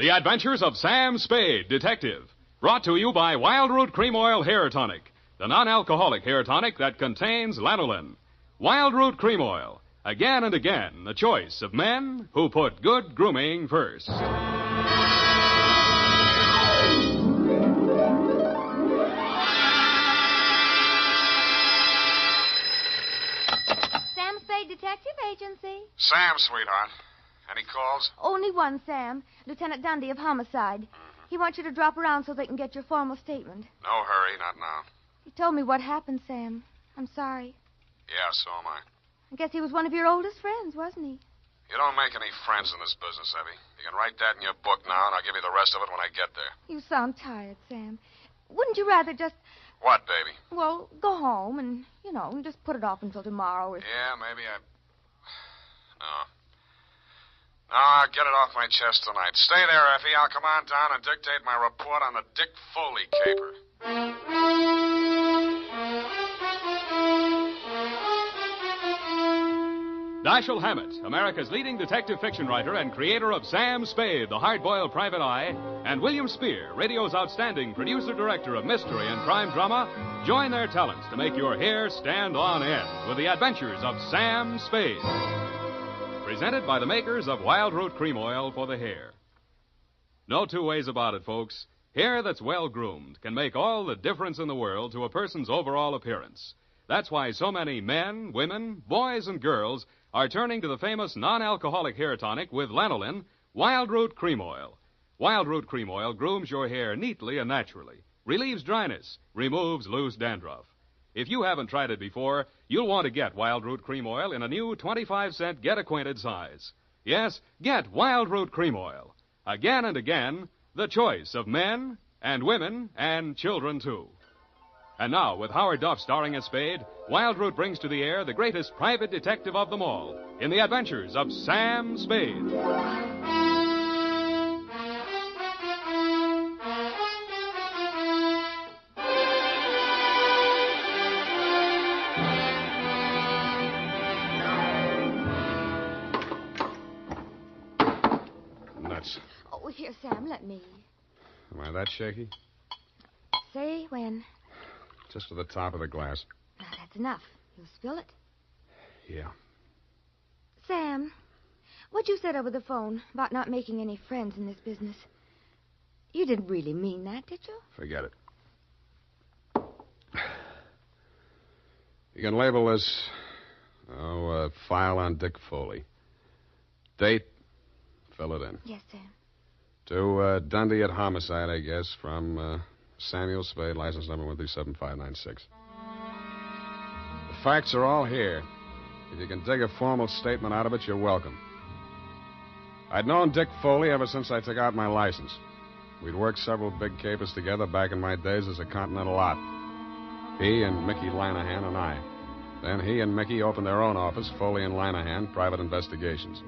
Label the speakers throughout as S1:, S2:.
S1: The Adventures of Sam Spade, Detective. Brought to you by Wild Root Cream Oil Hair Tonic, the non-alcoholic hair tonic that contains lanolin. Wild Root Cream Oil. Again and again, the choice of men who put good grooming first.
S2: Sam Spade Detective Agency.
S3: Sam, sweetheart. Any calls?
S2: Only one, Sam. Lieutenant Dundee of Homicide. He wants you to drop around so they can get your formal statement.
S3: No hurry, not now.
S2: He told me what happened, Sam. I'm sorry.
S3: Yeah, so am I.
S2: I guess he was one of your oldest friends, wasn't he?
S3: You don't make any friends in this business, Evie. You can write that in your book now, and I'll give you the rest of it when I get there.
S2: You sound tired, Sam. Wouldn't you rather just,
S3: What, baby?
S2: well, go home and, just put it off until tomorrow?
S3: Yeah, maybe I... No. No, I'll get it off my chest tonight. Stay there, Effie. I'll come on down and dictate my report on the Dick Foley caper.
S1: Dashiell Hammett, America's leading detective fiction writer and creator of Sam Spade, the hard-boiled private eye, and William Spear, radio's outstanding producer-director of mystery and crime drama, join their talents to make your hair stand on end with the adventures of Sam Spade. Presented by the makers of Wild Root Cream Oil for the hair. No two ways about it, folks. Hair that's well-groomed can make all the difference in the world to a person's overall appearance. That's why so many men, women, boys, and girls are turning to the famous non-alcoholic hair tonic with lanolin, Wild Root Cream Oil. Wild Root Cream Oil grooms your hair neatly and naturally, relieves dryness, removes loose dandruff. If you haven't tried it before, you'll want to get Wild Root Cream Oil in a new 25-cent get-acquainted size. Yes, get Wild Root Cream Oil. Again and again, the choice of men and women and children, too. And now, with Howard Duff starring as Spade, Wild Root brings to the air the greatest private detective of them all in the adventures of Sam Spade.
S3: Nuts.
S2: Oh, here, Sam, let me.
S3: Am I that shaky?
S2: Say when.
S3: Just to the top of the glass.
S2: Now, that's enough. You'll spill it.
S3: Yeah.
S2: Sam, what you said over the phone about not making any friends in this business, you didn't really mean that, did you?
S3: Forget it. You can label this, file on Dick Foley. Date, fill it in.
S2: Yes, Sam.
S3: To Dundee at Homicide, I guess, from Samuel Spade, license number 137-596. The facts are all here. If you can dig a formal statement out of it, you're welcome. I'd known Dick Foley ever since I took out my license. We'd worked several big capers together back in my days as a Continental Lot. He and Mickey Lanahan and I. Then he and Mickey opened their own office, Foley and Lanahan, Private Investigations.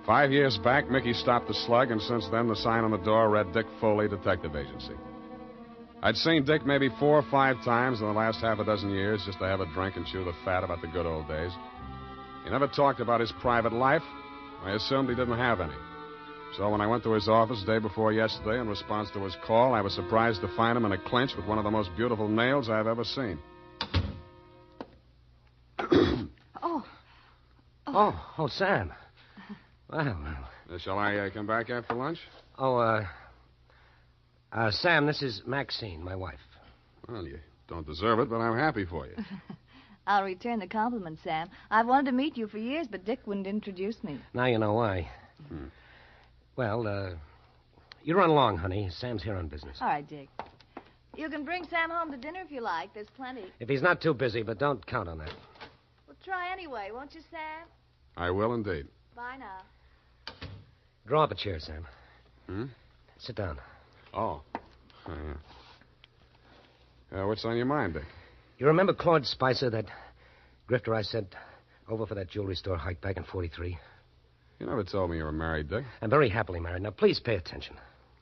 S3: 5 years back, Mickey stopped the slug, and since then the sign on the door read Dick Foley, Detective Agency. I'd seen Dick maybe 4 or 5 times in the last half a dozen years just to have a drink and chew the fat about the good old days. He never talked about his private life. I assumed he didn't have any. So when I went to his office the day before yesterday in response to his call, I was surprised to find him in a clinch with one of the most beautiful nails I've ever seen.
S4: Oh, Sam. Well.
S3: Shall I come back after lunch?
S4: Sam, this is Maxine, my wife.
S3: Well, you don't deserve it, but I'm happy for you.
S5: I'll return the compliment, Sam. I've wanted to meet you for years, but Dick wouldn't introduce me.
S4: Now you know why. Well, you run along, honey. Sam's here on business.
S5: All right, Dick. You can bring Sam home to dinner if you like. There's plenty.
S4: If he's not too busy, but don't count on that.
S5: Well, try anyway, won't you, Sam?
S3: I will indeed.
S5: Bye now.
S4: Draw up a chair, Sam. Sit down.
S3: Oh. What's on your mind, Dick?
S4: You remember Claude Spicer, that grifter I sent over for that jewelry store hike back in 43?
S3: You never told me you were married, Dick.
S4: I'm very happily married. Now, please pay attention.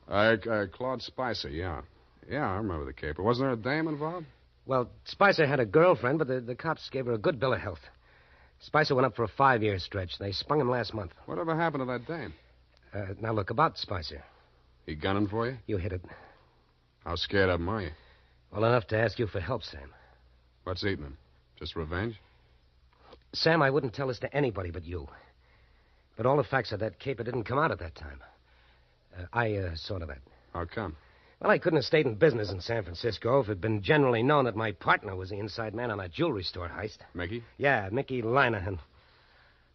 S3: Claude Spicer, yeah. Yeah, I remember the caper. Wasn't there a dame involved?
S4: Well, Spicer had a girlfriend, but the cops gave her a good bill of health. Spicer went up for a 5-year stretch. They sprung him last month.
S3: Whatever happened to that dame?
S4: Now, look, about Spicer.
S3: He gunning for you?
S4: You hit it.
S3: How scared of him are you?
S4: Well, enough to ask you for help, Sam.
S3: What's eating him? Just revenge?
S4: Sam, I wouldn't tell this to anybody but you. But all the facts of that caper didn't come out at that time. I saw to that.
S3: How come?
S4: Well, I couldn't have stayed in business in San Francisco if it had been generally known that my partner was the inside man on that jewelry store heist.
S3: Mickey?
S4: Yeah, Mickey Linehan.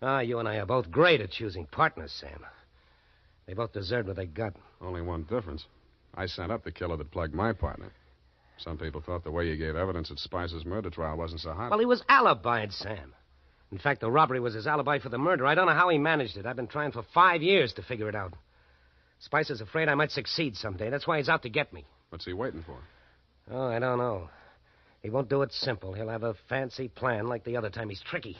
S4: You and I are both great at choosing partners, Sam. They both deserved what they got.
S3: Only one difference. I sent up the killer that plugged my partner. Some people thought the way you gave evidence at Spicer's murder trial wasn't so hot.
S4: Well, he was alibied, Sam. In fact, the robbery was his alibi for the murder. I don't know how he managed it. I've been trying for 5 years to figure it out. Spicer's afraid I might succeed someday. That's why he's out to get me.
S3: What's he waiting for?
S4: Oh, I don't know. He won't do it simple. He'll have a fancy plan like the other time. He's tricky.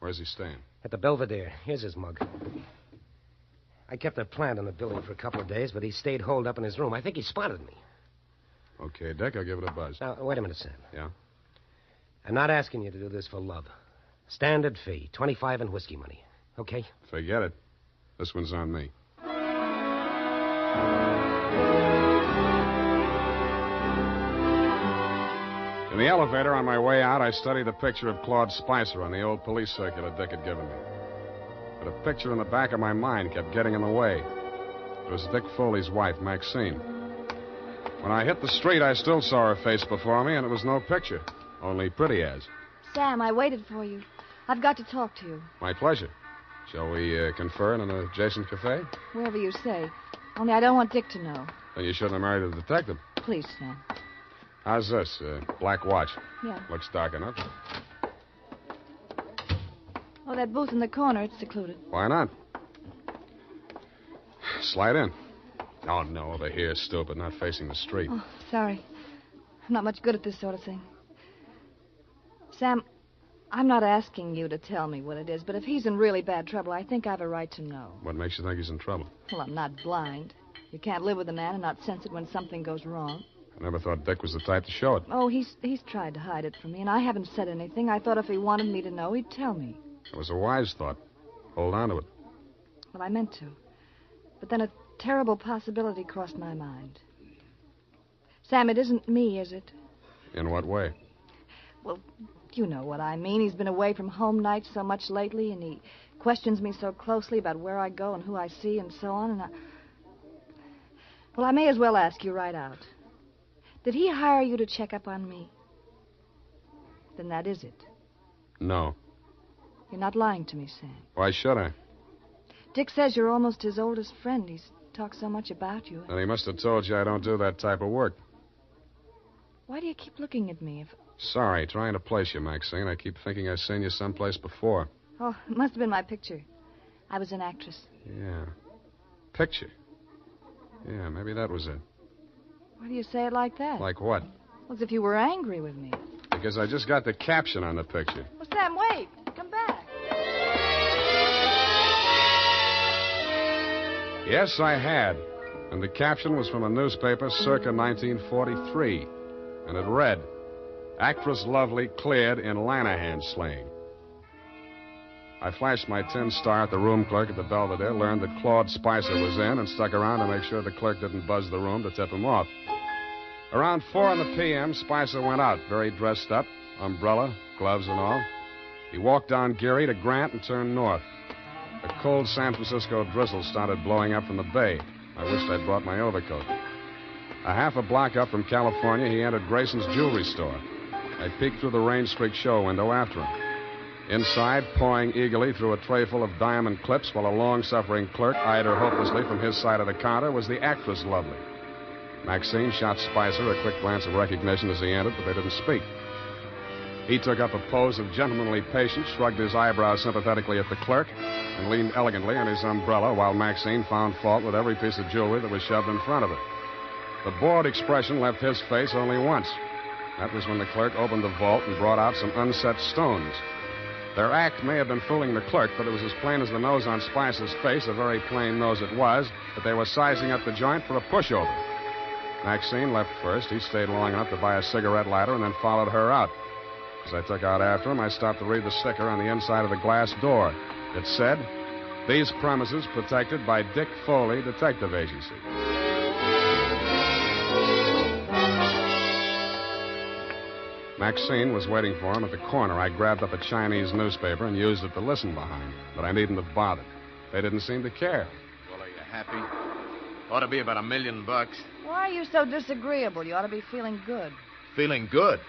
S3: Where's he staying?
S4: At the Belvedere. Here's his mug. I kept a plant in the building for a couple of days, but he stayed holed up in his room. I think he spotted me.
S3: Okay, Dick, I'll give it a buzz.
S4: Now, wait a minute, Sam.
S3: Yeah?
S4: I'm not asking you to do this for love. Standard fee, 25 in whiskey money. Okay?
S3: Forget it. This one's on me. In the elevator on my way out, I studied the picture of Claude Spicer on the old police circular Dick had given me. But a picture in the back of my mind kept getting in the way. It was Dick Foley's wife, Maxine. When I hit the street, I still saw her face before me, and it was no picture. Only pretty as.
S5: Sam, I waited for you. I've got to talk to you.
S3: My pleasure. Shall we confer in an adjacent cafe?
S5: Wherever you say. Only I don't want Dick to know.
S3: Then you shouldn't have married a detective.
S5: Please, Sam.
S3: How's this? Black watch.
S5: Yeah.
S3: Looks dark enough.
S5: Oh, that booth in the corner, it's secluded.
S3: Why not? Slide in. Oh, no, over here, stupid, not facing the street.
S5: Oh, sorry. I'm not much good at this sort of thing. Sam, I'm not asking you to tell me what it is, but if he's in really bad trouble, I think I have a right to know.
S3: What makes you think he's in trouble?
S5: Well, I'm not blind. You can't live with a man and not sense it when something goes wrong.
S3: I never thought Dick was the type to show it.
S5: Oh, he's tried to hide it from me, and I haven't said anything. I thought if he wanted me to know, he'd tell me.
S3: It was a wise thought. Hold on to it.
S5: Well, I meant to. But then a terrible possibility crossed my mind. Sam, it isn't me, is it?
S3: In what way?
S5: Well, you know what I mean. He's been away from home nights so much lately, and he questions me so closely about where I go and who I see and so on, and Well, I may as well ask you right out. Did he hire you to check up on me? Then that is it.
S3: No.
S5: You're not lying to me, Sam.
S3: Why should I?
S5: Dick says you're almost his oldest friend. He's talked so much about you.
S3: Then he must have told you I don't do that type of work.
S5: Why do you keep looking at me?
S3: Sorry, trying to place you, Maxine. I keep thinking I've seen you someplace before.
S5: Oh, it must have been my picture. I was an actress.
S3: Yeah. Picture. Yeah, maybe that was it.
S5: Why do you say it like that?
S3: Like what?
S5: Well, as if you were angry with me.
S3: Because I just got the caption on the picture.
S5: Well, Sam, wait. Come back.
S3: Yes, I had. And the caption was from a newspaper circa 1943. And it read, "Actress Lovely cleared in Lanahan slaying." I flashed my tin star at the room clerk at the Belvedere, learned that Claude Spicer was in, and stuck around to make sure the clerk didn't buzz the room to tip him off. Around 4 p.m., Spicer went out, very dressed up, umbrella, gloves and all. He walked down Geary to Grant and turned north. A cold San Francisco drizzle started blowing up from the bay. I wished I'd brought my overcoat. A half a block up from California, he entered Grayson's jewelry store. I peeked through the Rain Streak show window after him. Inside, pawing eagerly through a tray full of diamond clips while a long-suffering clerk eyed her hopelessly from his side of the counter, was the actress Lovely. Maxine shot Spicer a quick glance of recognition as he entered, but they didn't speak. He took up a pose of gentlemanly patience, shrugged his eyebrows sympathetically at the clerk, and leaned elegantly on his umbrella while Maxine found fault with every piece of jewelry that was shoved in front of her. The bored expression left his face only once. That was when the clerk opened the vault and brought out some unset stones. Their act may have been fooling the clerk, but it was as plain as the nose on Spicer's face, a very plain nose it was, that they were sizing up the joint for a pushover. Maxine left first. He stayed long enough to buy a cigarette lighter and then followed her out. As I took out after him, I stopped to read the sticker on the inside of the glass door. It said, These premises protected by Dick Foley Detective Agency. Maxine was waiting for him at the corner. I grabbed up a Chinese newspaper and used it to listen behind, but I needn't have bothered. They didn't seem to care.
S6: Well, are you happy? Ought to be about $1 million.
S5: Why are you so disagreeable? You ought to be feeling good.
S6: Feeling good.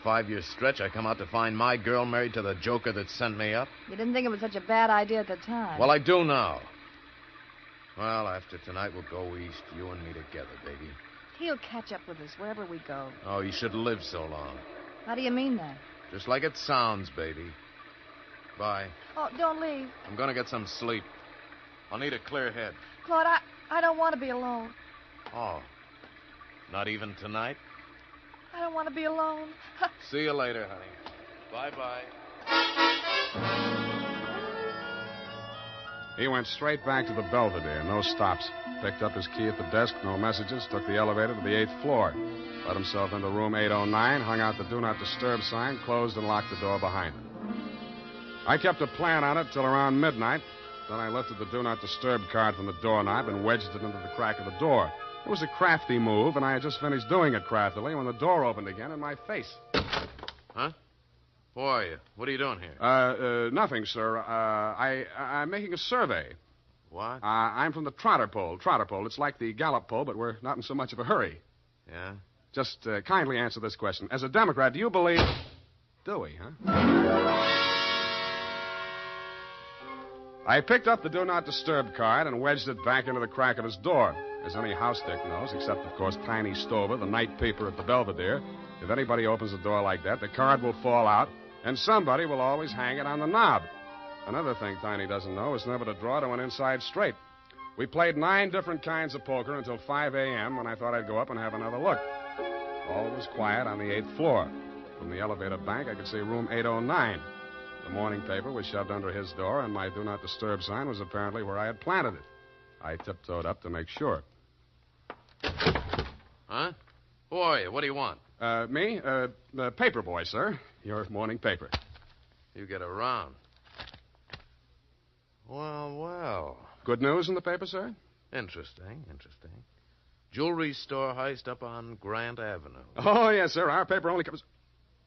S6: 5-year stretch, I come out to find my girl married to the joker that sent me up.
S5: You didn't think it was such a bad idea at the time.
S6: Well, I do now. Well, after tonight, we'll go east, you and me together, baby.
S5: He'll catch up with us wherever we go.
S6: Oh, you should live so long.
S5: How do you mean that?
S6: Just like it sounds, baby. Bye.
S5: Oh, don't leave.
S6: I'm going to get some sleep. I'll need a clear head.
S5: Claude, I don't want to be alone.
S6: Oh, not even tonight?
S5: I don't want to be alone.
S6: See you later, honey. Bye-bye.
S3: He went straight back to the Belvedere, no stops. Picked up his key at the desk, no messages, took the elevator to the 8th floor. Let himself into room 809, hung out the Do Not Disturb sign, closed and locked the door behind him. I kept a plan on it till around midnight. Then I lifted the Do Not Disturb card from the doorknob and wedged it into the crack of the door. It was a crafty move, and I had just finished doing it craftily when the door opened again in my face.
S6: Huh? Who are you? What are you doing here?
S3: Nothing, sir. I'm making a survey.
S6: What?
S3: I'm from the Trotter Pole. It's like the Gallop Pole, but we're not in so much of a hurry.
S6: Yeah?
S3: Just kindly answer this question. As a Democrat, do you believe... Do we, huh? I picked up the Do Not Disturb card and wedged it back into the crack of his door. As any house dick knows, except, of course, Tiny Stover, the night peeper at the Belvedere, if anybody opens a door like that, the card will fall out, and somebody will always hang it on the knob. Another thing Tiny doesn't know is never to draw to an inside straight. We played 9 different kinds of poker until 5 a.m. when I thought I'd go up and have another look. All was quiet on the 8th floor. From the elevator bank, I could see room 809. The morning paper was shoved under his door, and my Do Not Disturb sign was apparently where I had planted it. I tiptoed up to make sure.
S6: Huh? Who are you? What do you want?
S3: Me? The paper boy, sir. Your morning paper.
S6: You get around. Well.
S3: Good news in the paper, sir?
S6: Interesting. Jewelry store heist up on Grant Avenue.
S3: Oh, yes, sir. Our paper only covers...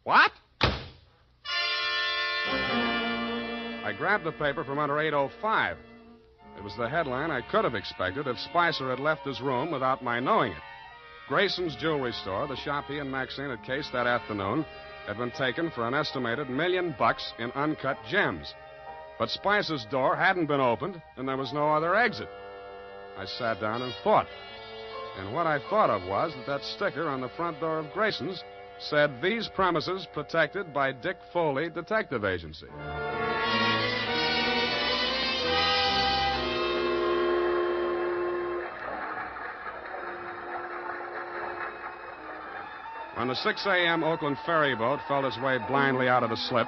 S3: What? I grabbed the paper from under 805. It was the headline I could have expected if Spicer had left his room without my knowing it. Grayson's Jewelry Store, the shop he and Maxine had cased that afternoon, had been taken for an estimated $1 million in uncut gems. But Spicer's door hadn't been opened, and there was no other exit. I sat down and thought. And what I thought of was that sticker on the front door of Grayson's said, "These premises protected by Dick Foley Detective Agency." When the 6 a.m. Oakland ferry boat felt its way blindly out of the slip,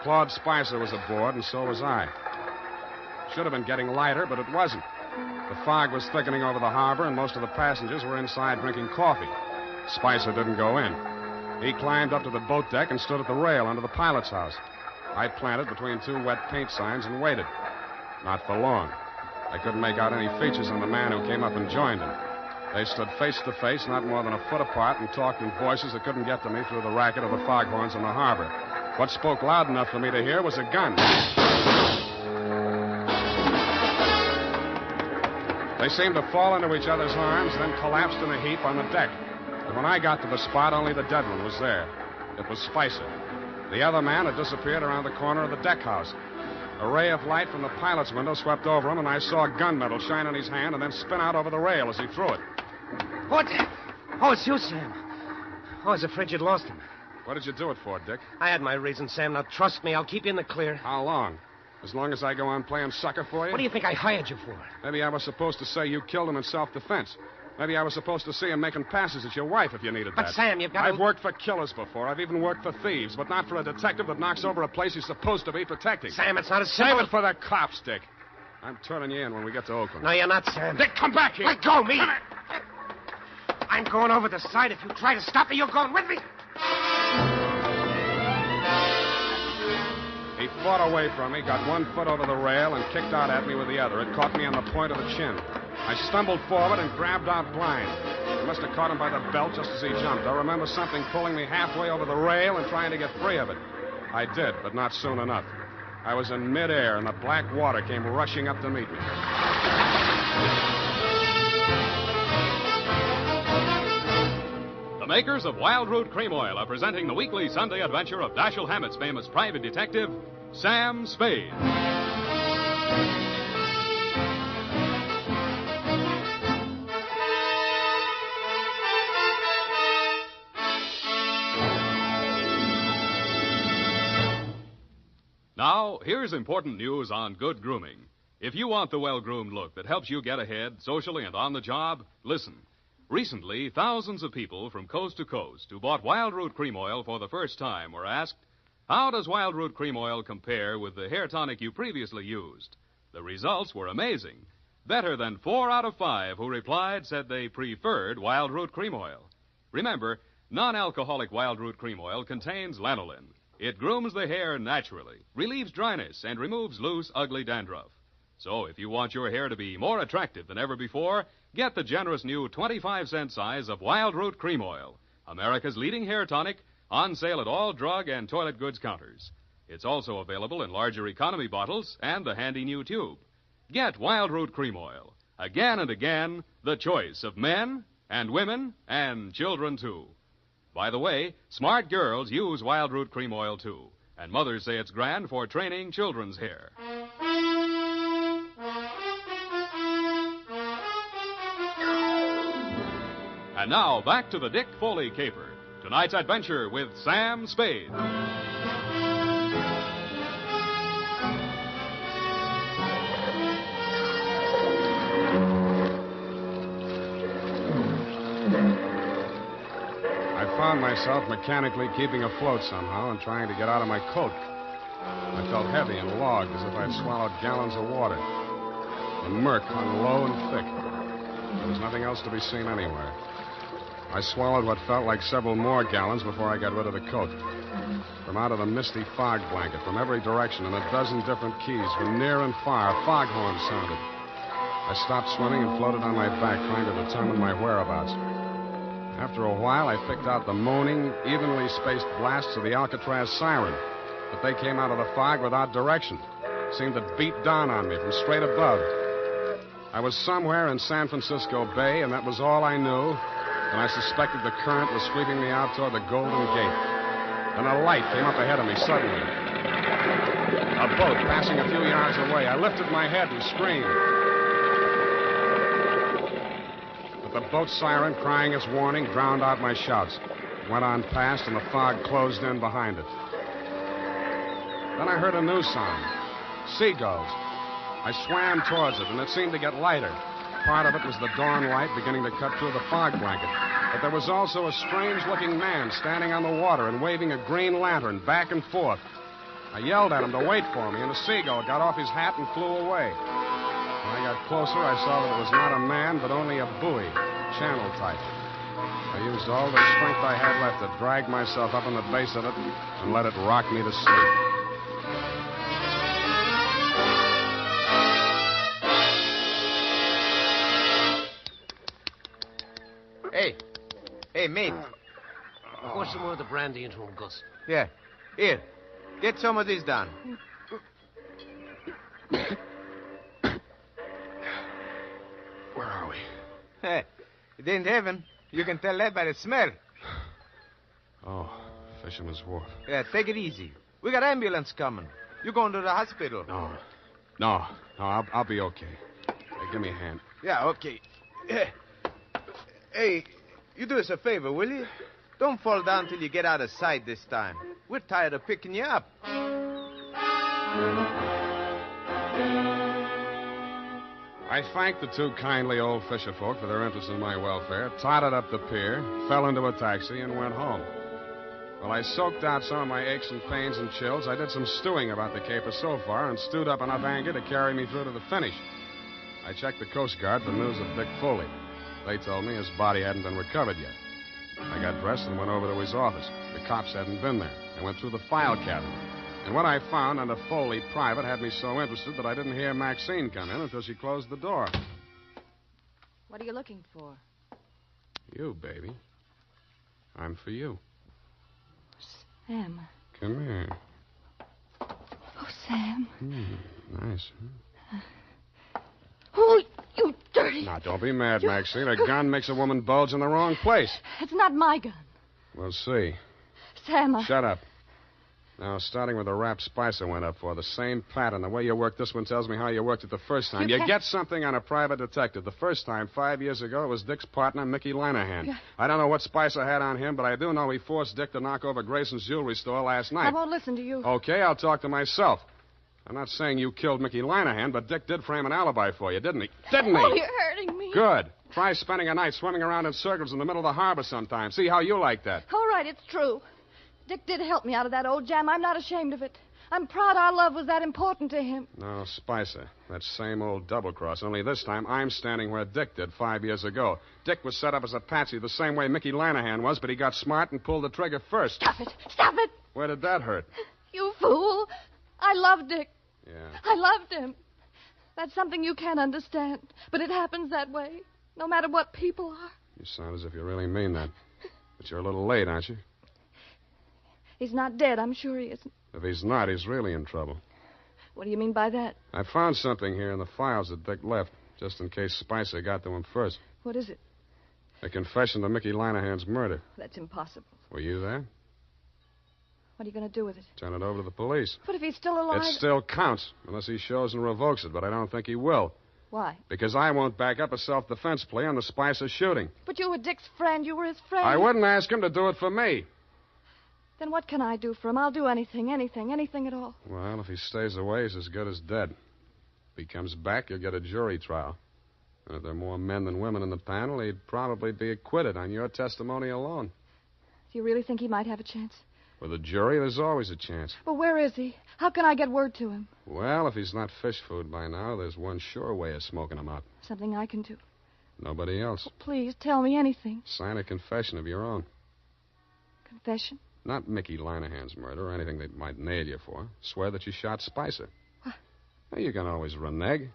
S3: Claude Spicer was aboard, and so was I. Should have been getting lighter, but it wasn't. The fog was thickening over the harbor, and most of the passengers were inside drinking coffee. Spicer didn't go in. He climbed up to the boat deck and stood at the rail under the pilot's house. I planted between 2 wet paint signs and waited. Not for long. I couldn't make out any features on the man who came up and joined him. They stood face to face, not more than a foot apart, and talked in voices that couldn't get to me through the racket of the foghorns in the harbor. What spoke loud enough for me to hear was a gun. They seemed to fall into each other's arms, then collapsed in a heap on the deck. But when I got to the spot, only the dead one was there. It was Spicer. The other man had disappeared around the corner of the deck house. A ray of light from the pilot's window swept over him, and I saw gunmetal shine in his hand and then spin out over the rail as he threw it.
S4: What? Oh, it's you, Sam. Oh, I was afraid you'd lost him.
S3: What did you do it for, Dick?
S4: I had my reasons, Sam. Now, trust me, I'll keep you in the clear.
S3: How long? As long as I go on playing sucker for you?
S4: What do you think I hired you for?
S3: Maybe I was supposed to say you killed him in self-defense. Maybe I was supposed to see him making passes at your wife if you needed that.
S4: But, Sam, you've got to...
S3: I've worked for killers before. I've even worked for thieves, but not for a detective that knocks over a place he's supposed to be protecting.
S4: Sam, it's not as simple...
S3: Save it for the cops, Dick. I'm turning you in when we get to Oakland.
S4: No, you're not, Sam.
S3: Dick, come back here.
S4: Let go, me. I'm going over the side. If you try to stop me, you're going with me.
S3: He fought away from me, got one foot over the rail, and kicked out at me with the other. It caught me on the point of the chin. I stumbled forward and grabbed out blind. I must have caught him by the belt just as he jumped. I remember something pulling me halfway over the rail and trying to get free of it. I did, but not soon enough. I was in midair, and the black water came rushing up to meet me.
S1: The makers of Wild Root Cream Oil are presenting the weekly Sunday adventure of Dashiell Hammett's famous private detective, Sam Spade. Now, here's important news on good grooming. If you want the well-groomed look that helps you get ahead socially and on the job, listen. Recently, thousands of people from coast to coast who bought Wild Root Cream Oil for the first time were asked, how does Wild Root Cream Oil compare with the hair tonic you previously used? The results were amazing. Better than 4 out of 5 who replied said they preferred Wild Root Cream Oil. Remember, non-alcoholic Wild Root Cream Oil contains lanolin. It grooms the hair naturally, relieves dryness, and removes loose, ugly dandruff. So if you want your hair to be more attractive than ever before, get the generous new 25-cent size of Wild Root Cream Oil, America's leading hair tonic, on sale at all drug and toilet goods counters. It's also available in larger economy bottles and the handy new tube. Get Wild Root Cream Oil. Again and again, the choice of men and women and children, too. By the way, smart girls use Wild Root Cream Oil, too. And mothers say it's grand for training children's hair. And now, back to the Dick Foley caper. Tonight's adventure with Sam Spade.
S3: I found myself mechanically keeping afloat somehow and trying to get out of my coat. I felt heavy and logged as if I'd swallowed gallons of water. The murk hung low and thick. There was nothing else to be seen anywhere. I swallowed what felt like several more gallons before I got rid of the coat. From out of the misty fog blanket, from every direction, in a dozen different keys, from near and far, foghorns sounded. I stopped swimming and floated on my back, trying to determine my whereabouts. After a while, I picked out the moaning, evenly spaced blasts of the Alcatraz siren. But they came out of the fog without direction. Seemed to beat down on me from straight above. I was somewhere in San Francisco Bay, and that was all I knew. And I suspected the current was sweeping me out toward the Golden Gate. Then a light came up ahead of me suddenly. A boat passing a few yards away. I lifted my head and screamed. But the boat siren, crying its warning, drowned out my shouts. It went on past, and the fog closed in behind it. Then I heard a new sound. Seagulls. I swam towards it, and it seemed to get lighter. Part of it was the dawn light beginning to cut through the fog blanket. But there was also a strange-looking man standing on the water and waving a green lantern back and forth. I yelled at him to wait for me, and a seagull got off his hat and flew away. When I got closer, I saw that it was not a man, but only a buoy, channel type. I used all the strength I had left to drag myself up on the base of it and let it rock me to sleep.
S6: Hey, mate.
S4: Pour some more of the brandy into him, Gus.
S6: Yeah. Here. Get some of this down.
S3: Where are we?
S6: Hey, it ain't heaven. You can tell that by the smell.
S3: Oh, Fisherman's Wharf.
S6: Yeah, take it easy. We got ambulance coming. You going to the hospital?
S3: No, I'll be okay. Hey, give me a hand.
S6: Yeah, okay. Hey, you do us a favor, will you? Don't fall down till you get out of sight this time. We're tired of picking you up.
S3: I thanked the two kindly old fisherfolk for their interest in my welfare, totted up the pier, fell into a taxi, and went home. While I soaked out some of my aches and pains and chills, I did some stewing about the caper so far and stewed up enough anger to carry me through to the finish. I checked the Coast Guard for news of Dick Foley. They told me his body hadn't been recovered yet. I got dressed and went over to his office. The cops hadn't been there. I went through the file cabinet. And what I found under Foley Private had me so interested that I didn't hear Maxine come in until she closed the door.
S5: What are you looking for?
S3: You, baby. I'm for you.
S5: Sam.
S3: Come here.
S5: Oh, Sam.
S3: Nice.
S5: Oh, you dirty.
S3: Now, don't be mad, Maxine. A gun makes a woman bulge in the wrong place.
S5: It's not my gun.
S3: We'll see.
S5: Sam,
S3: Shut up. Now, starting with the rap Spicer went up for, the same pattern. The way you worked this one tells me how you worked it the first time. You get something on a private detective. The first time, 5 years ago, it was Dick's partner, Mickey Lanahan.
S5: Yeah.
S3: I don't know what Spicer had on him, but I do know he forced Dick to knock over Grayson's jewelry store last night.
S5: I won't listen to you.
S3: Okay, I'll talk to myself. I'm not saying you killed Mickey Lanahan, but Dick did frame an alibi for you, didn't he? Didn't he?
S5: Oh, you're hurting me.
S3: Good. Try spending a night swimming around in circles in the middle of the harbor sometime. See how you like that.
S5: All right, it's true. Dick did help me out of that old jam. I'm not ashamed of it. I'm proud our love was that important to him.
S3: No, Spicer. That same old double-cross. Only this time I'm standing where Dick did 5 years ago. Dick was set up as a patsy the same way Mickey Lanahan was, but he got smart and pulled the trigger first.
S5: Stop it. Stop it.
S3: Where did that hurt?
S5: You fool. I loved Dick.
S3: Yeah.
S5: I loved him. That's something you can't understand. But it happens that way, no matter what people are.
S3: You sound as if you really mean that. But you're a little late, aren't you?
S5: He's not dead. I'm sure he isn't.
S3: If he's not, he's really in trouble.
S5: What do you mean by that?
S3: I found something here in the files that Dick left, just in case Spicer got to him first.
S5: What is it?
S3: A confession to Mickey Lanahan's murder.
S5: That's impossible.
S3: Were you there?
S5: What are you going to do with it?
S3: Turn it over to the police.
S5: But if he's still alive...
S3: It still counts, unless he shows and revokes it, but I don't think he will.
S5: Why?
S3: Because I won't back up a self-defense plea on the Spicer shooting.
S5: But you were Dick's friend. You were his friend.
S3: I wouldn't ask him to do it for me.
S5: Then what can I do for him? I'll do anything at all.
S3: Well, if he stays away, he's as good as dead. If he comes back, you'll get a jury trial. And if there are more men than women in the panel, he'd probably be acquitted on your testimony alone.
S5: Do you really think he might have a chance?
S3: With a jury, there's always a chance.
S5: But where is he? How can I get word to him?
S3: Well, if he's not fish food by now, there's one sure way of smoking him out.
S5: Something I can do.
S3: Nobody else.
S5: Oh, please, tell me anything.
S3: Sign a confession of your own.
S5: Confession?
S3: Not Mickey Lanahan's murder or anything they might nail you for. Swear that you shot Spicer.
S5: What?
S3: Well, you can always renege.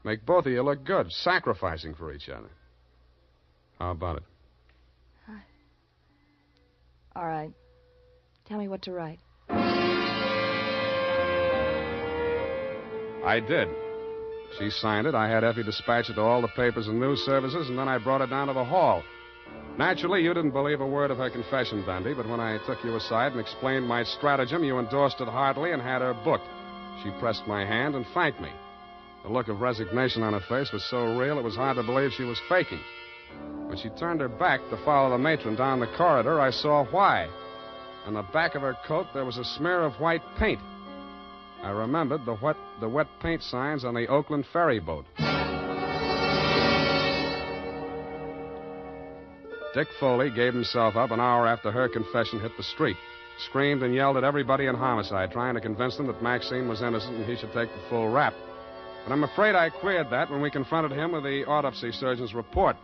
S3: Make both of you look good, sacrificing for each other. How about it?
S5: All right. Tell me what to write.
S3: I did. She signed it. I had Effie dispatch it to all the papers and news services, and then I brought it down to the hall. Naturally, you didn't believe a word of her confession, Dundee, but when I took you aside and explained my stratagem, you endorsed it heartily and had her booked. She pressed my hand and thanked me. The look of resignation on her face was so real it was hard to believe she was faking. When she turned her back to follow the matron down the corridor, I saw why. On the back of her coat, there was a smear of white paint. I remembered the wet paint signs on the Oakland ferry boat. Dick Foley gave himself up an hour after her confession hit the street. Screamed and yelled at everybody in homicide, trying to convince them that Maxine was innocent and he should take the full rap. But I'm afraid I queered that when we confronted him with the autopsy surgeon's report.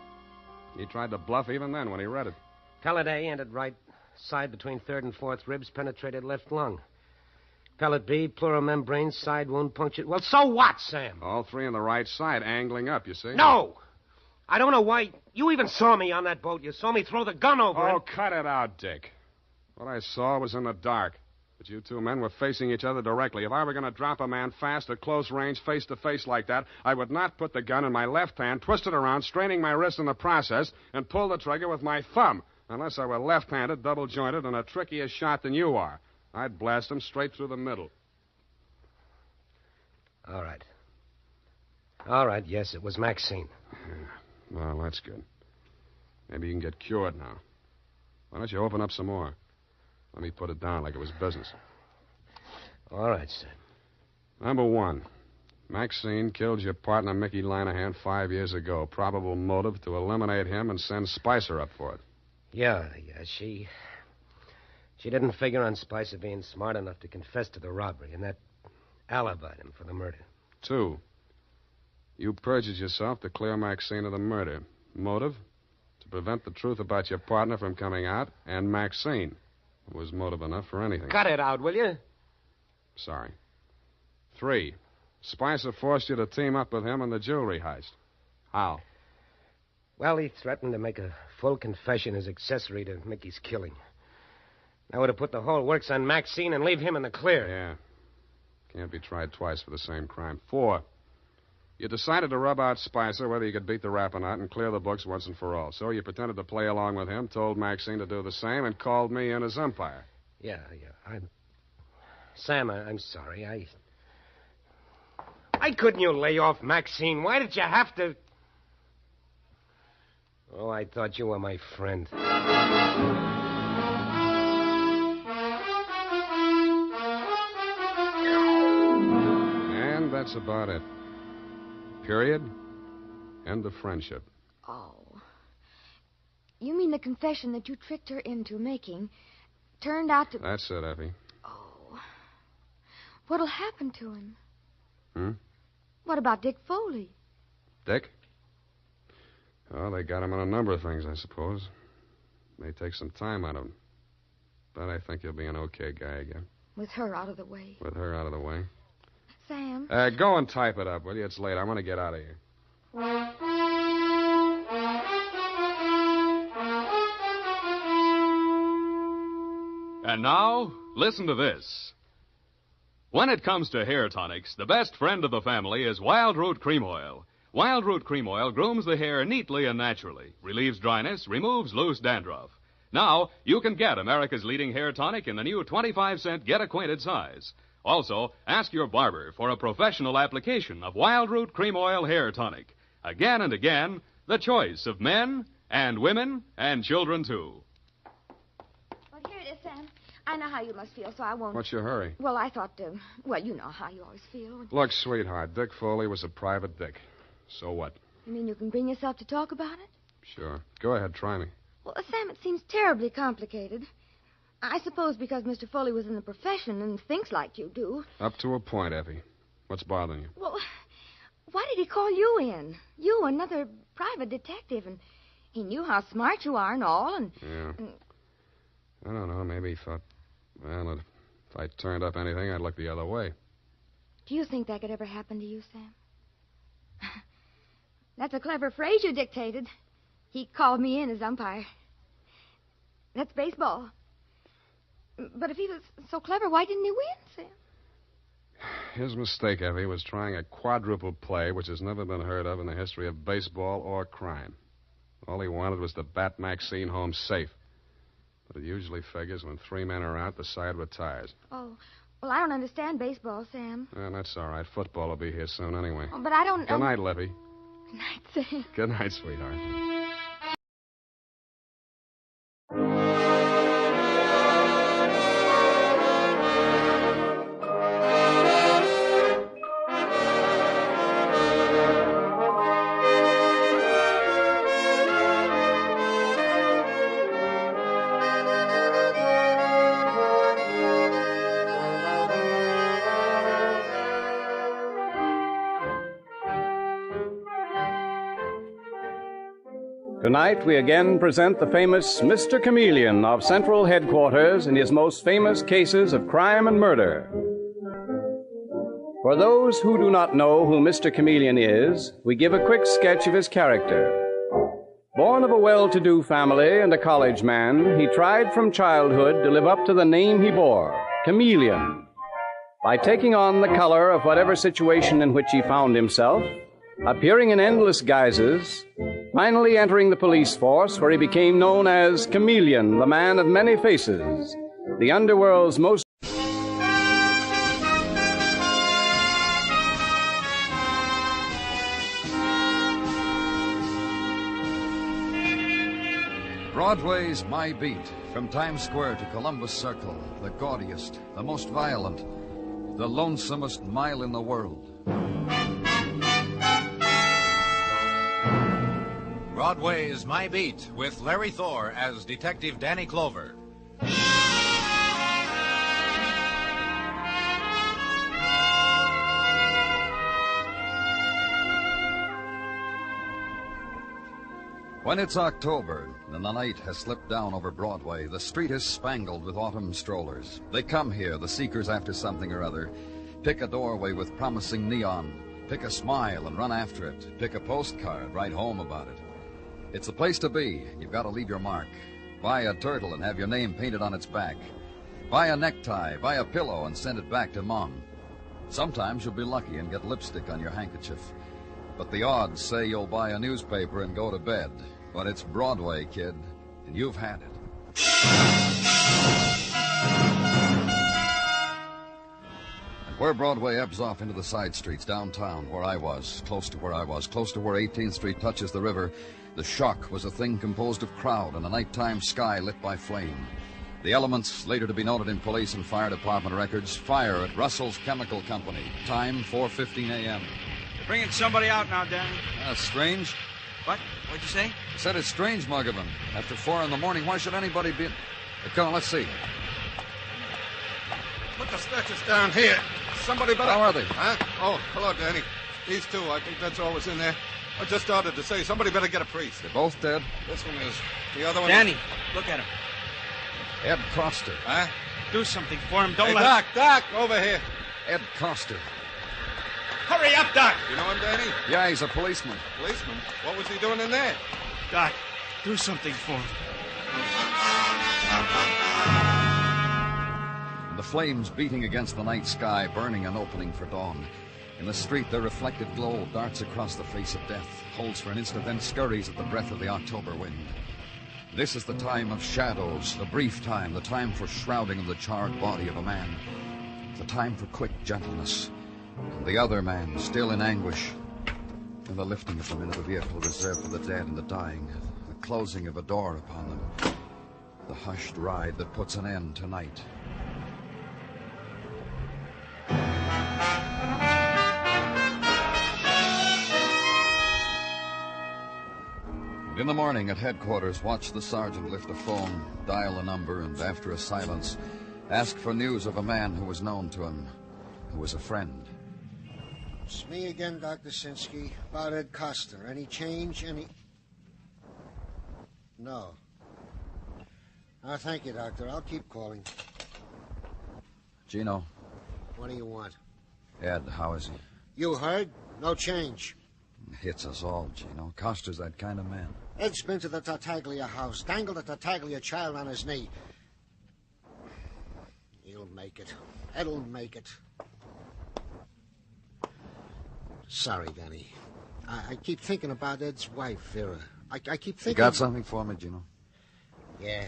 S3: He tried to bluff even then when he read it.
S4: Pellet A ended right side between third and fourth ribs, penetrated left lung. Pellet B, pleural membrane, side wound punctured. Well, so what, Sam?
S3: All three on the right side, angling up, you see?
S4: No! I don't know why. You even saw me on that boat. You saw me throw the gun over
S3: Oh,
S4: him.
S3: cut it out, Dick. What I saw was in the dark. But you two men were facing each other directly. If I were going to drop a man fast at close range, face to face like that, I would not put the gun in my left hand, twist it around, straining my wrist in the process, and pull the trigger with my thumb. Unless I were left-handed, double-jointed, and a trickier shot than you are. I'd blast him straight through the middle.
S4: All right. All right, yes, it was Maxine.
S3: Well, that's good. Maybe you can get cured now. Why don't you open up some more? Let me put it down like it was business.
S4: All right, sir.
S3: Number one, Maxine killed your partner, Mickey Lanahan, 5 years ago. Probable motive to eliminate him and send Spicer up for it.
S4: Yeah, she didn't figure on Spicer being smart enough to confess to the robbery, and that alibied him for the murder.
S3: 2, you perjured yourself to clear Maxine of the murder. Motive? To prevent the truth about your partner from coming out, and Maxine. It was motive enough for anything.
S4: Cut it out, will you?
S3: Sorry. 3, Spicer forced you to team up with him in the jewelry heist. How?
S4: Well, he threatened to make a full confession as accessory to Mickey's killing. I would have put the whole works on Maxine and leave him in the clear.
S3: Yeah. Can't be tried twice for the same crime. 4, you decided to rub out Spicer whether you could beat the rap or not and clear the books once and for all. So you pretended to play along with him, told Maxine to do the same, and called me in as umpire.
S4: Yeah. Sam, I'm sorry. Why couldn't you lay off Maxine? Why did you have to... Oh, I thought you were my friend.
S3: And that's about it. Period. End of friendship.
S2: Oh. You mean the confession that you tricked her into making turned out to...
S3: That's it, Effie.
S2: Oh. What'll happen to him?
S3: Hmm?
S2: What about Dick Foley?
S3: Dick? Oh, they got him on a number of things, I suppose. May take some time out of him. But I think he'll be an okay guy again.
S2: With her out of the way.
S3: With her out of the way.
S2: Sam?
S3: Go and type it up, will you? It's late. I want to get out of here.
S1: And now, listen to this. When it comes to hair tonics, the best friend of the family is Wild Root Cream Oil. Wild Root Cream Oil grooms the hair neatly and naturally, relieves dryness, removes loose dandruff. Now, you can get America's leading hair tonic in the new 25-cent Get Acquainted size. Also, ask your barber for a professional application of Wild Root Cream Oil Hair Tonic. Again and again, the choice of men and women and children, too.
S2: Well, here it is, Sam. I know how you must feel, so I won't...
S3: What's your hurry?
S2: Well, I thought, well, you know how you always feel.
S3: Look, sweetheart, Dick Foley was a private dick. So what?
S2: You mean you can bring yourself to talk about it?
S3: Sure. Go ahead, try me.
S2: Well, Sam, it seems terribly complicated. I suppose because Mr. Foley was in the profession and thinks like you do.
S3: Up to a point, Effie. What's bothering you?
S2: Well, why did he call you in? You, another private detective, and he knew how smart you are and all, and...
S3: Yeah. I don't know. Maybe he thought, well, if I turned up anything, I'd look the other way.
S2: Do you think that could ever happen to you, Sam? That's a clever phrase you dictated. He called me in as umpire. That's baseball. But if he was so clever, why didn't he win, Sam?
S3: His mistake, Effie, was trying a quadruple play which has never been heard of in the history of baseball or crime. All he wanted was to bat Maxine home safe. But it usually figures when 3 men are out, the side retires.
S2: Oh, well, I don't understand baseball, Sam.
S3: And that's all right. Football will be here soon anyway.
S2: Oh, but I don't...
S3: Good night, Levy.
S2: Good night, Sam.
S3: Good night, sweetheart.
S7: Tonight, we again present the famous Mr. Chameleon of Central Headquarters in his most famous cases of crime and murder. For those who do not know who Mr. Chameleon is, we give a quick sketch of his character. Born of a well-to-do family and a college man, he tried from childhood to live up to the name he bore, Chameleon, by taking on the color of whatever situation in which he found himself, appearing in endless guises, finally entering the police force where he became known as Chameleon, the man of many faces, the underworld's most...
S8: Broadway's My Beat, from Times Square to Columbus Circle, the gaudiest, the most violent, the lonesomest mile in the world.
S9: Broadway is My Beat, with Larry Thor as Detective Danny Clover.
S8: When it's October and the night has slipped down over Broadway, the street is spangled with autumn strollers. They come here, the seekers after something or other, pick a doorway with promising neon, pick a smile and run after it, pick a postcard, write home about it. It's the place to be. You've got to leave your mark. Buy a turtle and have your name painted on its back. Buy a necktie, buy a pillow, and send it back to Mom. Sometimes you'll be lucky and get lipstick on your handkerchief. But the odds say you'll buy a newspaper and go to bed. But it's Broadway, kid, and you've had it. And where Broadway ebbs off into the side streets downtown, where I was, close to where 18th Street touches the river, the shock was a thing composed of crowd and a nighttime sky lit by flame. The elements, later to be noted in police and fire department records: fire at Russell's Chemical Company, time 4:15 a.m.
S10: You're bringing somebody out now, Danny.
S8: That's strange.
S10: What? What'd you say?
S8: I said it's strange, Muggavan. After 4 in the morning, why should anybody be... Come on, let's see.
S11: Put the stretchers down here. Somebody better...
S8: How are they?
S11: Huh? Oh, hello, Danny. These two, I think that's all was in there. I just started to say, somebody better get a priest.
S8: They're both dead?
S11: This one is. The other one...
S10: Danny, look at him.
S8: Ed Coster.
S11: Huh?
S10: Do something for him. Don't
S11: hey,
S10: let...
S11: Doc, over here.
S8: Ed Coster.
S10: Hurry up, Doc.
S11: You know him, Danny?
S8: Yeah, he's a policeman.
S11: Policeman? What was he doing in there?
S10: Doc, do something for him.
S8: The flames beating against the night sky, burning an opening for dawn. In the street, their reflected glow darts across the face of death, holds for an instant, then scurries at the breath of the October wind. This is the time of shadows, the brief time, the time for shrouding of the charred body of a man, the time for quick gentleness. And the other man, still in anguish, and the lifting of them into the vehicle reserved for the dead and the dying, the closing of a door upon them, the hushed ride that puts an end to night. And in the morning at headquarters, watch the sergeant lift a phone, dial a number, and after a silence, ask for news of a man who was known to him, who was a friend.
S12: It's me again, Dr. Sinsky. About Ed Coster. Any change? No. Thank you, Doctor. I'll keep calling.
S8: Gino.
S12: What do you want?
S8: Ed, how is he?
S12: You heard? No change.
S8: Hits us all, Gino. Coster's that kind of man.
S12: Ed's been to the Tartaglia house, dangled a Tartaglia child on his knee. He'll make it. Ed'll make it. Sorry, Danny. I keep thinking about Ed's wife, Vera. I keep thinking...
S8: You got something for me, Gino?
S12: Yeah,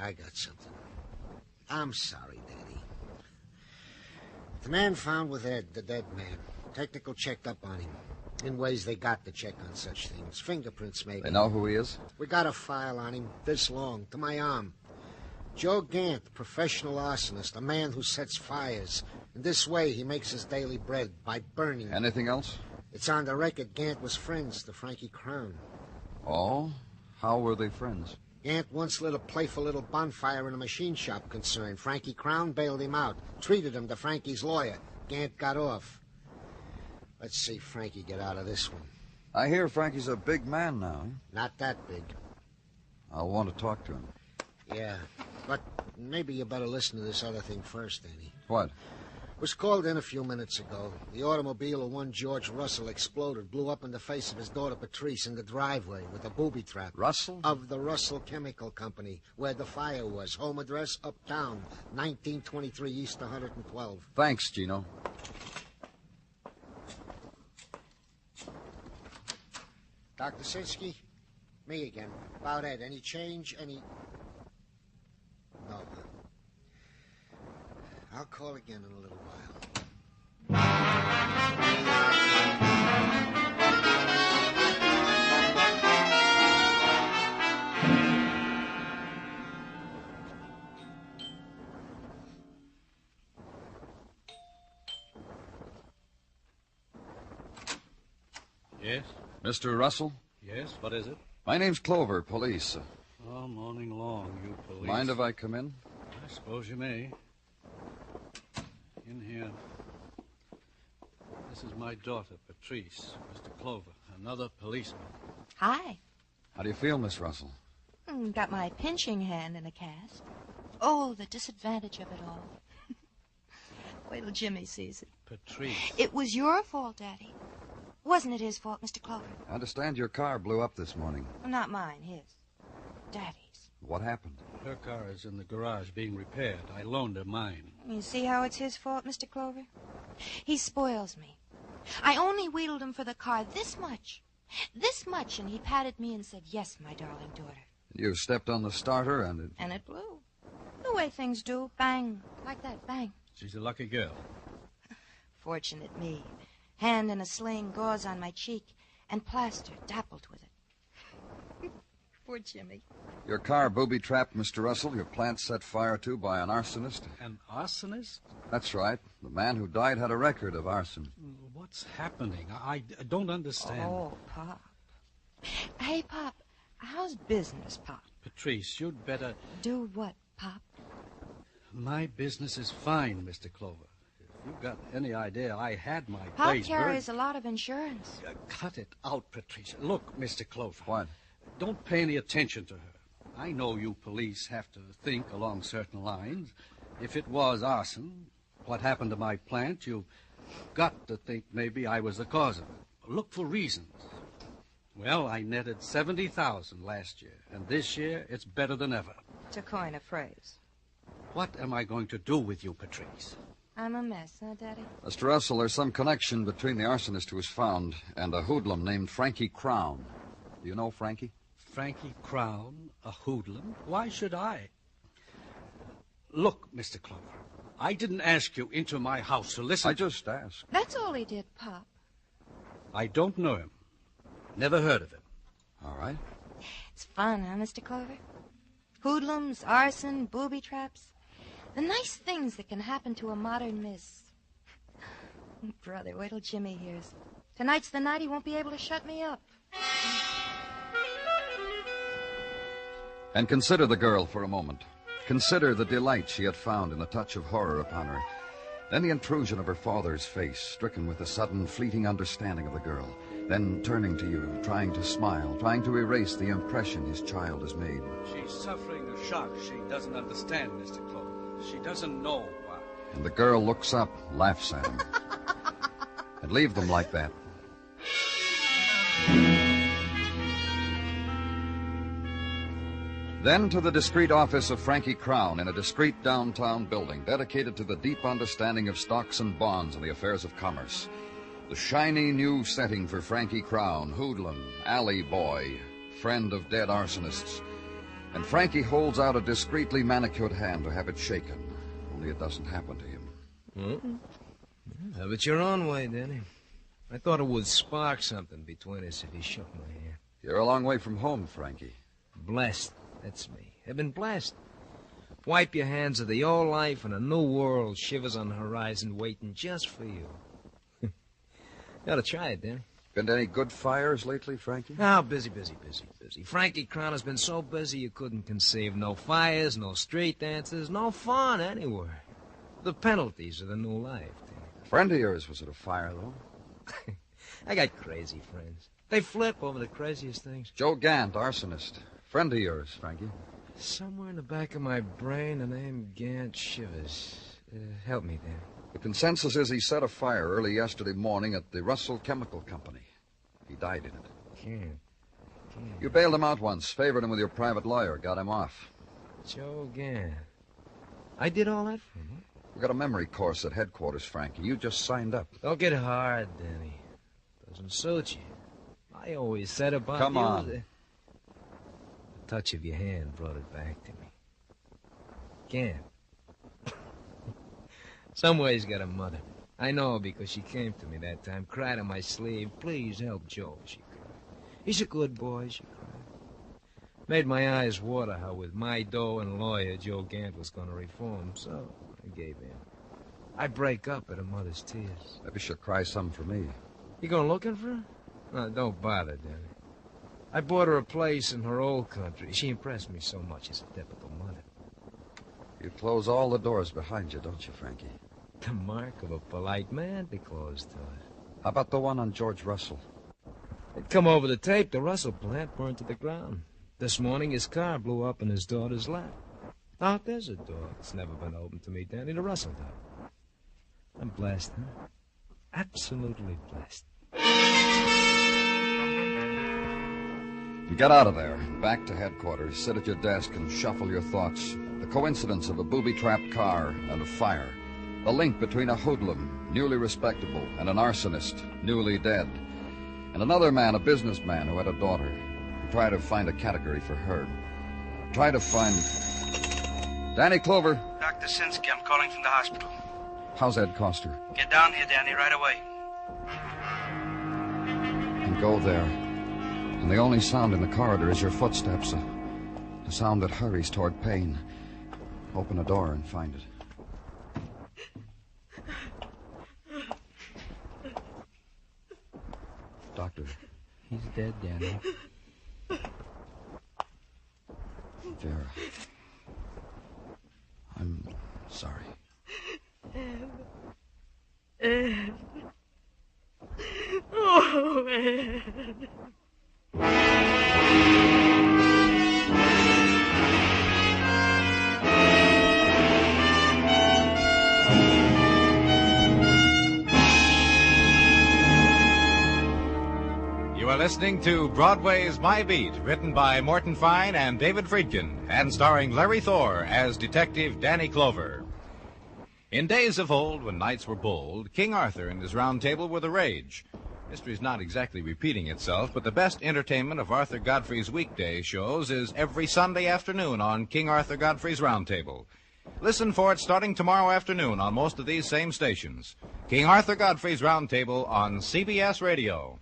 S12: I got something. I'm sorry, Danny. The man found with Ed, the dead man. Technical checked up on him. In ways they got to check on such things. Fingerprints, maybe.
S8: They know who he is?
S12: We got a file on him this long, to my arm. Joe Gant, professional arsonist, a man who sets fires. In this way, he makes his daily bread, by burning.
S8: Anything else?
S12: It's on the record Gant was friends to Frankie Crown.
S8: Oh? How were they friends?
S12: Gant once lit a playful little bonfire in a machine shop concern. Frankie Crown bailed him out, treated him to Frankie's lawyer. Gant got off. Let's see Frankie get out of this one.
S8: I hear Frankie's a big man now.
S12: Not that big.
S8: I'll want to talk to him.
S12: Yeah, but maybe you better listen to this other thing first, Danny.
S8: What?
S12: Was called in a few minutes ago. The automobile of one George Russell exploded, blew up in the face of his daughter Patrice in the driveway with a booby trap.
S8: Russell?
S12: Of the Russell Chemical Company, where the fire was. Home address, uptown, 1923 East 112.
S8: Thanks, Gino.
S12: Dr. Sinsky? Me again. About Ed. Any change? No. I'll call again in a little while.
S13: Yes?
S8: Mr. Russell?
S13: Yes, what is it?
S8: My name's Clover, police.
S13: All morning long, you police.
S8: Mind if I come in?
S13: I suppose you may. In here. This is my daughter, Patrice. Mr. Clover, another policeman.
S5: Hi.
S8: How do you feel, Miss Russell?
S14: Got my pinching hand in a cast. Oh, the disadvantage of it all. Wait till Jimmy sees it.
S13: Patrice.
S14: It was your fault, Daddy. Wasn't it his fault, Mr. Clover?
S8: I understand your car blew up this morning.
S14: Not mine, his. Daddy's.
S8: What happened?
S13: Her car is in the garage being repaired. I loaned her mine.
S14: You see how it's his fault, Mr. Clover? He spoils me. I only wheedled him for the car this much, and he patted me and said, "Yes, my darling daughter."
S8: You stepped on the starter and it...
S14: And it blew. The way things do, bang, like that, bang.
S13: She's a lucky girl.
S14: Fortunate me. Hand in a sling, gauze on my cheek, and plaster dappled with it. Poor Jimmy.
S8: Your car booby-trapped, Mr. Russell. Your plant set fire to by an arsonist.
S13: An arsonist?
S8: That's right. The man who died had a record of arson.
S13: What's happening? I don't understand.
S14: Oh, Pop. Hey, Pop, how's business, Pop?
S13: Patrice, you'd better...
S14: Do what, Pop?
S13: My business is fine, Mr. Clover. If you've got any idea, I had my
S14: Pop
S13: place
S14: carries a lot of insurance.
S13: Cut it out, Patricia. Look, Mr. Clover.
S8: What?
S13: Don't pay any attention to her. I know you police have to think along certain lines. If it was arson, what happened to my plant, you've got to think maybe I was the cause of it. Look for reasons. Well, I netted $70,000 last year, and this year it's better than ever.
S14: To coin a phrase.
S13: What am I going to do with you, Patrice?
S14: I'm a mess, huh, Daddy?
S8: Mr. Russell, there's some connection between the arsonist who was found and a hoodlum named Frankie Crown. Do you know Frankie?
S13: Frankie Crown, a hoodlum? Why should I? Look, Mr. Clover, I didn't ask you into my house to listen.
S8: I just asked.
S14: That's all he did, Pop.
S13: I don't know him. Never heard of him.
S8: All right.
S14: It's fun, huh, Mr. Clover? Hoodlums, arson, booby traps. The nice things that can happen to a modern miss. Brother, wait till Jimmy hears. Tonight's the night he won't be able to shut me up.
S8: And consider the girl for a moment. Consider the delight she had found in the touch of horror upon her. Then the intrusion of her father's face, stricken with the sudden, fleeting understanding of the girl. Then turning to you, trying to smile, trying to erase the impression his child has made.
S13: She's suffering a shock she doesn't understand, Mr. Clover. She doesn't know why.
S8: And the girl looks up, laughs at him. And leave them like that. Then to the discreet office of Frankie Crown in a discreet downtown building dedicated to the deep understanding of stocks and bonds and the affairs of commerce. The shiny new setting for Frankie Crown, hoodlum, alley boy, friend of dead arsonists. And Frankie holds out a discreetly manicured hand to have it shaken, only it doesn't happen to him.
S15: Well, have it your own way, Danny. I thought it would spark something between us if you shook my hand.
S8: You're a long way from home, Frankie.
S15: Blessed. That's me. I've been blessed. Wipe your hands of the old life and a new world shivers on the horizon waiting just for you. Gotta try it, Danny.
S8: Been to any good fires lately, Frankie?
S15: Oh, busy. Frankie Crown has been so busy you couldn't conceive. No fires, no street dances, no fun anywhere. The penalties of the new life, Danny.
S8: A friend of yours was at a fire, though.
S15: I got crazy friends. They flip over the craziest things.
S8: Joe Gant, arsonist. Friend of yours, Frankie.
S15: Somewhere in the back of my brain, the name Gant shivers. Help me, Danny.
S8: The consensus is he set a fire early yesterday morning at the Russell Chemical Company. He died in it.
S15: Can't.
S8: You bailed him out once, favored him with your private lawyer, got him off.
S15: Joe Gant. I did all that for him, huh?
S8: We got a memory course at headquarters, Frankie. You just signed up.
S15: Don't get hard, Danny. Doesn't suit you. I always said about
S8: Come
S15: you...
S8: on.
S15: The touch of your hand brought it back to me. Gant. Someway's got a mother. I know because she came to me that time, cried on my sleeve. Please help Joe, she cried. He's a good boy, she cried. Made my eyes water how with my dough and lawyer Joe Gant was going to reform, so I gave in. I break up at a mother's tears.
S8: Maybe she'll cry some for me.
S15: You going looking for her? No, don't bother, Danny. I bought her a place in her old country. She impressed me so much as a typical mother.
S8: You close all the doors behind you, don't you, Frankie?
S15: The mark of a polite man to close doors.
S8: How about the one on George Russell?
S15: It come over the tape. The Russell plant burned to the ground. This morning his car blew up in his daughter's lap. Out there's a door that's never been opened to me, Danny. The Russell door. I'm blessed, huh? Absolutely blessed.
S8: You get out of there, back to headquarters, sit at your desk and shuffle your thoughts. The coincidence of a booby-trapped car and a fire. The link between a hoodlum, newly respectable, and an arsonist, newly dead. And another man, a businessman who had a daughter. You try to find a category for her. Try to find... Danny Clover.
S16: Dr. Sinsky, I'm calling from the hospital.
S8: How's Ed Coster?
S16: Get down here, Danny, right away.
S8: And go there. And the only sound in the corridor is your footsteps. A sound that hurries toward pain. Open a door and find it. Doctor.
S17: He's dead, Danny.
S8: Vera. I'm sorry.
S18: Ed. Oh, Ed.
S9: You are listening to Broadway's My Beat, written by Morton Fine and David Friedkin, and starring Larry Thor as Detective Danny Clover. In days of old, when knights were bold, King Arthur and his round table were the rage. History's not exactly repeating itself, but the best entertainment of Arthur Godfrey's weekday shows is every Sunday afternoon on King Arthur Godfrey's Round Table. Listen for it starting tomorrow afternoon on most of these same stations. King Arthur Godfrey's Round Table on CBS Radio.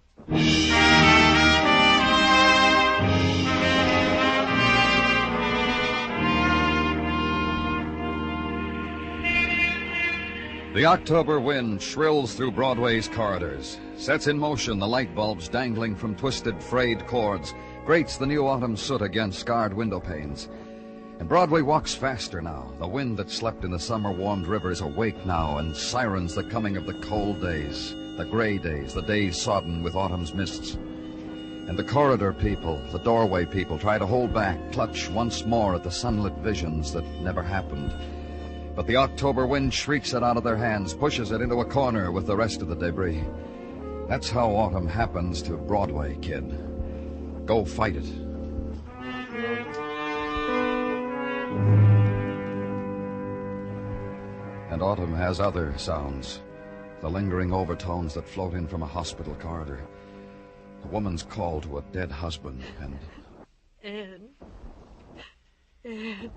S8: The October wind shrills through Broadway's corridors, sets in motion the light bulbs dangling from twisted, frayed cords, grates the new autumn soot against scarred window panes. And Broadway walks faster now. The wind that slept in the summer-warmed river is awake now and sirens the coming of the cold days, the gray days, the days sodden with autumn's mists. And the corridor people, the doorway people, try to hold back, clutch once more at the sunlit visions that never happened. But the October wind shrieks it out of their hands, pushes it into a corner with the rest of the debris. That's how autumn happens to Broadway, kid. Go fight it. And autumn has other sounds. The lingering overtones that float in from a hospital corridor. A woman's call to a dead husband, and...
S18: Ed. Ed.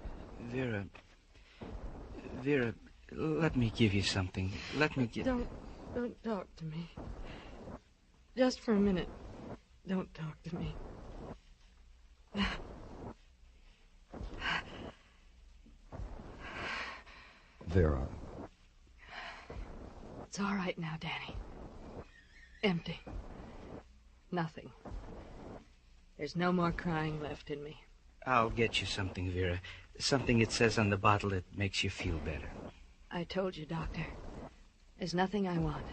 S17: Vera, let me give you something. Let me give...
S18: Don't talk to me. Just for a minute. Don't talk to me.
S8: Vera.
S18: It's all right now, Danny. Empty. Nothing. There's no more crying left in me.
S17: I'll get you something, Vera. Something it says on the bottle that makes you feel better.
S18: I told you, Doctor. There's nothing I want.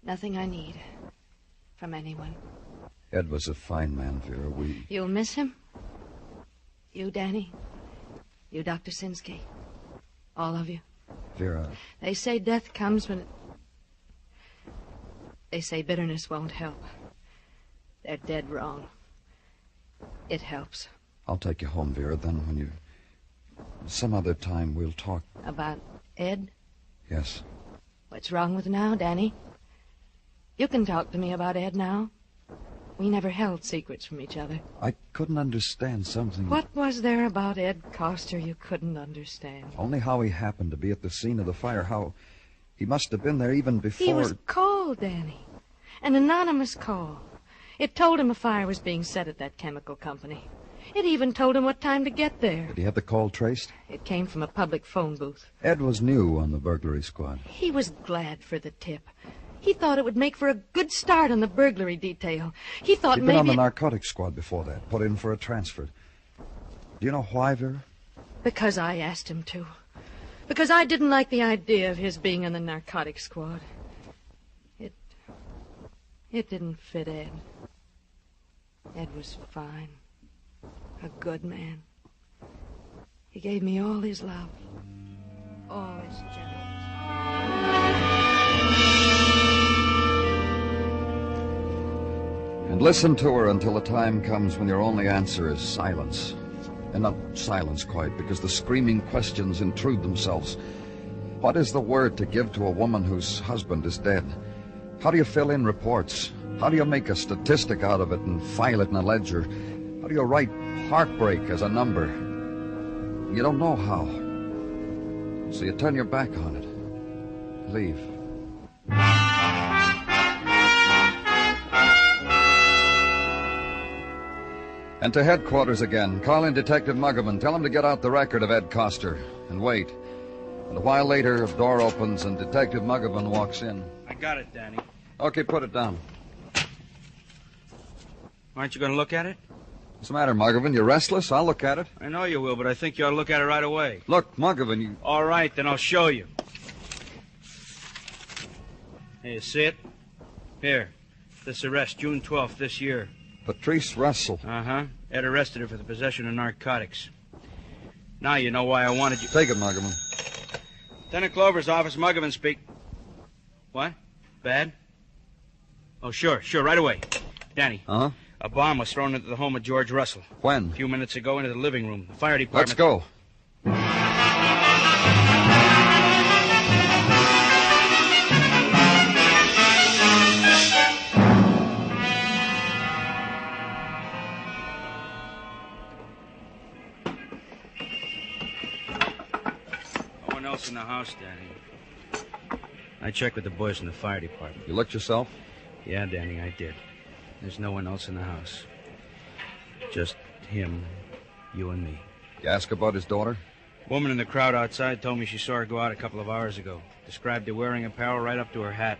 S18: Nothing I need. From anyone.
S8: Ed was a fine man, Vera.
S18: You'll miss him? You, Danny? You, Dr. Sinsky? All of you?
S8: Vera...
S18: They say death comes when... They say bitterness won't help. They're dead wrong. It helps.
S8: I'll take you home, Vera. Then when you... Some other time we'll talk.
S18: About Ed?
S8: Yes.
S18: What's wrong with now, Danny? You can talk to me about Ed now. We never held secrets from each other.
S8: I couldn't understand something...
S18: What was there about Ed Coster you couldn't understand?
S8: Only how he happened to be at the scene of the fire. How he must have been there even before...
S18: He was called, Danny. An anonymous call. It told him a fire was being set at that chemical company. It even told him what time to get there.
S8: Did he have the call traced?
S18: It came from a public phone booth.
S8: Ed was new on the burglary squad.
S18: He was glad for the tip. He thought it would make for a good start on the burglary detail. He thought
S8: He'd
S18: maybe...
S8: been on the narcotics squad before that, put in for a transfer. Do you know why, Vera?
S18: Because I asked him to. Because I didn't like the idea of his being in the narcotics squad. It didn't fit Ed. Ed was fine. A good man. He gave me all his love. All his generosity.
S8: And listen to her until the time comes when your only answer is silence. And not silence quite, because the screaming questions intrude themselves. What is the word to give to a woman whose husband is dead? How do you fill in reports? How do you make a statistic out of it and file it in a ledger? How do you write heartbreak as a number? You don't know how. So you turn your back on it. Leave. And to headquarters again. Call in Detective Muggerman. Tell him to get out the record of Ed Coster. And wait. And a while later, a door opens and Detective Muggerman walks in.
S17: I got it, Danny.
S8: Okay, put it down.
S17: Aren't you going to look at it?
S8: What's the matter, Muggerman? You restless? I'll look at it.
S17: I know you will, but I think you ought to look at it right away.
S8: Look, Muggerman, you...
S17: All right, then I'll show you. Hey, you see it? Here. This arrest, June 12th this year.
S8: Patrice Russell.
S17: Uh-huh. Ed arrested her for the possession of narcotics. Now you know why I wanted you...
S8: Take it, Muggerman.
S17: Lieutenant Clover's office, Muggerman speak. What? Bad? Oh, sure, right away. Danny.
S8: Uh-huh.
S17: A bomb was thrown into the home of George Russell.
S8: When?
S17: A few minutes ago into the living room. The fire department...
S8: Let's go.
S17: No one else in the house, Danny. I checked with the boys from the fire department.
S8: You looked yourself?
S17: Yeah, Danny, I did. There's no one else in the house. Just him, you and me.
S8: You ask about his daughter?
S17: Woman in the crowd outside told me she saw her go out a couple of hours ago. Described her wearing apparel right up to her hat.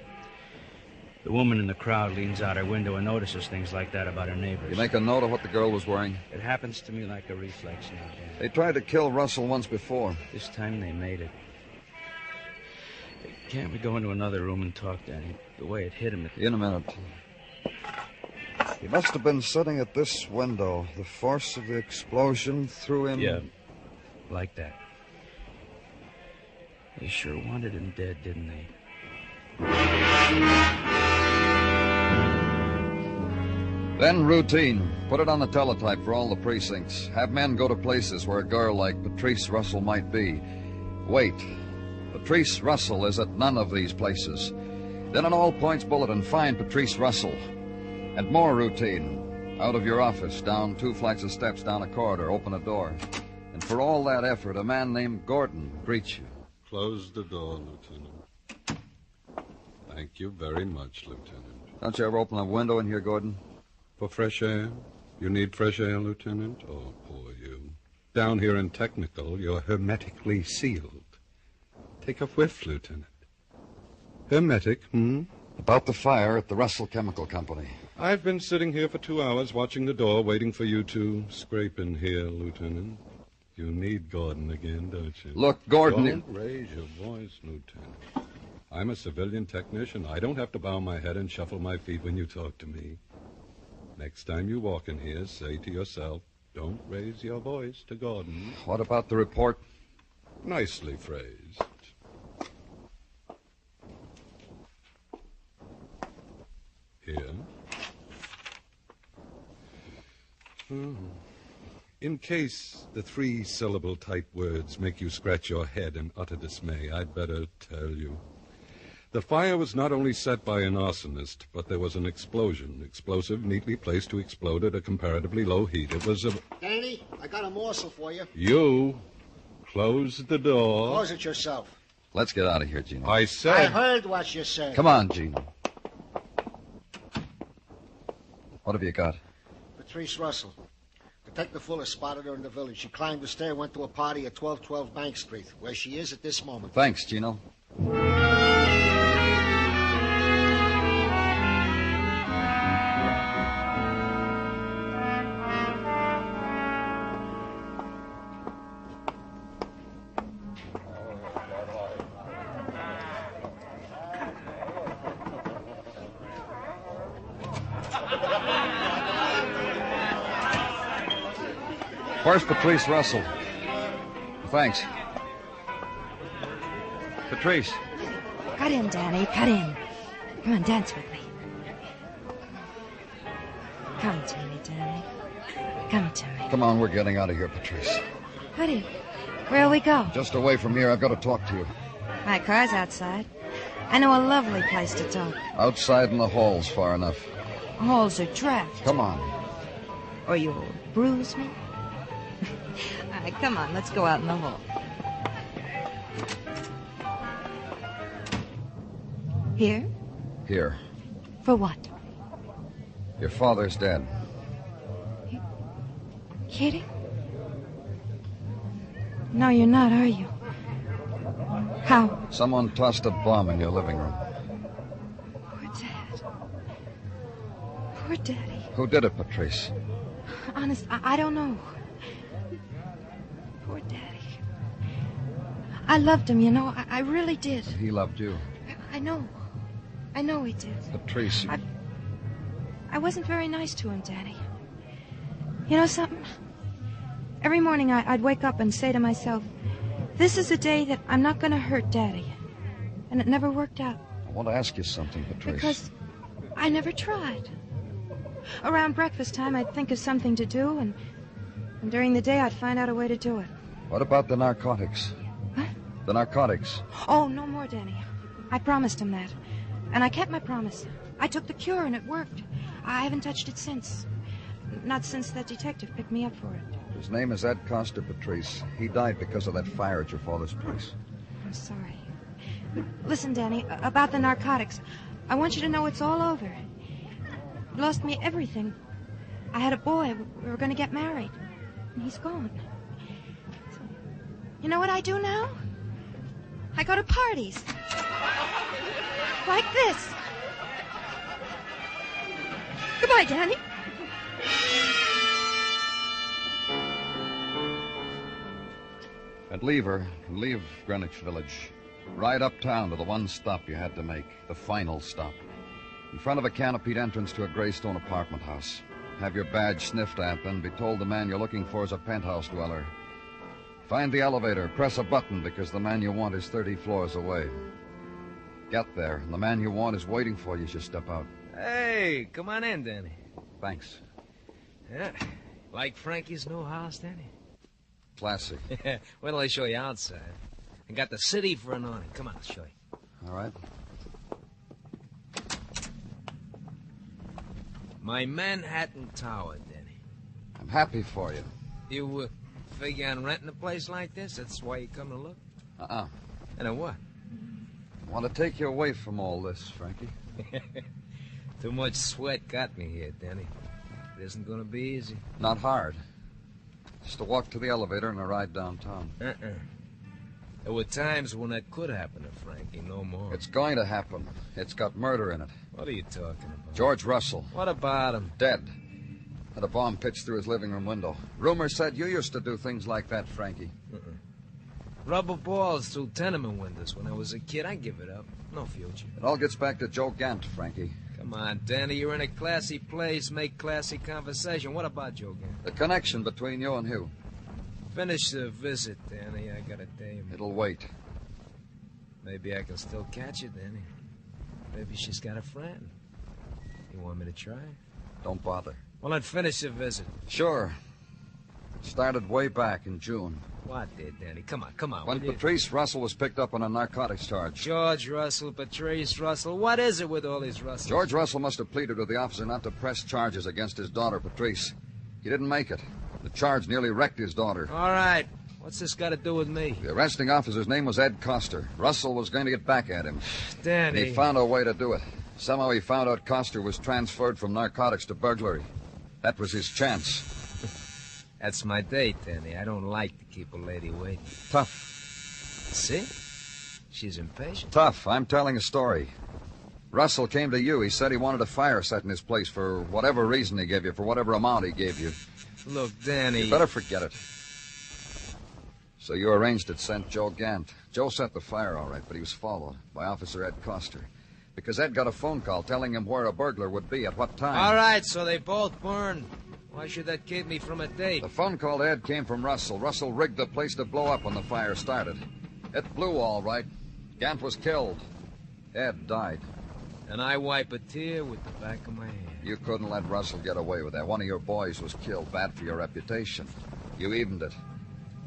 S17: The woman in the crowd leans out her window and notices things like that about her neighbors.
S8: You make a note of what the girl was wearing?
S17: It happens to me like a reflex now, Dan.
S8: They tried to kill Russell once before.
S17: This time they made it. Can't we go into another room and talk, Danny? The way it hit him at the...
S8: In a minute. He must have been sitting at this window. The force of the explosion threw him...
S17: Yeah, like that. They sure wanted him dead, didn't they?
S8: Then routine. Put it on the teletype for all the precincts. Have men go to places where a girl like Patrice Russell might be. Wait. Patrice Russell is at none of these places. Then an all-points bulletin, find Patrice Russell. And more routine. Out of your office, down 2 flights of steps, down a corridor, open a door. And for all that effort, a man named Gordon greets you.
S3: Close the door, Lieutenant. Thank you very much, Lieutenant.
S8: Don't you ever open a window in here, Gordon?
S3: For fresh air? You need fresh air, Lieutenant? Oh, poor you. Down here in technical, you're hermetically sealed. Take a whiff, Lieutenant. Hermetic,
S8: About the fire at the Russell Chemical Company.
S3: I've been sitting here for 2 hours watching the door, waiting for you to scrape in here, Lieutenant. You need Gordon again, don't you?
S8: Look, Gordon...
S3: Don't raise your voice, Lieutenant. I'm a civilian technician. I don't have to bow my head and shuffle my feet when you talk to me. Next time you walk in here, say to yourself, don't raise your voice to Gordon.
S8: What about the report?
S3: Nicely phrased. Here. In case the 3-syllable type words make you scratch your head in utter dismay, I'd better tell you. The fire was not only set by an arsonist, but there was an explosion. Explosive neatly placed to explode at a comparatively low heat. It was a...
S12: Danny, I got a morsel for you.
S3: You close the door.
S12: Close it yourself.
S8: Let's get out of here, Gino.
S3: I said...
S12: I heard what you said.
S8: Come on, Gino. What have you got?
S12: Patrice Russell. Detective Fuller spotted her in the village. She climbed the stair, went to a party at 1212 Bank Street, where she is at this moment.
S8: Thanks, Gino. Where's Patrice Russell? Thanks. Patrice.
S14: Cut in, Danny. Cut in. Come on, dance with me. Come to me, Danny. Come to me.
S8: Come on, we're getting out of here, Patrice.
S14: Goody. Where'll we go?
S8: Just away from here. I've got to talk to you.
S14: My car's outside. I know a lovely place to talk.
S8: Outside in the hall's far enough.
S14: Halls are draft.
S8: Come on.
S14: Or you'll bruise me. All right, come on. Let's go out in the hall. Here?
S8: Here.
S14: For what?
S8: Your father's dead.
S14: Kidding? No, you're not, are you? How?
S8: Someone tossed a bomb in your living room.
S14: Poor Dad. Poor Daddy.
S8: Who did it, Patrice?
S14: Honest, I don't know. Poor Daddy. I loved him, you know. I really did.
S8: He loved you.
S14: I know. I know he did.
S8: Patrice, you...
S14: I wasn't very nice to him, Daddy. You know something? Every morning I'd wake up and say to myself, this is a day that I'm not going to hurt Daddy. And it never worked out.
S8: I want to ask you something, Patrice.
S14: Because I never tried. Around breakfast time, I'd think of something to do, and during the day, I'd find out a way to do it.
S8: What about the narcotics?
S14: What?
S8: The narcotics.
S14: Oh, no more, Danny. I promised him that. And I kept my promise. I took the cure, and it worked. I haven't touched it since. Not since that detective picked me up for it.
S8: His name is Ed Coster, Patrice. He died because of that fire at your father's place.
S14: I'm sorry. Listen, Danny, about the narcotics. I want you to know it's all over. He lost me everything. I had a boy. We were going to get married. And he's gone. So, you know what I do now? I go to parties. Like this. Goodbye, Danny.
S8: And leave her. Leave Greenwich Village. Ride uptown to the one stop you had to make. The final stop. In front of a canopied entrance to a gray stone apartment house. Have your badge sniffed at, then be told the man you're looking for is a penthouse dweller. Find the elevator, press a button because the man you want is 30 floors away. Get there, and the man you want is waiting for you as you step out.
S15: Hey, come on in, Danny.
S8: Thanks.
S15: Yeah, like Frankie's new house, Danny?
S8: Classy.
S15: Wait till I show you outside. I got the city for an awning. Come on, I'll show you.
S8: All right.
S15: My Manhattan Tower, Danny.
S8: I'm happy for you.
S15: You figure on renting a place like this? That's why you come to look?
S8: Uh-uh.
S15: And then what?
S8: I want to take you away from all this, Frankie.
S15: Too much sweat got me here, Danny. It isn't going to be easy.
S8: Not hard. Just a walk to the elevator and a ride downtown.
S15: There were times when that could happen to Frankie, no more.
S8: It's going to happen. It's got murder in it.
S15: What are you talking about?
S8: George Russell.
S15: What about him?
S8: Dead. Had a bomb pitched through his living room window. Rumors said you used to do things like that, Frankie.
S15: Rubber balls through tenement windows when I was a kid. I give it up. No future.
S8: It all gets back to Joe Gant, Frankie.
S15: Come on, Danny. You're in a classy place. Make classy conversation. What about Joe Gant?
S8: The connection between you and Hugh.
S15: Finish the visit, Danny. I got a dame.
S8: It'll wait.
S15: Maybe I can still catch it, Danny. Maybe she's got a friend. You want me to try?
S8: Don't bother.
S15: Well, then finish the visit.
S8: Sure. It started way back in June.
S15: What did, Danny? Come on.
S8: When Patrice Russell was picked up on a narcotics charge.
S15: George Russell, Patrice Russell. What is it with all these Russells?
S8: George Russell must have pleaded with the officer not to press charges against his daughter, Patrice. He didn't make it. The charge nearly wrecked his daughter.
S15: All right. What's this got to do with me?
S8: The arresting officer's name was Ed Coster. Russell was going to get back at him.
S15: Danny.
S8: And he found a way to do it. Somehow he found out Coster was transferred from narcotics to burglary. That was his chance.
S15: That's my date, Danny. I don't like to keep a lady waiting.
S8: Tough.
S15: See? She's impatient.
S8: Tough. I'm telling a story. Russell came to you. He said he wanted a fire set in his place for whatever reason he gave you, for whatever amount he gave you.
S15: Look, Danny...
S8: You better forget it. So you arranged it, sent Joe Gant. Joe set the fire all right, but he was followed by Officer Ed Coster. Because Ed got a phone call telling him where a burglar would be at what time.
S15: All right, so they both burned. Why should that keep me from a date?
S8: The phone call to Ed came from Russell. Russell rigged the place to blow up when the fire started. It blew all right. Gant was killed. Ed died.
S15: And I wipe a tear with the back of my hand.
S8: You couldn't let Russell get away with that. One of your boys was killed. Bad for your reputation. You evened it.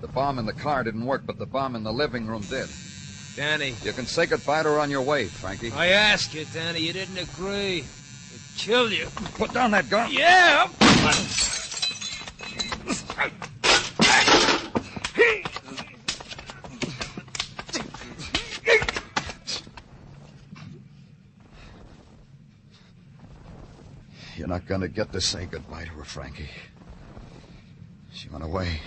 S8: The bomb in the car didn't work, but the bomb in the living room did.
S15: Danny.
S8: You can say goodbye to her on your way, Frankie.
S15: I asked you, Danny. You didn't agree. It'd kill you.
S8: Put down that gun.
S15: Yeah!
S8: You're not going to get to say goodbye to her, Frankie. She went away.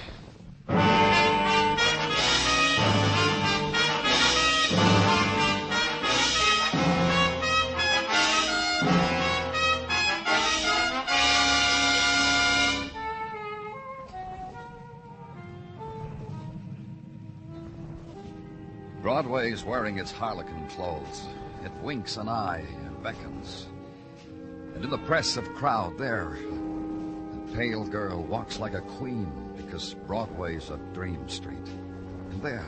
S8: Broadway's wearing its harlequin clothes. It winks an eye and beckons. And in the press of crowd there, a pale girl walks like a queen because Broadway's a dream street. And there,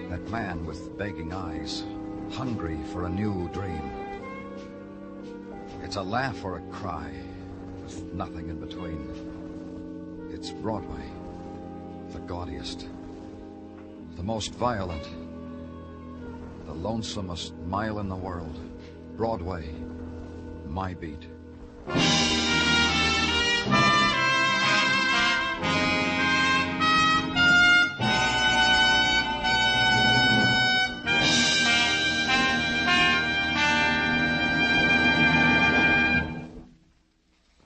S8: that man with begging eyes, hungry for a new dream. It's a laugh or a cry, with nothing in between. It's Broadway, the gaudiest, the most violent, the lonesomest mile in the world. Broadway, my beat.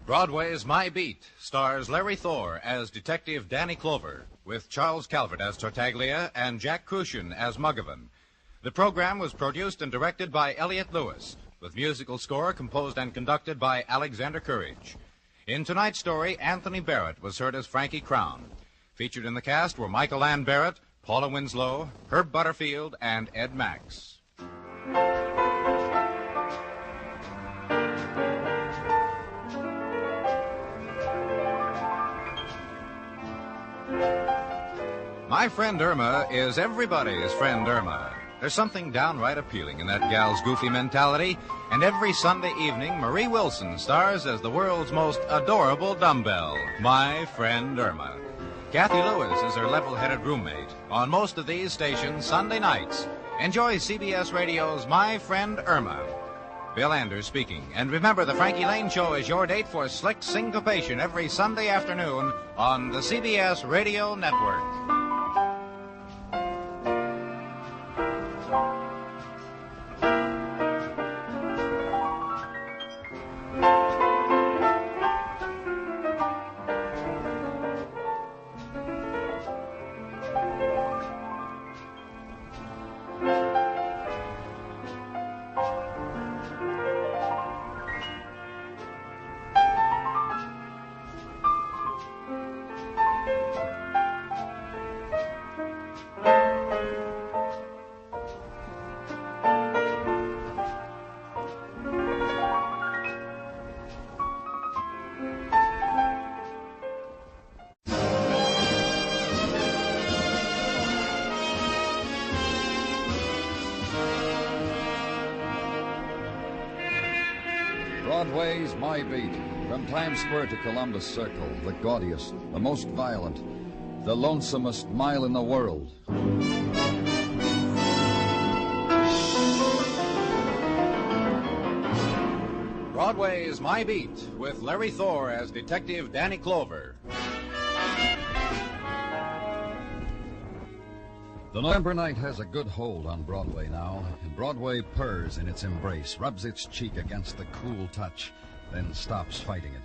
S9: Broadway's My Beat stars Larry Thor as Detective Danny Clover, with Charles Calvert as Tartaglia and Jack Crucian as Muggavan. The program was produced and directed by Elliott Lewis, with musical score composed and conducted by Alexander Courage. In tonight's story, Anthony Barrett was heard as Frankie Crown. Featured in the cast were Michael Ann Barrett, Paula Winslow, Herb Butterfield, and Ed Max. My Friend Irma is everybody's friend Irma. There's something downright appealing in that gal's goofy mentality, and every Sunday evening, Marie Wilson stars as the world's most adorable dumbbell, My Friend Irma. Kathy Lewis is her level-headed roommate. On most of these stations, Sunday nights, enjoy CBS Radio's My Friend Irma. Bill Anders speaking. And remember, the Frankie Lane Show is your date for slick syncopation every Sunday afternoon on the CBS Radio Network.
S8: Broadway's My Beat. From Times Square to Columbus Circle, the gaudiest, the most violent, the lonesomest mile in the world.
S9: Broadway's My Beat, with Larry Thor as Detective Danny Clover.
S8: The November night has a good hold on Broadway now, and Broadway purrs in its embrace, rubs its cheek against the cool touch, then stops fighting it.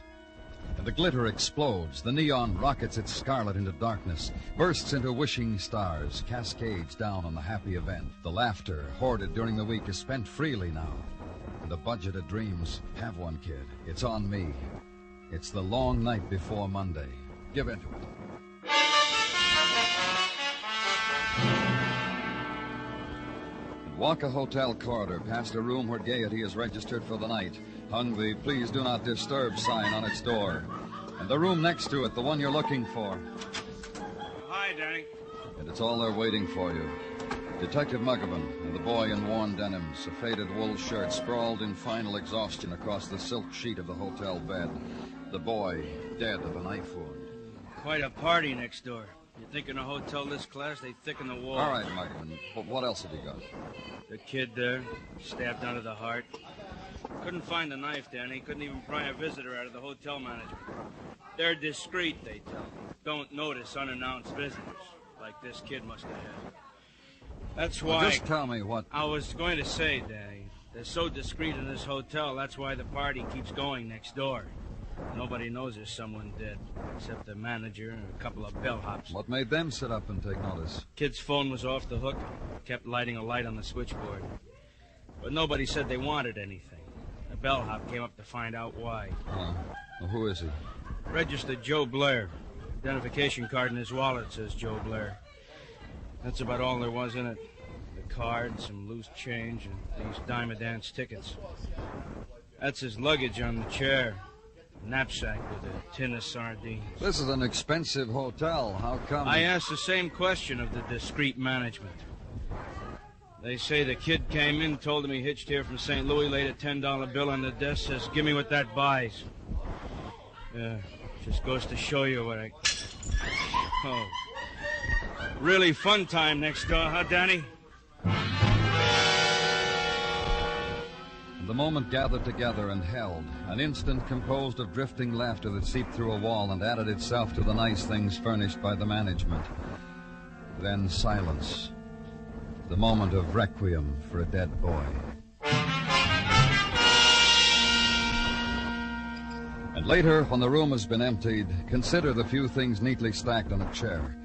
S8: And the glitter explodes, the neon rockets its scarlet into darkness, bursts into wishing stars, cascades down on the happy event. The laughter, hoarded during the week, is spent freely now. And the budget of dreams, have one, kid. It's on me. It's the long night before Monday. Give into it. Walk a hotel corridor past a room where Gaiety is registered for the night, hung the Please Do Not Disturb sign on its door. And the room next to it, the one you're looking for.
S17: Hi, Danny.
S8: And it's all there waiting for you. Detective Muggavan and the boy in worn denims, a faded wool shirt, sprawled in final exhaustion across the silk sheet of the hotel bed. The boy, dead of a knife wound.
S17: Quite a party next door. You think in a hotel this class, they thicken the walls.
S8: All right, Muggavan, but what else have you got?
S17: The kid there, stabbed under the heart. Couldn't find the knife, Danny. Couldn't even pry a visitor out of the hotel management. They're discreet, they tell me. Don't notice unannounced visitors, like this kid must have had. That's why...
S8: Well, just tell me what...
S17: I was going to say, Danny, they're so discreet in this hotel, that's why the party keeps going next door. Nobody knows there's someone dead, except the manager and a couple of bellhops.
S8: What made them sit up and take notice?
S17: Kid's phone was off the hook. Kept lighting a light on the switchboard. But nobody said they wanted anything. A bellhop came up to find out why.
S8: Well, who is he?
S17: Registered Joe Blair. Identification card in his wallet says Joe Blair. That's about all there was in it. The card, some loose change, and these dime-a-dance tickets. That's his luggage on the chair. A knapsack with a tin of sardines.
S8: This is an expensive hotel. How come...
S17: I asked the same question of the discreet management. They say the kid came in, told him he hitched here from St. Louis, laid a $10 bill on the desk, says, "Give me what that buys." Yeah, just goes to show you what I... Oh. Really fun time next door, huh, Danny?
S8: The moment gathered together and held, an instant composed of drifting laughter that seeped through a wall and added itself to the nice things furnished by the management. Then silence. The moment of requiem for a dead boy. And later, when the room has been emptied, consider the few things neatly stacked on a chair.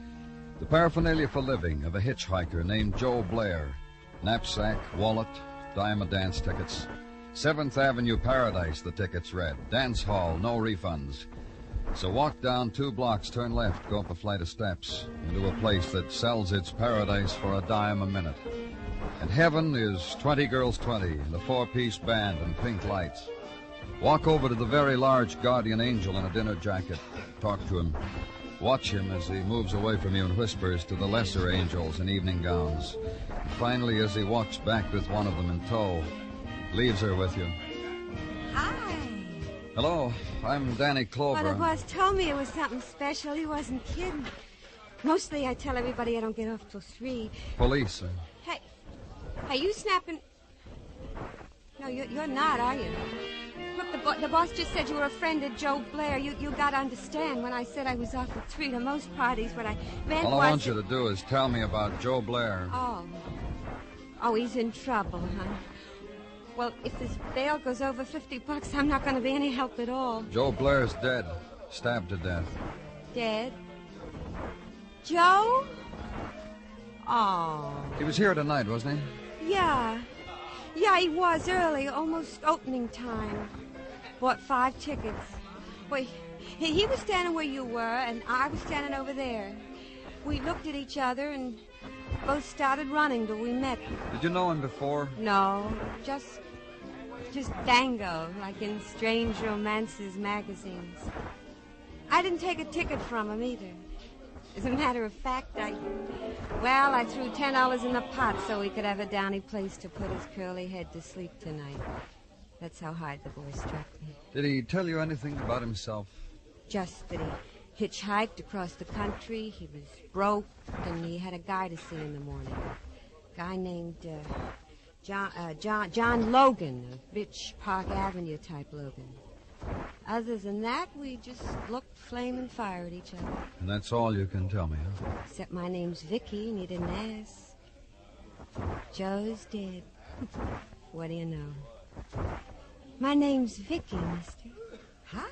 S8: The paraphernalia for living of a hitchhiker named Joe Blair. Knapsack, wallet, dime-a-dance tickets. 7th Avenue Paradise, the tickets read. Dance hall, no refunds. So walk down 2 blocks, turn left, go up a flight of steps into a place that sells its paradise for a dime a minute. And heaven is 20 girls 20 and a 4-piece band and pink lights. Walk over to the very large guardian angel in a dinner jacket. Talk to him. Watch him as he moves away from you and whispers to the lesser angels in evening gowns. And finally, as he walks back with one of them in tow, leaves her with you.
S19: Hi.
S8: Hello, I'm Danny Clover.
S19: Well, the boss told me it was something special. He wasn't kidding. Mostly I tell everybody I don't get off till 3.
S8: Police, sir.
S19: Hey, you snapping... No, you're not, are you? Look, the boss just said you were a friend of Joe Blair. You got to understand, when I said I was off at 3 to most parties, what I meant was...
S8: All I want you to do is tell me about Joe Blair.
S19: Oh, he's in trouble, huh? Well, if his bail goes over $50, I'm not going to be any help at all.
S8: Joe Blair's dead. Stabbed to death.
S19: Dead? Joe? Oh.
S8: He was here tonight, wasn't he?
S19: Yeah. Yeah, he was early, almost opening time. Bought 5 tickets. Well, he was standing where you were, and I was standing over there. We looked at each other and both started running till we met.
S8: Did you know him before?
S19: No, just Dango, like in Strange Romances magazines. I didn't take a ticket from him either. As a matter of fact, I threw $10 in the pot so he could have a downy place to put his curly head to sleep tonight. That's how hard the boy struck me.
S8: Did he tell you anything about himself?
S19: Just that he hitchhiked across the country, he was broke, and he had a guy to see in the morning. A guy named John Logan, a rich Park Avenue type Logan. Other than that, we just looked flame and fire at each other.
S8: And that's all you can tell me, huh?
S19: Except my name's Vicky, and he didn't ask. Joe's dead. What do you know? My name's Vicky, mister. Hi.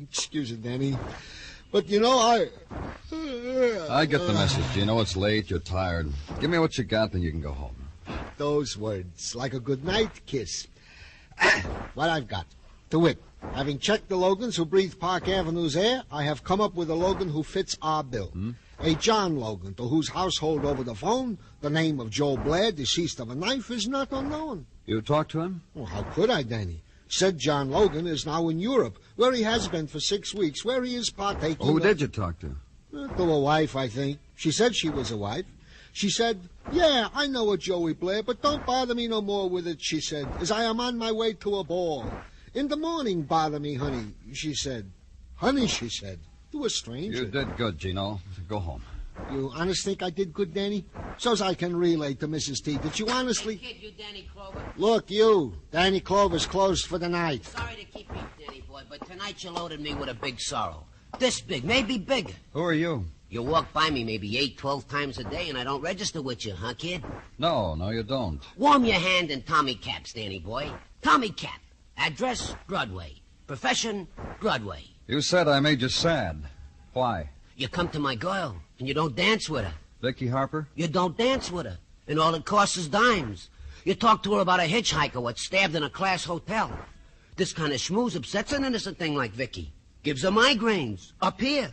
S12: Excuse it, Danny. But, you know,
S8: I get the message. You know it's late, you're tired. Give me what you got, then you can go home.
S12: Those words, like a goodnight kiss. What I've got. To wit, having checked the Logans who breathe Park Avenue's air, I have come up with a Logan who fits our bill. A John Logan, to whose household over the phone, the name of Joe Blair, deceased of a knife, is not unknown.
S8: You talked to him?
S12: Well, how could I, Danny? Said John Logan is now in Europe, where he has been for 6 weeks, where he is partaking...
S8: Who did you talk to?
S12: To a wife, I think. She said she was a wife. She said, yeah, I know a Joey Blair, but don't bother me no more with it, she said, as I am on my way to a ball. In the morning, bother me, honey, she said. Honey, she said, to a stranger.
S8: You did good, Gino. Go home.
S12: You honest think I did good, Danny? So's I can relay to Mrs. T. Did you honestly...
S20: Hey, kid, you Danny Clover.
S12: Look, you. Danny Clover's closed for the night.
S20: Sorry to keep you, Danny boy, but tonight you loaded me with a big sorrow. This big, maybe bigger.
S8: Who are you?
S20: You walk by me maybe 8, 12 times a day, and I don't register with you, huh, kid?
S8: No, you don't.
S20: Warm your hand in Tommy Caps, Danny boy. Tommy Cap. Address, Broadway. Profession, Broadway.
S8: You said I made you sad. Why?
S20: You come to my girl, and you don't dance with her.
S8: Vicky Harper?
S20: You don't dance with her, and all it costs is dimes. You talk to her about a hitchhiker what stabbed in a class hotel. This kind of schmooze upsets an innocent thing like Vicky. Gives her migraines. Up here.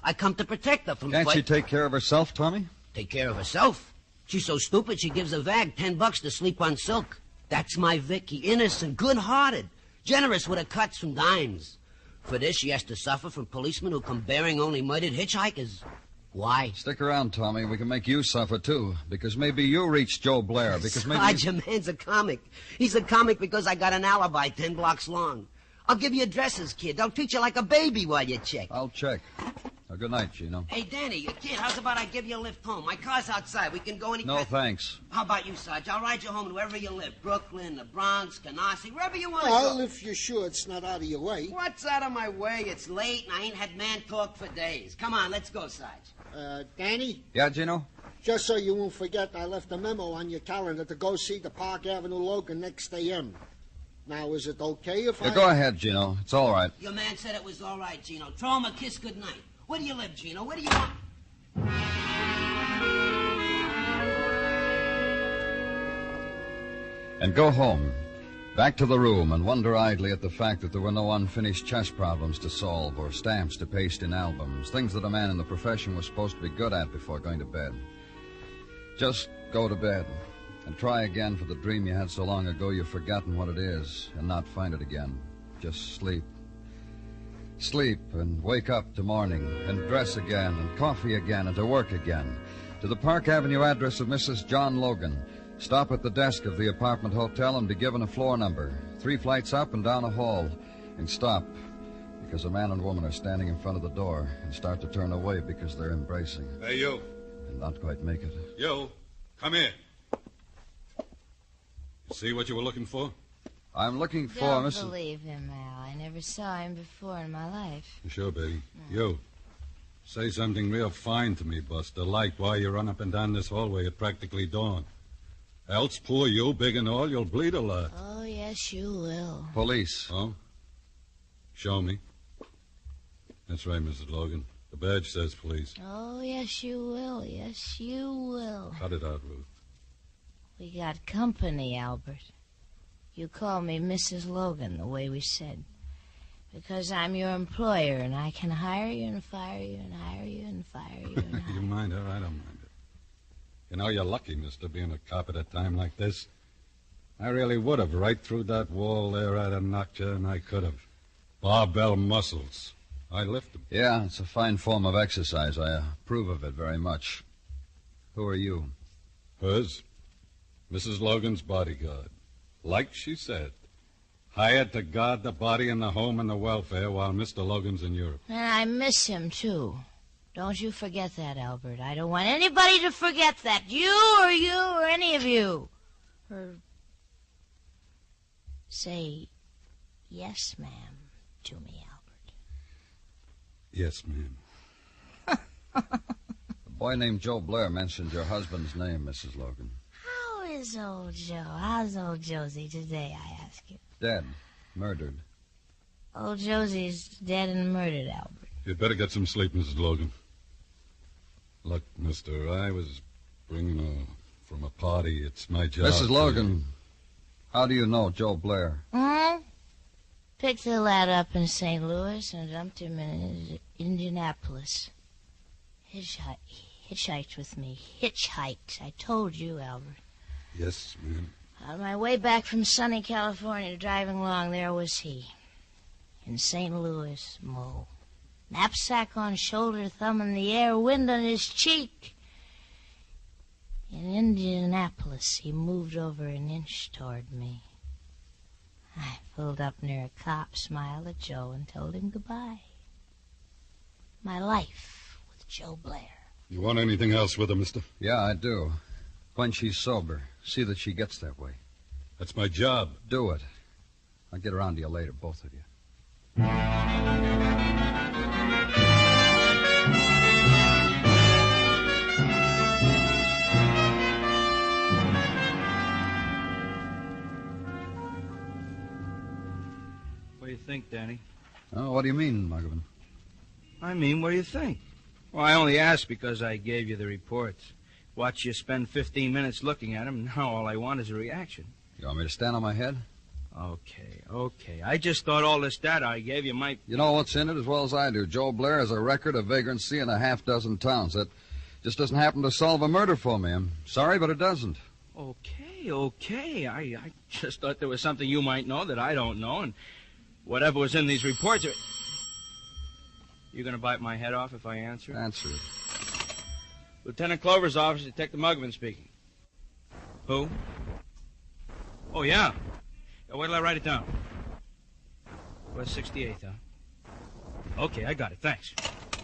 S20: I come to protect her from...
S8: Can't she take care of herself, Tommy?
S20: Take care of herself? She's so stupid she gives a vag $10 to sleep on silk. That's my Vicky. Innocent, good-hearted, generous with her cuts from dimes. For this, she has to suffer from policemen who come bearing only murdered hitchhikers. Why?
S8: Stick around, Tommy. We can make you suffer, too. Because maybe you reached Joe Blair. Because maybe...
S20: God, your man's a comic. He's a comic because I got an alibi 10 blocks long. I'll give you addresses, kid. I'll treat you like a baby while you check.
S8: I'll check. Good night, Gino.
S20: Hey, Danny, kid, how's about I give you a lift home? My car's outside. We can go any...
S8: No, thanks.
S20: How about you, Sarge? I'll ride you home to wherever you live. Brooklyn, the Bronx, Canarsie, wherever you want to go.
S12: Well, if you're sure it's not out of your way.
S20: What's out of my way? It's late, and I ain't had man talk for days. Come on, let's go, Sarge.
S12: Danny?
S8: Yeah, Gino?
S12: Just so you won't forget, I left a memo on your calendar to go see the Park Avenue Logan next AM. Now, is it okay if I...
S8: Go ahead, Gino. It's all right.
S20: Your man said it was all right, Gino. Throw him a kiss good night. Where do you live, Gino? Where do you want...
S8: And go home. Back to the room and wonder idly at the fact that there were no unfinished chess problems to solve or stamps to paste in albums, things that a man in the profession was supposed to be good at before going to bed. Just go to bed and try again for the dream you had so long ago you've forgotten what it is and not find it again. Just sleep. Sleep and wake up to morning and dress again and coffee again and to work again. To the Park Avenue address of Mrs. John Logan. Stop at the desk of the apartment hotel and be given a floor number. 3 flights up and down a hall. And stop because a man and woman are standing in front of the door and start to turn away because they're embracing.
S11: Hey, you.
S8: And not quite make it.
S11: You, come here. See what you were looking for?
S8: I'm looking for
S14: Don't
S8: Mrs.
S14: believe him, Al. I never saw him before in my life.
S11: Sure, baby. You, say something real fine to me, Buster, like why you run up and down this hallway at practically dawn. Else, poor you, big and all, you'll bleed a lot.
S14: Oh, yes, you will.
S8: Police.
S11: Oh? Show me. That's right, Mrs. Logan. The badge says police.
S14: Oh, yes, you will. Yes, you will.
S11: Cut it out, Ruth.
S14: We got company, Albert. You call me Mrs. Logan, the way we said. Because I'm your employer, and I can hire you and fire you and hire you and fire you and hire
S11: You mind her? I don't mind it. You know, you're lucky, mister, being a cop at a time like this. I really would have. Right through that wall there, I'd have knocked you, and I could have. Barbell muscles. I lift them.
S8: Yeah, it's a fine form of exercise. I approve of it very much. Who are you?
S11: Hers? Mrs. Logan's bodyguard. Like she said. Hired to guard the body and the home and the welfare while Mr. Logan's in Europe.
S14: And I miss him, too. Don't you forget that, Albert. I don't want anybody to forget that. You or any of you. Or say, yes, ma'am, to me, Albert.
S11: Yes, ma'am.
S8: A boy named Joe Blair mentioned your husband's name, Mrs. Logan.
S14: How is old Joe? How's old Josie today, I ask you?
S8: Dead. Murdered.
S14: Old Josie's dead and murdered, Albert.
S11: You'd better get some sleep, Mrs. Logan. Look, mister, I was bringing her from a party. It's my job.
S8: Mrs. Logan, how do you know Joe Blair?
S14: Hmm?
S21: Picked the lad up in St. Louis and dumped him in Indianapolis. Hitchhiked with me. Hitchhiked. I told you, Albert.
S11: Yes, ma'am.
S21: On my way back from sunny California, driving along, there was he. In St. Louis, Mo. Knapsack on shoulder, thumb in the air, wind on his cheek. In Indianapolis, he moved over an inch toward me. I pulled up near a cop, smiled at Joe, and told him goodbye. My life with Joe Blair.
S11: You want anything else with her, mister?
S8: Yeah, I do. When she's sober, see that she gets that way.
S11: That's my job.
S8: Do it. I'll get around to you later, both of you.
S17: What do you think, Danny?
S8: Oh, what do you mean, Muggavan?
S17: I mean, what do you think? Well, I only asked because I gave you the reports. Watch you spend 15 minutes looking at them. Now all I want is a reaction.
S8: You want me to stand on my head?
S17: Okay. I just thought all this data I gave you might...
S8: You know what's in it as well as I do. Joe Blair has a record of vagrancy in a half-dozen towns. That just doesn't happen to solve a murder for me. I'm sorry, but it doesn't.
S17: Okay. I just thought there was something you might know that I don't know, and whatever was in these reports... You gonna bite my head off if I answer?
S8: Answer it.
S17: Lieutenant Clover's office, Detective Muggavan speaking. Who? Oh, yeah. Wait till I write it down. West 68th, huh? Okay, I got it. Thanks.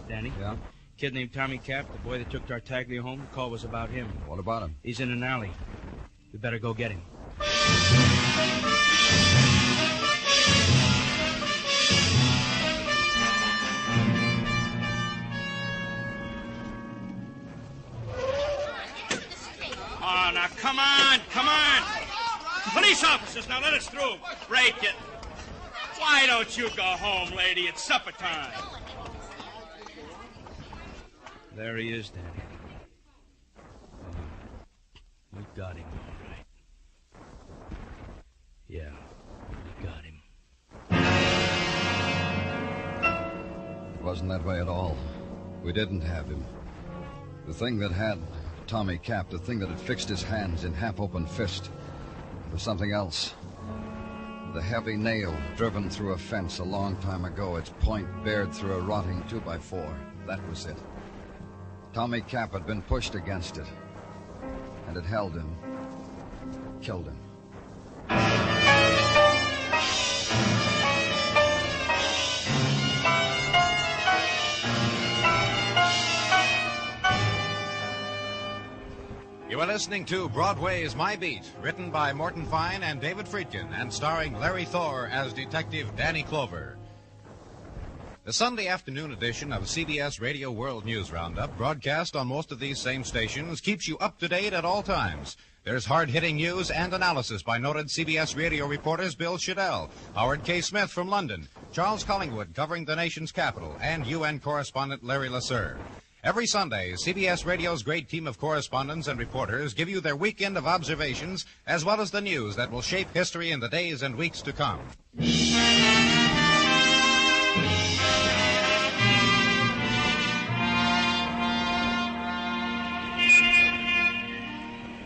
S17: Danny?
S8: Yeah?
S17: Kid named Tommy Cap, the boy that took Tartaglia home. The call was about him.
S8: What about him?
S17: He's in an alley. We better go get him. Oh, now, come on. Police officers, now let us through. Break it. Why don't you go home, lady? It's supper time. There he is, Danny. We got him, all right. Yeah, we got him.
S8: It wasn't that way at all. We didn't have him. The thing that had Tommy Cap, the thing that had fixed his hands in half-open fist, was something else. The heavy nail driven through a fence a long time ago, its point bared through a rotting 2x4. That was it. Tommy Cap had been pushed against it, and it held him, killed him.
S9: You are listening to Broadway's My Beat, written by Morton Fine and David Friedkin, and starring Larry Thor as Detective Danny Clover. The Sunday afternoon edition of CBS Radio World News Roundup, broadcast on most of these same stations, keeps you up to date at all times. There's hard-hitting news and analysis by noted CBS radio reporters Bill Shadell, Howard K. Smith from London, Charles Collingwood covering the nation's capital, and UN correspondent Larry Lasser. Every Sunday, CBS Radio's great team of correspondents and reporters give you their weekend of observations as well as the news that will shape history in the days and weeks to come.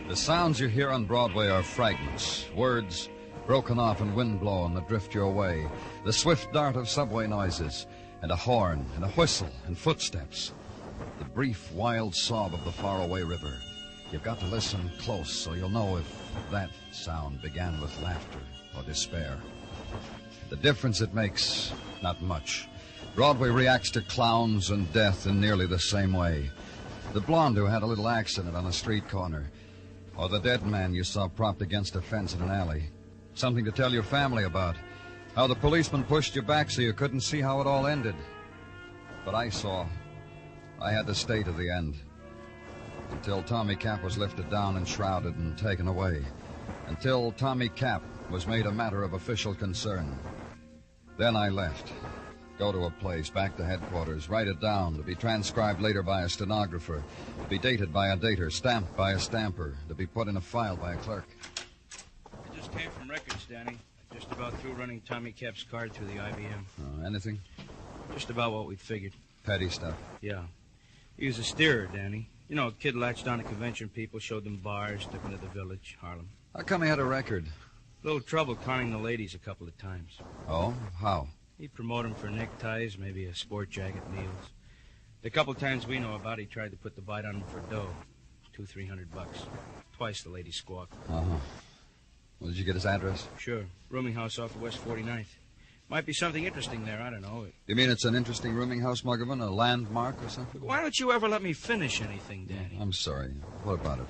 S8: The sounds you hear on Broadway are fragments, words broken off and wind-blown that drift your way, the swift dart of subway noises, and a horn, and a whistle, and footsteps. The brief, wild sob of the faraway river. You've got to listen close so you'll know if that sound began with laughter or despair. The difference it makes, not much. Broadway reacts to clowns and death in nearly the same way. The blonde who had a little accident on a street corner, or the dead man you saw propped against a fence in an alley. Something to tell your family about. How the policeman pushed you back so you couldn't see how it all ended. But I saw. I had to stay to the end. Until Tommy Cap was lifted down and shrouded and taken away. Until Tommy Cap was made a matter of official concern. Then I left. Go to a place, back to headquarters, write it down, to be transcribed later by a stenographer, to be dated by a dater, stamped by a stamper, to be put in a file by a clerk.
S17: I just came from records, Danny. I Just about through running Tommy Cap's card through the IBM.
S8: Anything?
S17: Just about what we'd figured.
S8: Petty stuff.
S17: Yeah. He was a steerer, Danny. You know, a kid latched on to convention people, showed them bars, took them to the village, Harlem.
S8: How come he had a record?
S17: Little trouble conning the ladies a couple of times.
S8: Oh? How?
S17: He'd promote them for neckties, maybe a sport jacket, meals. The couple times we know about, he tried to put the bite on them for dough. $200-300. Twice the lady squawked.
S8: Uh-huh. Well, did you get his address?
S17: Sure. Rooming house off of West 49th. Might be something interesting there, I don't know.
S8: You mean it's an interesting rooming house, Muggavan? A landmark or something?
S17: Why don't you ever let me finish anything, Danny?
S8: I'm sorry. What about it?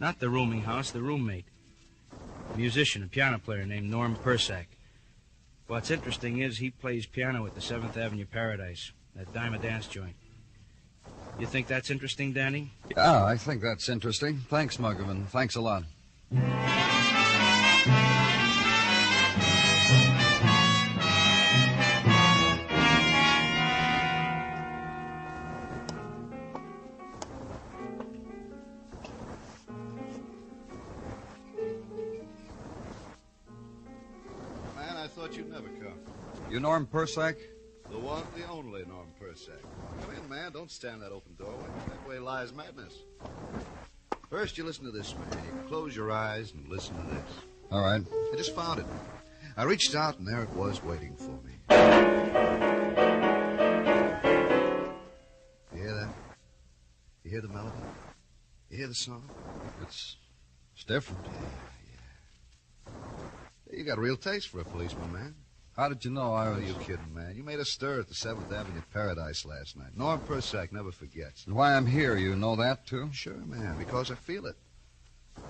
S17: Not the rooming house, the roommate. A musician, a piano player named Norm Persack. What's interesting is he plays piano at the 7th Avenue Paradise, that dime dance joint. You think that's interesting, Danny?
S8: Yeah, I think that's interesting. Thanks, Muggavan. Thanks a lot.
S6: Man, I thought you'd never come.
S8: You Norm Persack?
S6: The one, the only Norm Persack. Come in, man. Don't stand in that open doorway. That way lies madness. First, you listen to this, man. You close your eyes and listen to this.
S8: All right.
S6: I just found it. I reached out, and there it was waiting for me. You hear that? You hear the melody? You hear the song?
S8: It's different.
S6: Yeah. You got a real taste for a policeman, man.
S8: How did you know I was...
S6: Are you kidding, man? You made a stir at the 7th Avenue Paradise last night. Norm Persack never forgets.
S8: And why I'm here, you know that, too?
S6: Sure, man, because I feel it.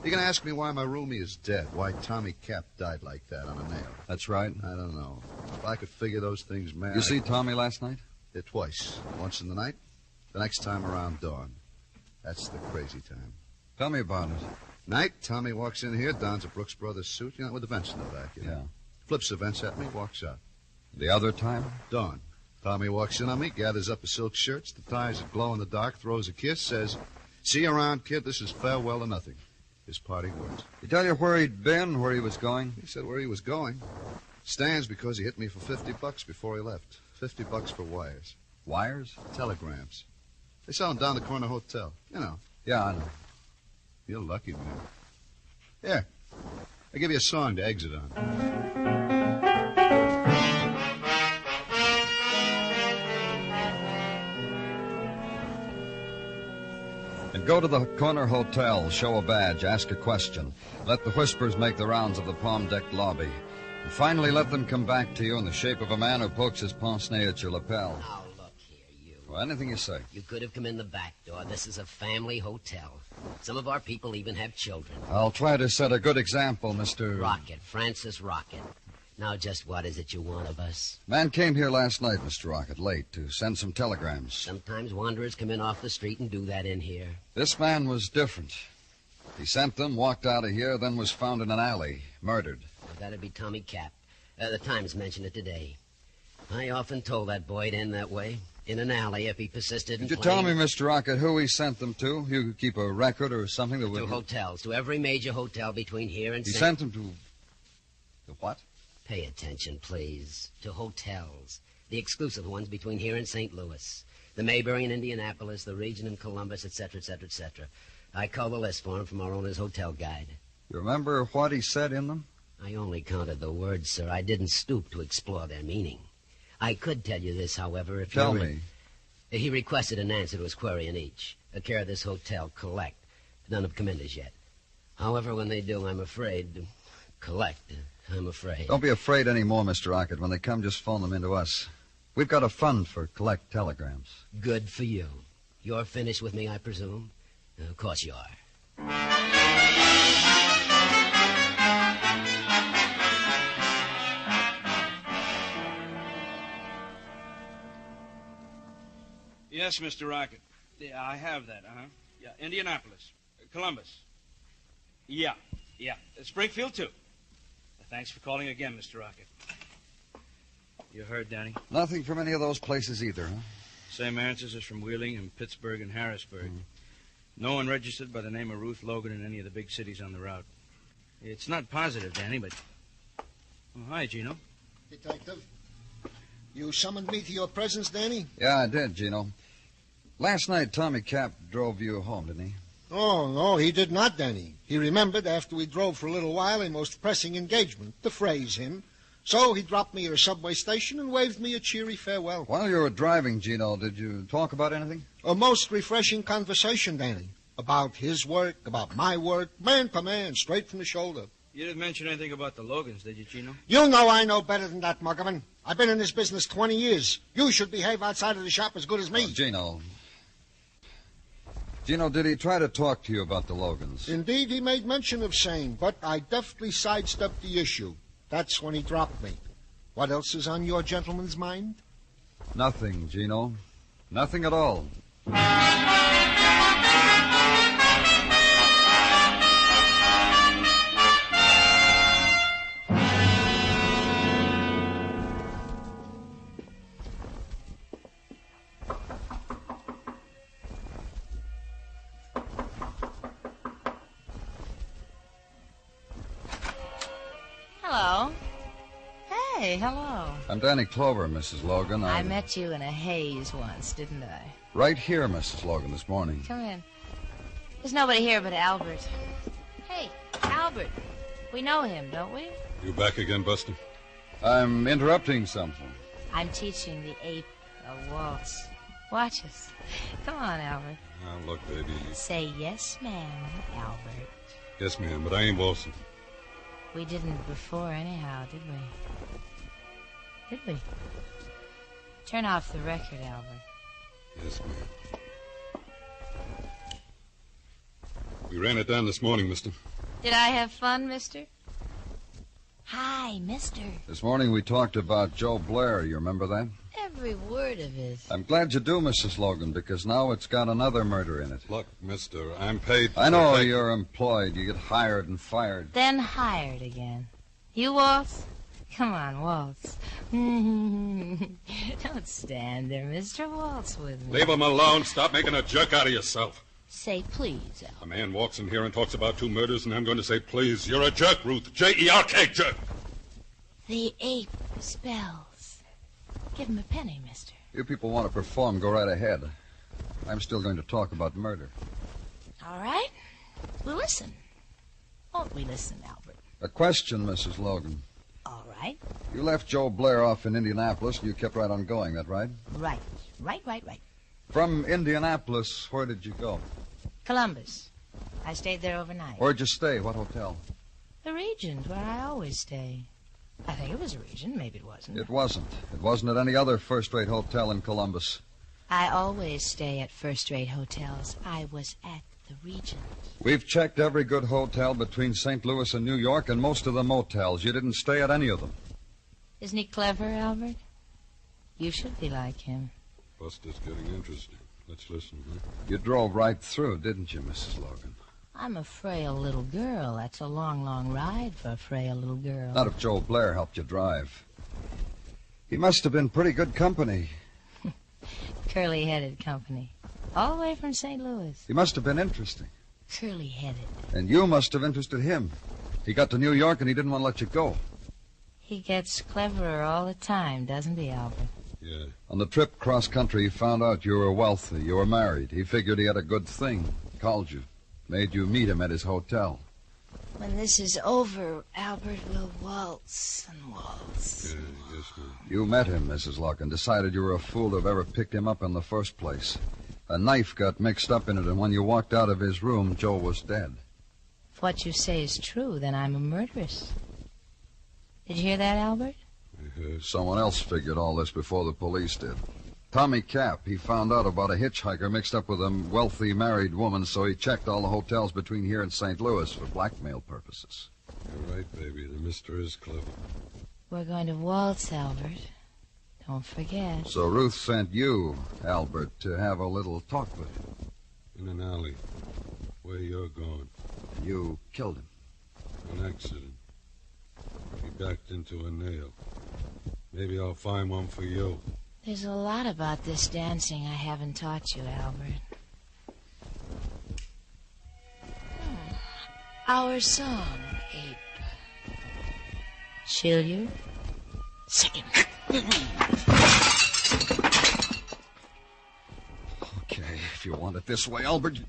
S6: You're going to ask me why my roomie is dead, why Tommy Cap died like that on a nail.
S8: That's right.
S6: I don't know. If I could figure those things, man...
S8: You see Tommy last night?
S6: Yeah, twice. Once in the night, the next time around dawn. That's the crazy time.
S8: Tell me about it.
S6: Night, Tommy walks in here, dons a Brooks Brothers suit, you know, with the vents in the back. You know?
S8: Yeah.
S6: Flips the vents at me, walks out.
S8: The other time?
S6: Dawn. Tommy walks in on me, gathers up his silk shirts, the ties that glow in the dark, throws a kiss, says, "See you around, kid. This is farewell to nothing." His parting words.
S8: He tell you where he'd been, where he was going?
S6: He said where he was going. Stands because he hit me for $50 before he left. $50 for wires.
S8: Wires?
S6: Telegrams. They sell them down the corner hotel. You know.
S8: Yeah, I know.
S6: You're lucky, man. Here. I'll give you a song to exit on.
S8: And go to the corner hotel, show a badge, ask a question. Let the whispers make the rounds of the palm-decked lobby. And finally let them come back to you in the shape of a man who pokes his pince-nez at your lapel.
S20: Now, look here, you.
S8: Well, anything you say.
S20: You could have come in the back door. This is a family hotel. Some of our people even have children.
S8: I'll try to set a good example, Mr.
S20: Rocket, Francis Rocket. Now, just what is it you want of us?
S8: Man came here last night, Mr. Rocket, late, to send some telegrams.
S20: Sometimes wanderers come in off the street and do that in here.
S8: This man was different. He sent them, walked out of here, then was found in an alley, murdered.
S20: Well, that'd be Tommy Cap. The Times mentioned it today. I often told that boy to end that way, in an alley, if he persisted in
S8: Could you
S20: playing...
S8: tell me, Mr. Rocket, who he sent them to? You could keep a record or something that would...
S20: To hotels, to every major hotel between here and...
S8: He sent them to... To what?
S20: Pay attention, please. To hotels. The exclusive ones between here and St. Louis. The Mayberry in Indianapolis, the Region in Columbus, etc., etc., etc. I call the list for him from our owner's hotel guide.
S8: You remember what he said in them?
S20: I only counted the words, sir. I didn't stoop to explore their meaning. I could tell you this, however, if
S8: Tell me.
S20: He requested an answer to his query in each. A care of this hotel, collect. None have come in as yet. However, when they do, I'm afraid... Collect. I'm afraid.
S8: Don't be afraid anymore, Mr. Rocket. When they come, just phone them into us. We've got a fund for collect telegrams.
S20: Good for you. You're finished with me, I presume? Of course you are.
S17: Yes, Mr. Rocket. Yeah, I have that, Yeah, Indianapolis. Columbus. Yeah. Springfield, too. Thanks for calling again, Mr. Rocket. You heard, Danny?
S8: Nothing from any of those places either, huh?
S17: Same answers as from Wheeling and Pittsburgh and Harrisburg. No one registered by the name of Ruth Logan in any of the big cities on the route. It's not positive, Danny, but Oh, hi, Gino.
S12: Detective, you summoned me to your presence, Danny?
S8: Yeah, I did, Gino. Last night, Tommy Cap drove you home, didn't he?
S12: Oh, no, he did not, Danny. He remembered after we drove for a little while a most pressing engagement, to phrase him. So he dropped me at a subway station and waved me a cheery farewell.
S8: While you were driving, Gino, did you talk about anything?
S12: A most refreshing conversation, Danny. About his work, about my work, man to man, straight from the shoulder.
S17: You didn't mention anything about the Logans, did you, Gino?
S12: You know I know better than that, Muggerman. I've been in this business 20 years. You should behave outside of the shop as good as me.
S8: Oh, Gino, did he try to talk to you about the Logans?
S12: Indeed, he made mention of saying, but I deftly sidestepped the issue. That's when he dropped me. What else is on your gentleman's mind?
S8: Nothing, Gino. Nothing at all.
S21: Hello. Hey, hello.
S8: I'm Danny Clover, Mrs. Logan.
S21: I met you in a haze once, didn't I?
S8: Right here, Mrs. Logan, this morning.
S21: Come in. There's nobody here but Albert. Hey, Albert. We know him, don't we?
S11: You back again, Buster?
S8: I'm interrupting something.
S21: I'm teaching the ape a waltz. Watch us. Come on, Albert.
S11: Now, look, baby.
S21: Say yes, ma'am, Albert.
S11: Yes, ma'am, but I ain't waltzing.
S21: We didn't before anyhow, did we? Did we? Turn off the record, Albert.
S11: Yes, ma'am. We ran it down this morning, mister.
S21: Did I have fun, mister? Hi, mister.
S8: This morning we talked about Joe Blair. You remember that?
S21: Every word of it.
S8: I'm glad you do, Mrs. Logan, because now it's got another murder in it.
S11: Look, mister, I'm paid...
S8: I know you're employed. You get hired and fired.
S21: Then hired again. You waltz? Come on, waltz. Don't stand there, mister. Waltz with me.
S11: Leave him alone. Stop making a jerk out of yourself.
S21: Say please, Al.
S11: A man walks in here and talks about 2 murders, and I'm going to say please. You're a jerk, Ruth. J-E-R-K, jerk.
S21: The ape spells. Give him a penny, mister.
S8: You people want to perform, go right ahead. I'm still going to talk about murder.
S21: All right. We'll listen. Won't we listen, Albert?
S8: A question, Mrs. Logan.
S21: All right.
S8: You left Joe Blair off in Indianapolis, and you kept right on going, that right?
S21: Right. Right.
S8: From Indianapolis, where did you go?
S21: Columbus. I stayed there overnight.
S8: Where'd you stay? What hotel?
S21: The Regent, where I always stay. I think it was a Regent. Maybe it wasn't.
S8: It wasn't. It wasn't at any other first-rate hotel in Columbus.
S21: I always stay at first-rate hotels. I was at the Regent.
S8: We've checked every good hotel between St. Louis and New York and most of the motels. You didn't stay at any of them.
S21: Isn't he clever, Albert? You should be like him.
S11: Buster's getting interesting. Let's listen, huh?
S8: You drove right through, didn't you, Mrs. Logan?
S21: I'm a frail little girl. That's a long, long ride for a frail little girl.
S8: Not if Joe Blair helped you drive. He must have been pretty good company.
S21: Curly-headed company. All the way from St. Louis.
S8: He must have been interesting.
S21: Curly-headed.
S8: And you must have interested him. He got to New York and he didn't want to let you go.
S21: He gets cleverer all the time, doesn't he, Albert?
S11: Yeah.
S8: On the trip cross-country, he found out you were wealthy, you were married. He figured he had a good thing. Called you. Made you meet him at his hotel.
S21: When this is over, Albert will waltz and waltz.
S11: Yeah, yes, ma'am.
S8: You met him, Mrs. Logan. Decided you were a fool to have ever picked him up in the first place. A knife got mixed up in it, and when you walked out of his room, Joe was dead.
S21: If what you say is true, then I'm a murderess. Did you hear that, Albert?
S11: I heard.
S8: Someone else figured all this before the police did. Tommy Cap, he found out about a hitchhiker mixed up with a wealthy married woman, so he checked all the hotels between here and St. Louis for blackmail purposes.
S11: You're right, baby. The mister is clever.
S21: We're going to waltz, Albert. Don't forget.
S8: So Ruth sent you, Albert, to have a little talk with him.
S11: In an alley. Where you're going.
S8: You killed him.
S11: An accident. He backed into a nail. Maybe I'll find one for you.
S21: There's a lot about this dancing I haven't taught you, Albert. Our song, Ape. Chill Second.
S8: Okay, if you want it this way, Albert.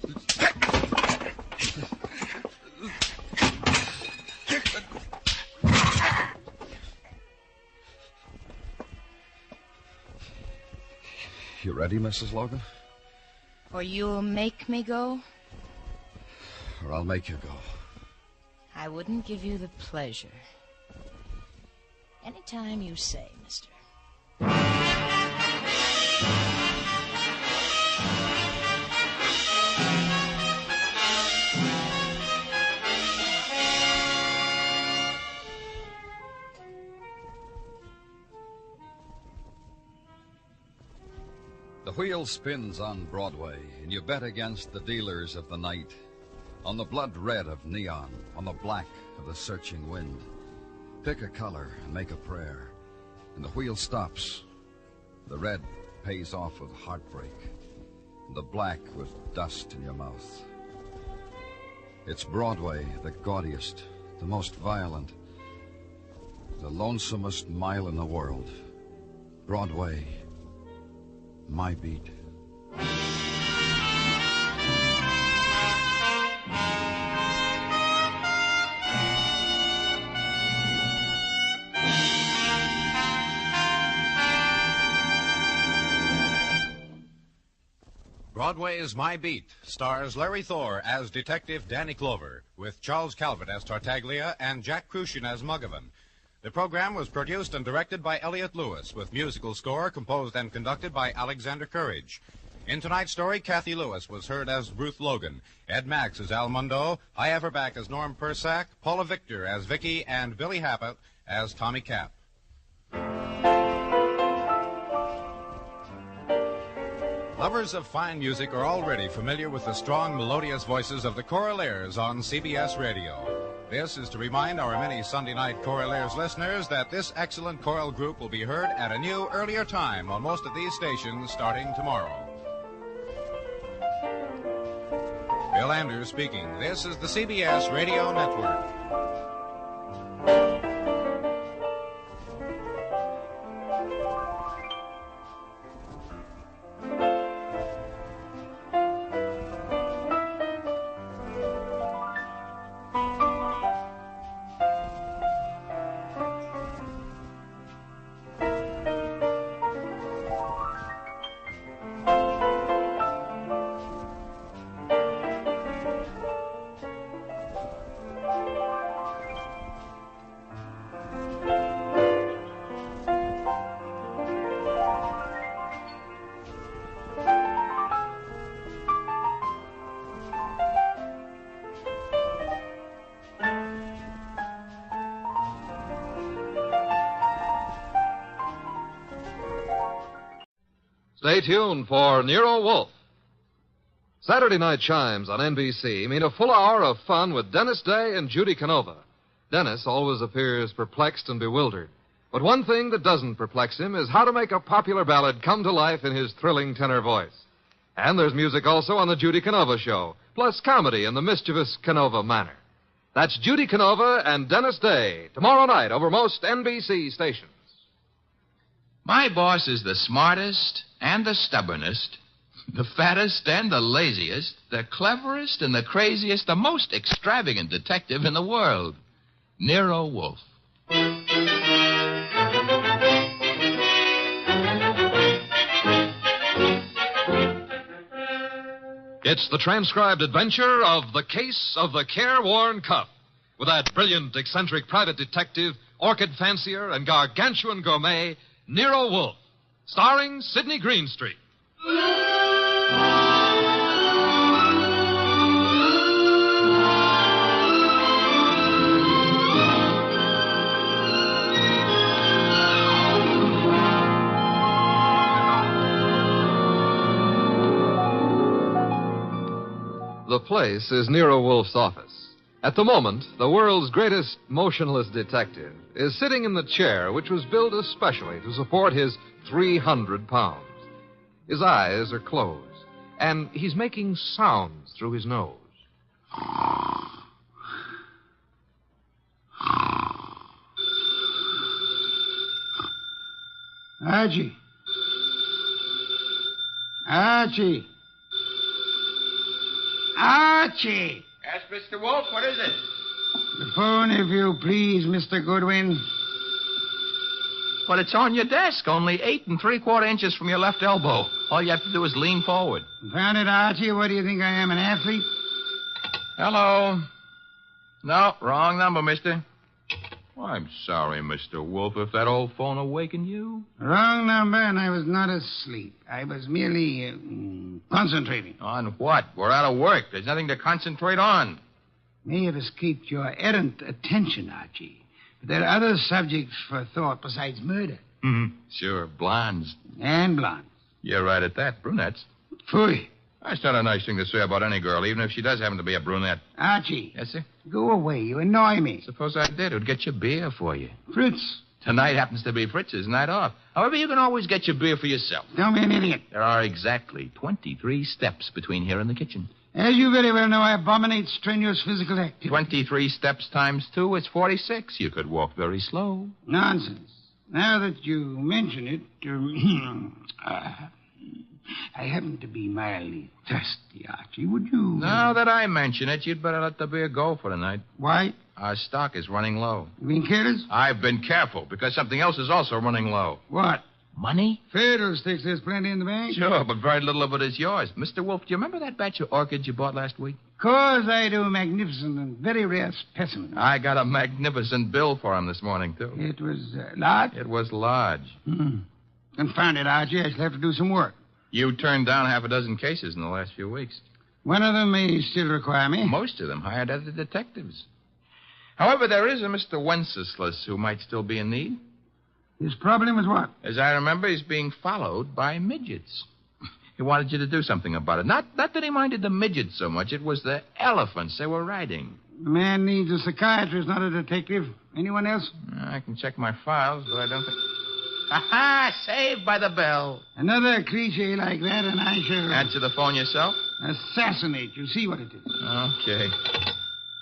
S8: You ready, Mrs. Logan?
S21: Or you'll make me go?
S8: Or I'll make you go.
S21: I wouldn't give you the pleasure. Anytime you say, mister.
S8: The wheel spins on Broadway, and you bet against the dealers of the night. On the blood red of neon, on the black of the searching wind. Pick a color and make a prayer, and the wheel stops. The red pays off with heartbreak, and the black with dust in your mouth. It's Broadway, the gaudiest, the most violent, the lonesomest mile in the world. Broadway, my beat.
S9: Broadway's My Beat stars Larry Thor as Detective Danny Clover, with Charles Calvert as Tartaglia and Jack Crucian as Muggavan. The program was produced and directed by Elliott Lewis, with musical score composed and conducted by Alexander Courage. In tonight's story, Kathy Lewis was heard as Ruth Logan, Ed Max as Al Mundo, Hy Everback as Norm Persack, Paula Victor as Vicky, and Billy Happett as Tommy Cap. Lovers of fine music are already familiar with the strong, melodious voices of the Choraleers on CBS Radio. This is to remind our many Sunday night Choraleers listeners that this excellent choral group will be heard at a new, earlier time on most of these stations starting tomorrow. Bill Anders speaking. This is the CBS Radio Network.
S4: Stay tuned for Nero Wolfe. Saturday night chimes on NBC mean a full hour of fun with Dennis Day and Judy Canova. Dennis always appears perplexed and bewildered. But one thing that doesn't perplex him is how to make a popular ballad come to life in his thrilling tenor voice. And there's music also on the Judy Canova Show, plus comedy in the mischievous Canova manner. That's Judy Canova and Dennis Day, tomorrow night over most NBC stations.
S22: My boss is the smartest and the stubbornest, the fattest and the laziest, the cleverest and the craziest, the most extravagant detective in the world, Nero Wolfe.
S4: It's the transcribed adventure of The Case of the Careworn Cuff, with that brilliant, eccentric private detective, orchid fancier, and gargantuan gourmet, Nero Wolfe, starring Sidney Greenstreet. The place is Nero Wolfe's office. At the moment, the world's greatest motionless detective is sitting in the chair which was built especially to support his 300 pounds. His eyes are closed, and he's making sounds through his nose.
S1: Archie. Archie. Archie!
S22: Yes, Mr. Wolf, what is it?
S1: The phone, if you please, Mr. Goodwin.
S22: But it's on your desk, only 8 3/4 inches from your left elbow. All you have to do is lean forward.
S1: Found it, Archie. What do you think I am, an athlete?
S22: Hello. No, wrong number, mister. Well, I'm sorry, Mr. Wolf, if that old phone awakened you.
S1: Wrong number, and I was not asleep. I was merely concentrating.
S22: On what? We're out of work. There's nothing to concentrate on.
S1: May have escaped your errant attention, Archie. But there are other subjects for thought besides murder.
S22: Sure, blondes.
S1: And blondes.
S22: You're right at that. Brunettes.
S1: Phooey.
S22: That's not a nice thing to say about any girl, even if she does happen to be a brunette.
S1: Archie.
S22: Yes, sir?
S1: Go away. You annoy me.
S22: Suppose I did. Who'd get your beer for you?
S1: Fritz.
S22: Tonight happens to be Fritz's night off. However, you can always get your beer for yourself.
S1: Don't be an idiot.
S22: There are exactly 23 steps between here and the kitchen.
S1: As you very well know, I abominate strenuous physical activity.
S22: 23 steps times 2 is 46. You could walk very slow.
S1: Nonsense. Now that you mention it, I happen to be mildly thirsty, Archie. Would you...
S22: Now that I mention it, you'd better let the beer go for tonight.
S1: Why?
S22: Our stock is running low.
S1: You being careless?
S22: I've been careful, because something else is also running low.
S1: What?
S22: Money?
S1: Fiddlesticks, there's plenty in the bank.
S22: Sure, but very little of it is yours. Mr. Wolf, do you remember that batch of orchids you bought last week?
S1: Course I do. Magnificent and very rare specimen.
S22: I got a magnificent bill for him this morning, too.
S1: It was large?
S22: It was large.
S1: Confound it, Archie. I shall have to do some work.
S22: You turned down half a dozen cases in the last few weeks.
S1: One of them may still require me.
S22: Most of them hired other detectives. However, there is a Mr. Wenceslas who might still be in need.
S1: His problem is what?
S22: As I remember, he's being followed by midgets. He wanted you to do something about it. Not that he minded the midgets so much. It was the elephants they were riding.
S1: The man needs a psychiatrist, not a detective. Anyone else?
S22: I can check my files, but I don't think... Aha! Saved by the bell.
S1: Another cliche like that, and I shall...
S22: Answer the phone yourself?
S1: Assassinate. You see what it is.
S22: Okay.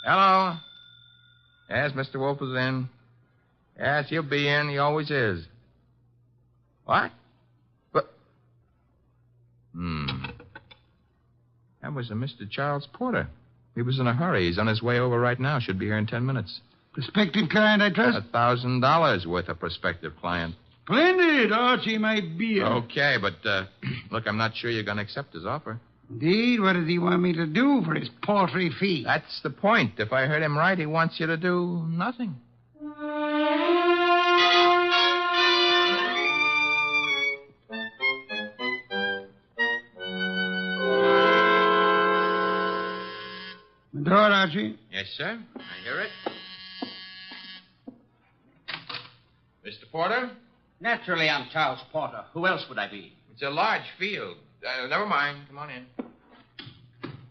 S22: Hello? Yes, Mr. Wolf is in. Yes, he'll be in. He always is. What? But... That was a Mr. Charles Porter. He was in a hurry. He's on his way over right now. Should be here in 10 minutes.
S1: Prospective client, I trust?
S22: $1,000 worth of prospective client.
S1: Splendid, Archie, my beer.
S22: Okay, but, look, I'm not sure you're going to accept his offer.
S1: Indeed? What does he want me to do for his paltry fee?
S22: That's the point. If I heard him right, he wants you to do nothing.
S1: The door, Archie.
S22: Yes, sir. I hear it. Mr. Porter?
S2: Naturally, I'm Charles Porter. Who else would I be?
S22: It's a large field. Never mind. Come on in.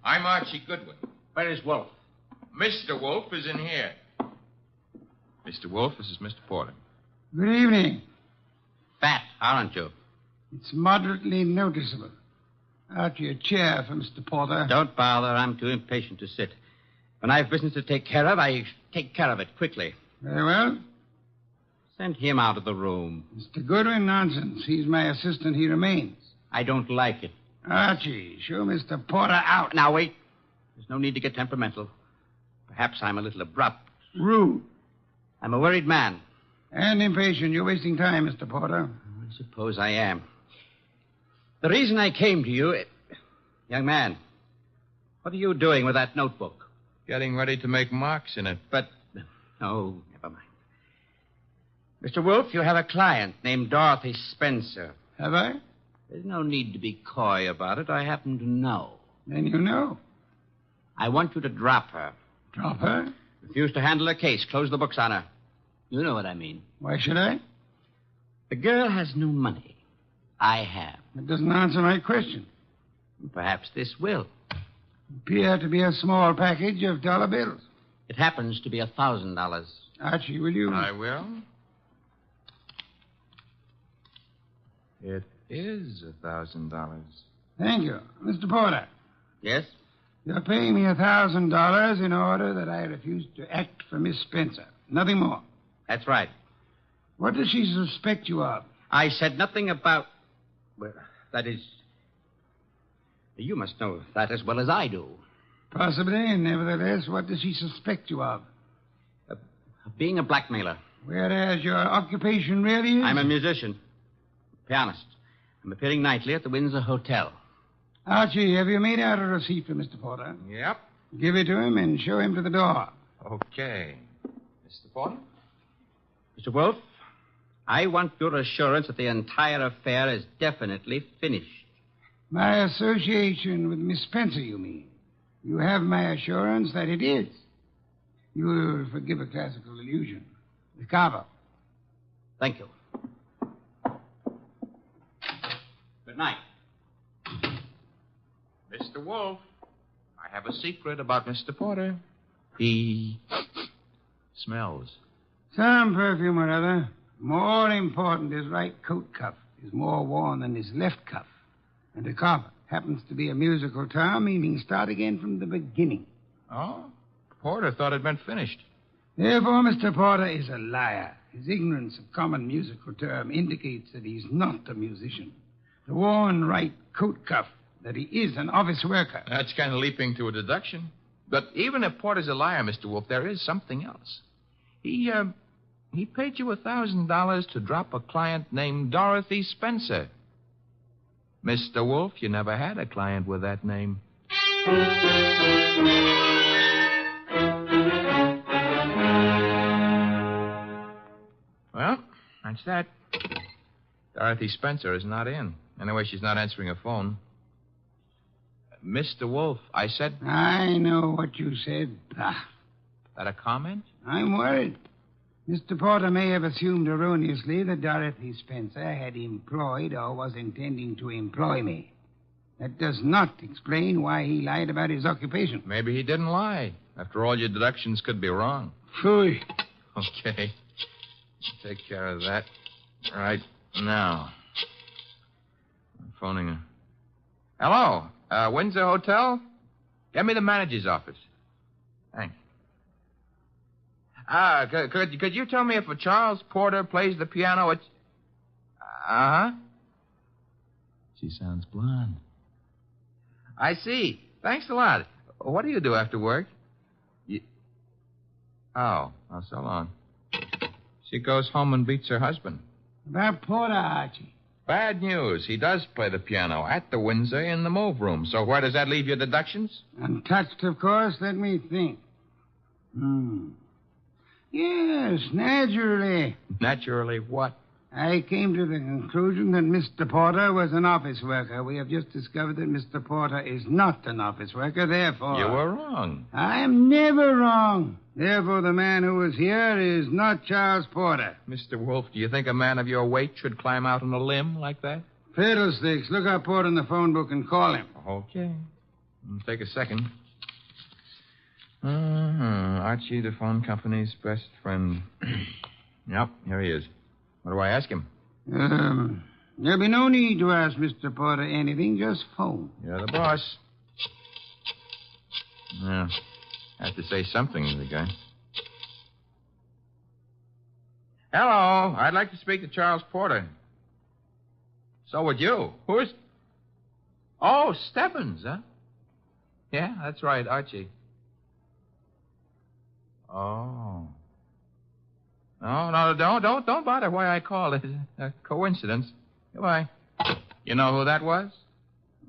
S22: I'm Archie Goodwin.
S2: Where is Wolf?
S22: Mr. Wolf is in here. Mr. Wolf, this is Mr. Porter.
S1: Good evening.
S2: Fat, aren't you?
S1: It's moderately noticeable. Archie, a chair for Mr. Porter.
S2: Don't bother. I'm too impatient to sit. When I've business to take care of, I take care of it quickly.
S1: Very well.
S2: Send him out of the room.
S1: Mr. Goodwin, nonsense. He's my assistant. He remains.
S2: I don't like it.
S1: Archie, show Mr. Porter out.
S2: Now, wait. There's no need to get temperamental. Perhaps I'm a little abrupt.
S1: Rude.
S2: I'm a worried man.
S1: And impatient. You're wasting time, Mr. Porter.
S2: I suppose I am. The reason I came to you... Young man, what are you doing with that notebook?
S22: Getting ready to make marks in it.
S2: But... Oh, never mind. Mr. Wolf, you have a client named Dorothy Spencer.
S1: Have I?
S2: There's no need to be coy about it. I happen to know.
S1: Then you know.
S2: I want you to drop her.
S1: Drop her?
S2: Refuse to handle her case. Close the books on her. You know what I mean.
S1: Why should I?
S2: The girl has no money. I have.
S1: That doesn't answer my question.
S2: Perhaps this will.
S1: Appear to be a small package of dollar bills.
S2: It happens to be $1,000.
S1: Archie, will you?
S22: I will. It is $1,000.
S1: Thank you. Mr. Porter.
S2: Yes?
S1: You're paying me $1,000 in order that I refuse to act for Miss Spencer. Nothing more.
S2: That's right.
S1: What does she suspect you of?
S2: I said nothing about... Well, that is... You must know that as well as I do.
S1: Possibly. Nevertheless, what does she suspect you of?
S2: Being a blackmailer.
S1: Whereas your occupation really is?
S2: I'm a musician. Pianist. I'm appearing nightly at the Windsor Hotel.
S1: Archie, have you made out a receipt for Mr. Porter?
S22: Yep.
S1: Give it to him and show him to the door.
S22: Okay. Mr. Porter?
S2: Mr. Wolf, I want your assurance that the entire affair is definitely finished.
S1: My association with Miss Spencer, you mean? You have my assurance that it is. You will forgive a classical illusion. The carver.
S2: Thank you. Good night.
S22: Mr. Wolf, I have a secret about Mr. Porter. He smells.
S1: Some perfume or other. More important, his right coat cuff is more worn than his left cuff. And the carver happens to be a musical term, meaning start again from the beginning.
S22: Oh? Porter thought it meant finished.
S1: Therefore, Mr. Porter is a liar. His ignorance of common musical term indicates that he's not a musician. The worn right coat cuff, that he is an office worker.
S22: That's kind of leaping to a deduction. But even if Porter's a liar, Mr. Wolf, there is something else. He paid you $1,000 to drop a client named Dorothy Spencer. Mr. Wolf, you never had a client with that name. Well, that's that. Dorothy Spencer is not in. Anyway, she's not answering her phone. Mr. Wolf, I said...
S1: I know what you said. Bah.
S22: That a comment?
S1: I'm worried. Mr. Porter may have assumed erroneously that Dorothy Spencer had employed or was intending to employ me. That does not explain why he lied about his occupation.
S22: Maybe he didn't lie. After all, your deductions could be wrong.
S1: Phooey.
S22: Okay. Take care of that right now. I'm phoning her. Hello? Windsor Hotel? Get me the manager's office. Thanks. Could you tell me if a Charles Porter plays the piano at... Uh-huh. She sounds blonde. I see. Thanks a lot. What do you do after work? Oh, so long. She goes home and beats her husband.
S1: About Porter, Archie.
S22: Bad news. He does play the piano at the Windsor in the move room. So where does that leave your deductions?
S1: Untouched, of course. Let me think. Yes, naturally.
S22: Naturally what?
S1: I came to the conclusion that Mr. Porter was an office worker. We have just discovered that Mr. Porter is not an office worker, therefore...
S22: You were wrong.
S1: I am never wrong. Therefore, the man who was here is not Charles Porter.
S22: Mr. Wolf, do you think a man of your weight should climb out on a limb like that?
S1: Fiddlesticks. Look up Porter in the phone book and call him.
S22: Okay. Take a second. Archie, the phone company's best friend. Yep, here he is. What do I ask him?
S1: There'll be no need to ask Mr. Porter anything. Just phone.
S22: You're the boss. Yeah. Have to say something to the guy. Hello. I'd like to speak to Charles Porter. So would you. Who's... Oh, Stebbins, huh? Yeah, that's right, Archie. Oh. No, don't bother why I called. It's a coincidence. Goodbye. You know who that was?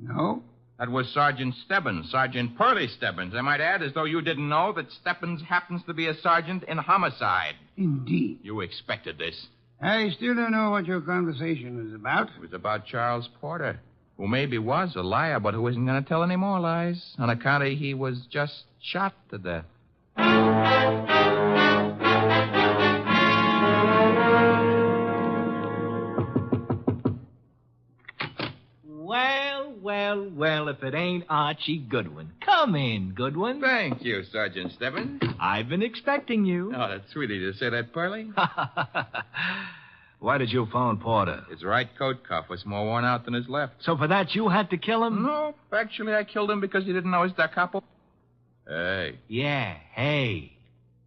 S1: No.
S22: That was Sergeant Stebbins, Sergeant Pearlie Stebbins. I might add, as though you didn't know, that Stebbins happens to be a sergeant in homicide.
S1: Indeed.
S22: You expected this.
S1: I still don't know what your conversation was about.
S22: It was about Charles Porter, who maybe was a liar, but who isn't going to tell any more lies on account of he was just shot to death.
S7: Well, if it ain't Archie Goodwin. Come in, Goodwin.
S22: Thank you, Sergeant Stebbins.
S7: I've been expecting you.
S22: Oh, that's sweet of you to say that, Pearlie.
S7: Why did you phone Porter?
S22: His right coat cuff was more worn out than his left.
S7: So for that, you had to kill him?
S22: No, actually, I killed him because he didn't know his da capo. Hey.
S7: Yeah, hey.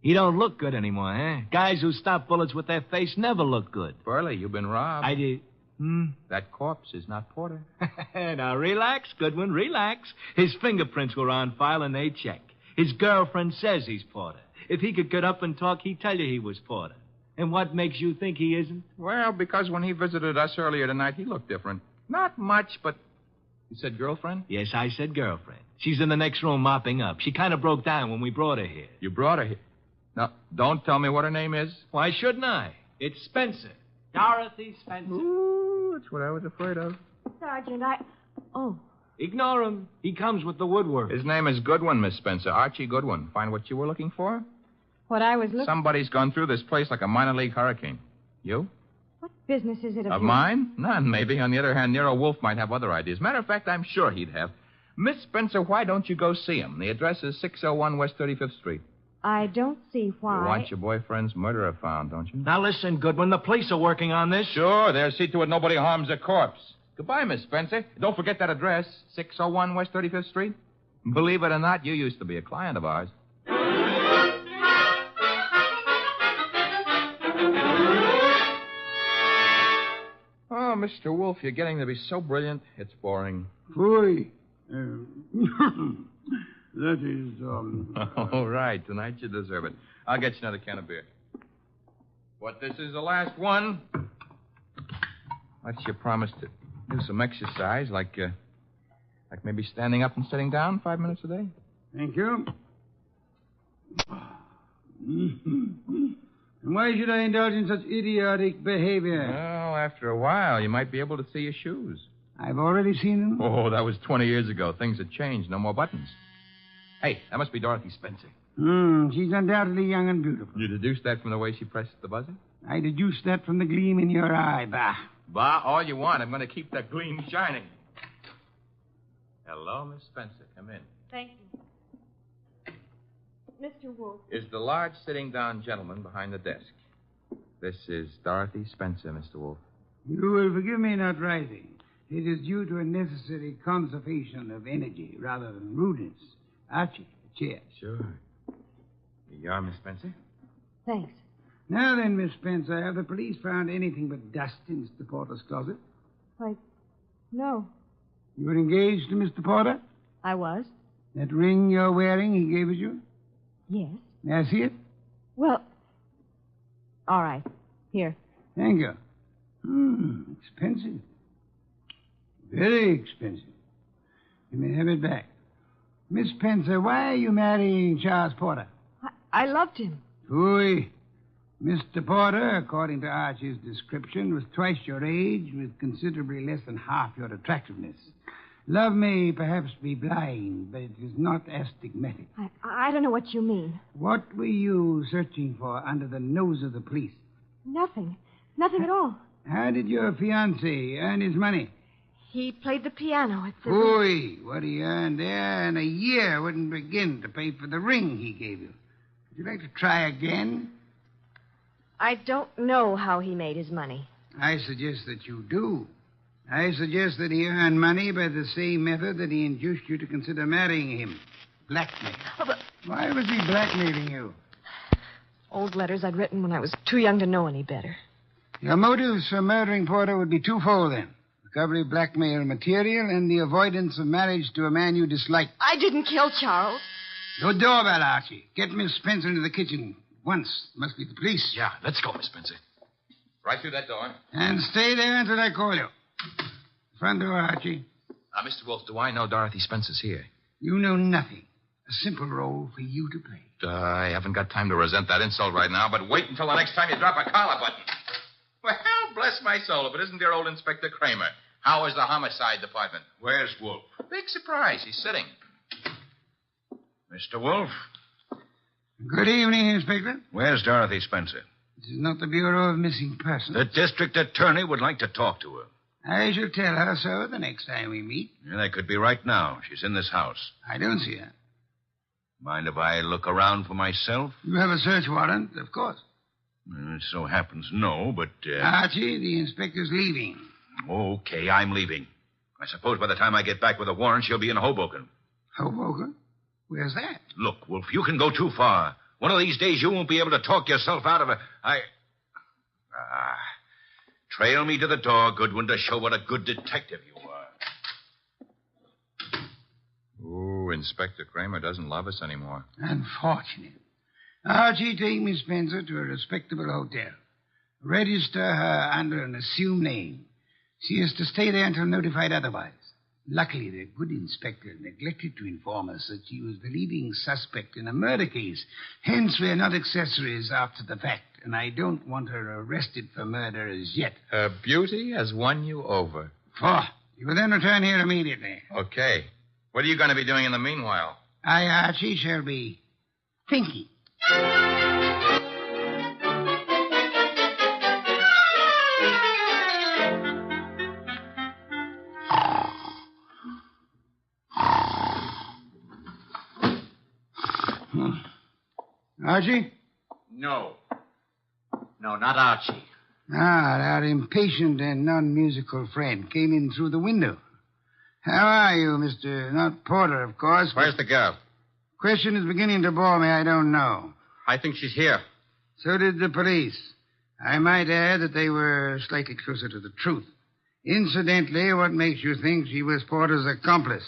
S7: He don't look good anymore, huh? Guys who stop bullets with their face never look good.
S22: Pearlie, you've been robbed.
S7: I did.
S22: That corpse is not Porter.
S7: Now, relax, Goodwin, relax. His fingerprints were on file and they check. His girlfriend says he's Porter. If he could get up and talk, he'd tell you he was Porter. And what makes you think he isn't?
S22: Well, because when he visited us earlier tonight, he looked different. Not much, but... You said girlfriend?
S7: Yes, I said girlfriend. She's in the next room mopping up. She kind of broke down when we brought her here.
S22: You brought her here? Now, don't tell me what her name is.
S7: Why shouldn't I? It's Spencer. Dorothy Spencer.
S22: Ooh, that's what I was afraid of.
S5: Sergeant, Oh.
S7: Ignore him. He comes with the woodwork.
S22: His name is Goodwin, Miss Spencer. Archie Goodwin. Find what you were looking for?
S5: What I was looking...
S22: Somebody's gone through this place like a minor league hurricane. You?
S5: What business is it
S22: of mine? None, maybe. On the other hand, Nero Wolfe might have other ideas. Matter of fact, I'm sure he'd have. Miss Spencer, why don't you go see him? The address is 601 West 35th Street.
S5: I don't see why.
S22: You want your boyfriend's murderer found, don't you?
S7: Now listen, Goodwin, the police are working on this.
S22: Sure, they'll see to it nobody harms a corpse. Goodbye, Miss Spencer. Don't forget that address, 601 West 35th Street. Believe it or not, you used to be a client of ours. Oh, Mr. Wolfe, you're getting to be so brilliant, it's boring.
S1: Phooey. That is,
S22: All right, tonight you deserve it. I'll get you another can of beer. But this is the last one. What's your promise to do some exercise, like maybe standing up and sitting down 5 minutes a day?
S1: Thank you. And why should I indulge in such idiotic behavior?
S22: Well, after a while, you might be able to see your shoes.
S1: I've already seen them.
S22: Oh, that was 20 years ago. Things have changed. No more buttons. Hey, that must be Dorothy Spencer.
S1: She's undoubtedly young and beautiful.
S22: You deduced that from the way she pressed the buzzer?
S1: I deduced that from the gleam in your eye, Bah.
S22: Bah, all you want. I'm going to keep that gleam shining. Hello, Miss Spencer. Come in.
S5: Thank you. Mr. Wolfe.
S22: Is the large sitting-down gentleman behind the desk. This is Dorothy Spencer, Mr. Wolfe.
S1: You will forgive me not rising. It is due to a necessary conservation of energy rather than rudeness. Archie, a chair.
S22: Sure. Here you are, Miss Spencer.
S5: Thanks.
S1: Now then, Miss Spencer, have the police found anything but dust in Mr. Porter's closet?
S5: Why, no.
S1: You were engaged to Mr. Porter?
S5: I was.
S1: That ring you're wearing he gave it you?
S5: Yes.
S1: May I see it?
S5: Well, all right. Here.
S1: Thank you. Expensive. Very expensive. You may have it back. Miss Spencer, why are you marrying Charles Porter?
S5: I loved him.
S1: Phooey. Mr. Porter, according to Archie's description, was twice your age with considerably less than half your attractiveness. Love may perhaps be blind, but it is not astigmatic.
S5: I don't know what you mean.
S1: What were you searching for under the nose of the police?
S5: Nothing. Nothing at all.
S1: How did your fiancé earn his money?
S5: He played the piano at the...
S1: Phooey. What he earned there in a year wouldn't begin to pay for the ring he gave you. Would you like to try again?
S5: I don't know how he made his money.
S1: I suggest that you do. I suggest that he earned money by the same method that he induced you to consider marrying him. Blackmail.
S5: Oh, but...
S1: Why was he blackmailing you?
S5: Old letters I'd written when I was too young to know any better.
S1: Your motives for murdering Porter would be twofold, then. Recovery of blackmail material and the avoidance of marriage to a man you dislike.
S5: I didn't kill Charles.
S1: No doorbell, Archie. Get Miss Spencer into the kitchen. Once. Must be the police.
S22: Yeah, let's go, Miss Spencer. Right through that door.
S1: And stay there until I call you. Front door, Archie.
S22: Mr. Wolfe, do I know Dorothy Spencer's here?
S1: You know nothing. A simple role for you to play.
S22: I haven't got time to resent that insult right now, but wait until the next time you drop a collar button. Well, bless my soul, if it isn't dear old Inspector Kramer. How is the homicide department?
S10: Where's Wolfe?
S22: Big surprise. He's sitting.
S10: Mr. Wolfe?
S1: Good evening, Inspector.
S10: Where's Dorothy Spencer?
S1: This is not the Bureau of Missing Persons.
S10: The district attorney would like to talk to her.
S1: I shall tell her so the next time we meet.
S10: Yeah, that could be right now. She's in this house.
S1: I don't see her.
S10: Mind if I look around for myself?
S1: You have a search warrant, of course.
S10: It so happens no, but...
S1: Archie, the inspector's leaving.
S10: Okay, I'm leaving. I suppose by the time I get back with a warrant, she'll be in Hoboken.
S1: Hoboken? Where's that?
S10: Look, Wolf, you can go too far. One of these days you won't be able to talk yourself out of it. Trail me to the door, Goodwin, to show what a good detective you are.
S22: Ooh, Inspector Kramer doesn't love us anymore.
S1: Unfortunate. Archie, take Miss Spencer to a respectable hotel. Register her under an assumed name. She is to stay there until notified otherwise. Luckily, the good inspector neglected to inform us that she was the leading suspect in a murder case. Hence, we're not accessories after the fact, and I don't want her arrested for murder as yet.
S22: Her beauty has won you over.
S1: You will then return here immediately.
S22: Okay. What are you going to be doing in the meanwhile?
S1: I, Archie, shall be thinking. Archie?
S2: No. No, not Archie.
S1: Our impatient and non-musical friend came in through the window. How are you, Mr. Not Porter, of course.
S2: Where's the girl?
S1: Question is beginning to bore me. I don't know.
S2: I think she's here.
S1: So did the police. I might add that they were slightly closer to the truth. Incidentally, what makes you think she was Porter's accomplice?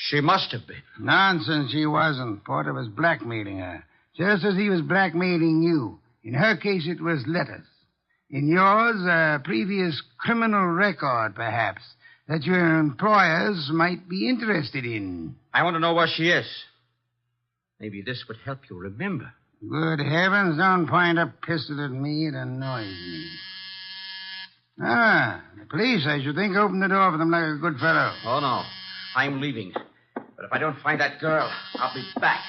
S2: She must have been.
S1: Nonsense, she wasn't. Porter was blackmailing her, just as he was blackmailing you. In her case, it was letters. In yours, a previous criminal record, perhaps, that your employers might be interested in.
S2: I want to know where she is. Maybe this would help you remember.
S1: Good heavens, don't point a pistol at me. It annoys me. The police, I should think, opened the door for them like a good fellow.
S2: Oh, no. I'm leaving. But if I don't find that girl, I'll be back.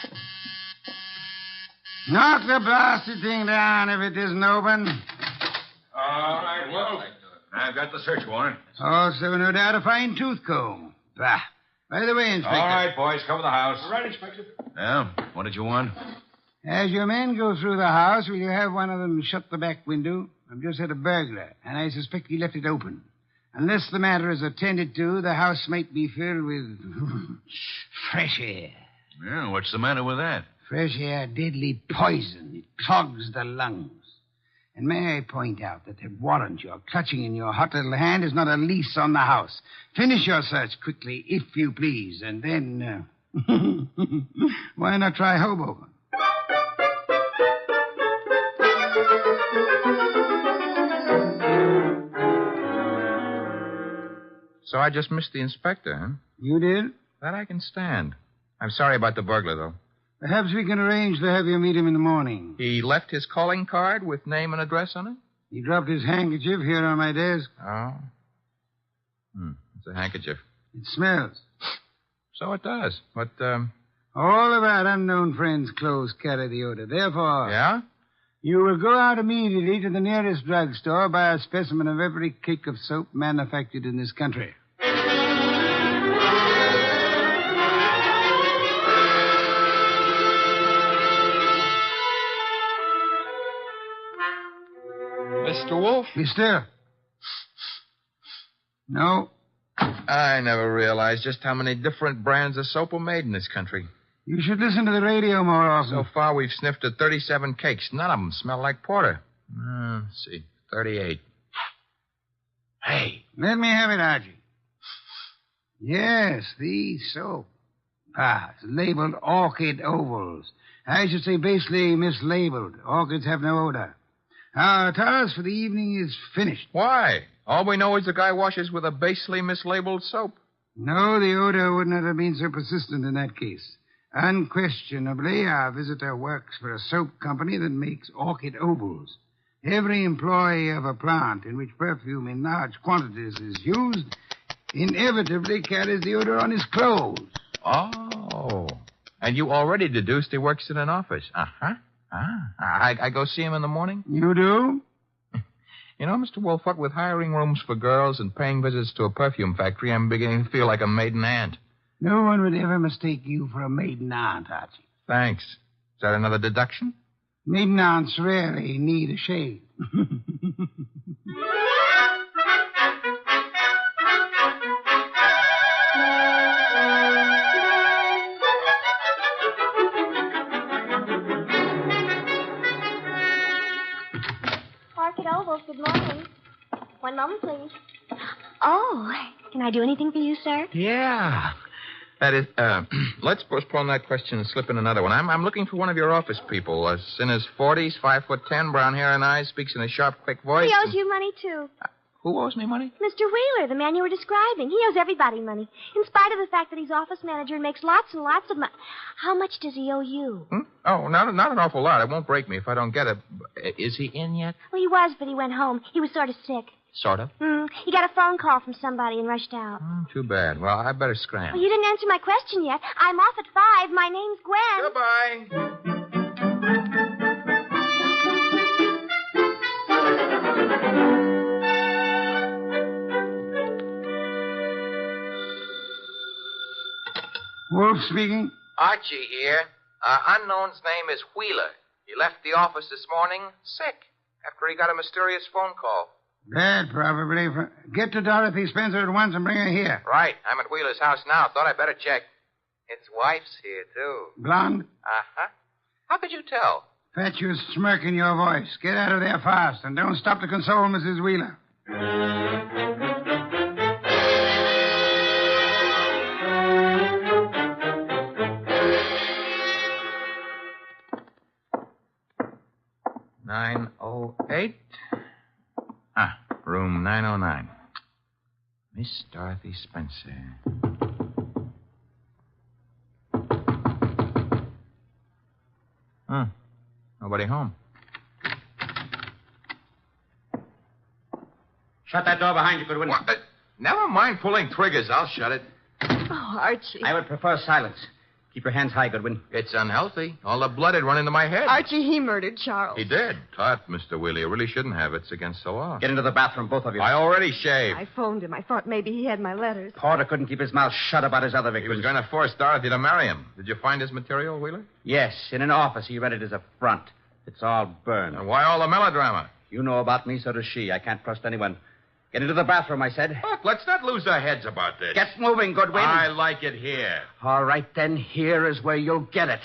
S1: Knock the blasted thing down if it isn't open.
S10: All right, well, I've got the search warrant.
S1: Also, no doubt, a fine tooth comb. Bah. By the way, Inspector.
S10: All right, boys, cover the house.
S17: All right, Inspector.
S10: Yeah, what did you want?
S1: As your men go through the house, will you have one of them shut the back window? I've just had a burglar, and I suspect he left it open. Unless the matter is attended to, the house might be filled with fresh air.
S10: Yeah, what's the matter with that?
S1: Fresh air, deadly poison. It clogs the lungs. And may I point out that the warrant you're clutching in your hot little hand is not a lease on the house. Finish your search quickly, if you please, and then, why not try Hoboken?
S22: So I just missed the inspector, huh?
S1: You did?
S22: That I can stand. I'm sorry about the burglar, though.
S1: Perhaps we can arrange to have you meet him in the morning.
S22: He left his calling card with name and address on it?
S1: He dropped his handkerchief here on my desk.
S22: Oh. It's a handkerchief.
S1: It smells.
S22: So it does. But,
S1: all of our unknown friends' clothes carry the odor. Therefore...
S22: Yeah?
S1: You will go out immediately to the nearest drugstore, buy a specimen of every cake of soap manufactured in this country.
S22: Mr. Wolf?
S1: Be still. No.
S22: I never realized just how many different brands of soap are made in this country.
S1: You should listen to the radio more often.
S22: So far, we've sniffed at 37 cakes. None of them smell like porter. Let's see. 38. Hey.
S1: Let me have it, Archie. Yes, the soap. It's labeled orchid ovals. I should say basically mislabeled. Orchids have no odor. Our task for the evening is finished.
S22: Why? All we know is the guy washes with a basely mislabeled soap.
S1: No, the odor would not have been so persistent in that case. Unquestionably, our visitor works for a soap company that makes orchid ovals. Every employee of a plant in which perfume in large quantities is used inevitably carries the odor on his clothes.
S22: Oh. And you already deduced he works in an office. Uh-huh. I go see him in the morning?
S1: You do?
S22: You know, Mr. Wolf, what with hiring rooms for girls and paying visits to a perfume factory, I'm beginning to feel like a maiden aunt.
S1: No one would ever mistake you for a maiden aunt, Archie.
S22: Thanks. Is that another deduction?
S1: Maiden aunts rarely need a shave.
S13: Orchid Ovals, good morning. One moment, please. Oh, can I do anything for you, sir?
S22: Yeah. That is, let's postpone that question and slip in another one. I'm looking for one of your office people. In his 40s, 5'10", brown hair and eyes, speaks in a sharp, quick voice.
S13: He owes you money, too.
S22: Who owes me money?
S13: Mr. Wheeler, the man you were describing. He owes everybody money, in spite of the fact that he's office manager and makes lots and lots of money. How much does he owe you?
S22: Oh, not an awful lot. It won't break me if I don't get it. Is he in yet?
S13: Well, he was, but he went home. He was sort of sick.
S22: Sort of.
S13: He got a phone call from somebody and rushed out.
S22: Too bad. Well, I better scram.
S13: Well, you didn't answer my question yet. I'm off at 5. My name's Gwen.
S22: Goodbye.
S1: Wolf speaking.
S22: Archie here. Unknown's name is Wheeler. He left the office this morning sick after he got a mysterious phone call.
S1: Bad, probably. Get to Dorothy Spencer at once and bring her here.
S22: Right. I'm at Wheeler's house now. Thought I'd better check. His wife's here, too.
S1: Blonde?
S22: Uh-huh. How could you tell?
S1: Fatuous smirk in your voice. Get out of there fast, and don't stop to console Mrs. Wheeler.
S22: Room 909. Miss Dorothy Spencer. Nobody home.
S2: Shut that door behind you, Goodwin.
S22: What? Never mind pulling triggers. I'll shut it.
S5: Oh, Archie.
S2: I would prefer silence. Keep your hands high, Goodwin.
S22: It's unhealthy. All the blood had run into my head.
S5: Archie, he murdered Charles.
S22: He did. Tut, Mr. Wheeler. You really shouldn't have. It's against the law.
S2: Get into the bathroom, both of you.
S22: I already shaved.
S5: I phoned him. I thought maybe he had my letters.
S2: Porter couldn't keep his mouth shut about his other
S22: He
S2: victims.
S22: was going to force Dorothy to marry him. Did you find his material, Wheeler?
S2: Yes, in an office. He read it as a front. It's all burned.
S22: And why all the melodrama?
S2: You know about me, so does she. I can't trust anyone. Get into the bathroom, I said.
S22: Look, let's not lose our heads about this.
S2: Get moving, Goodwin.
S22: I like it here.
S2: All right, then. Here is where you'll get it.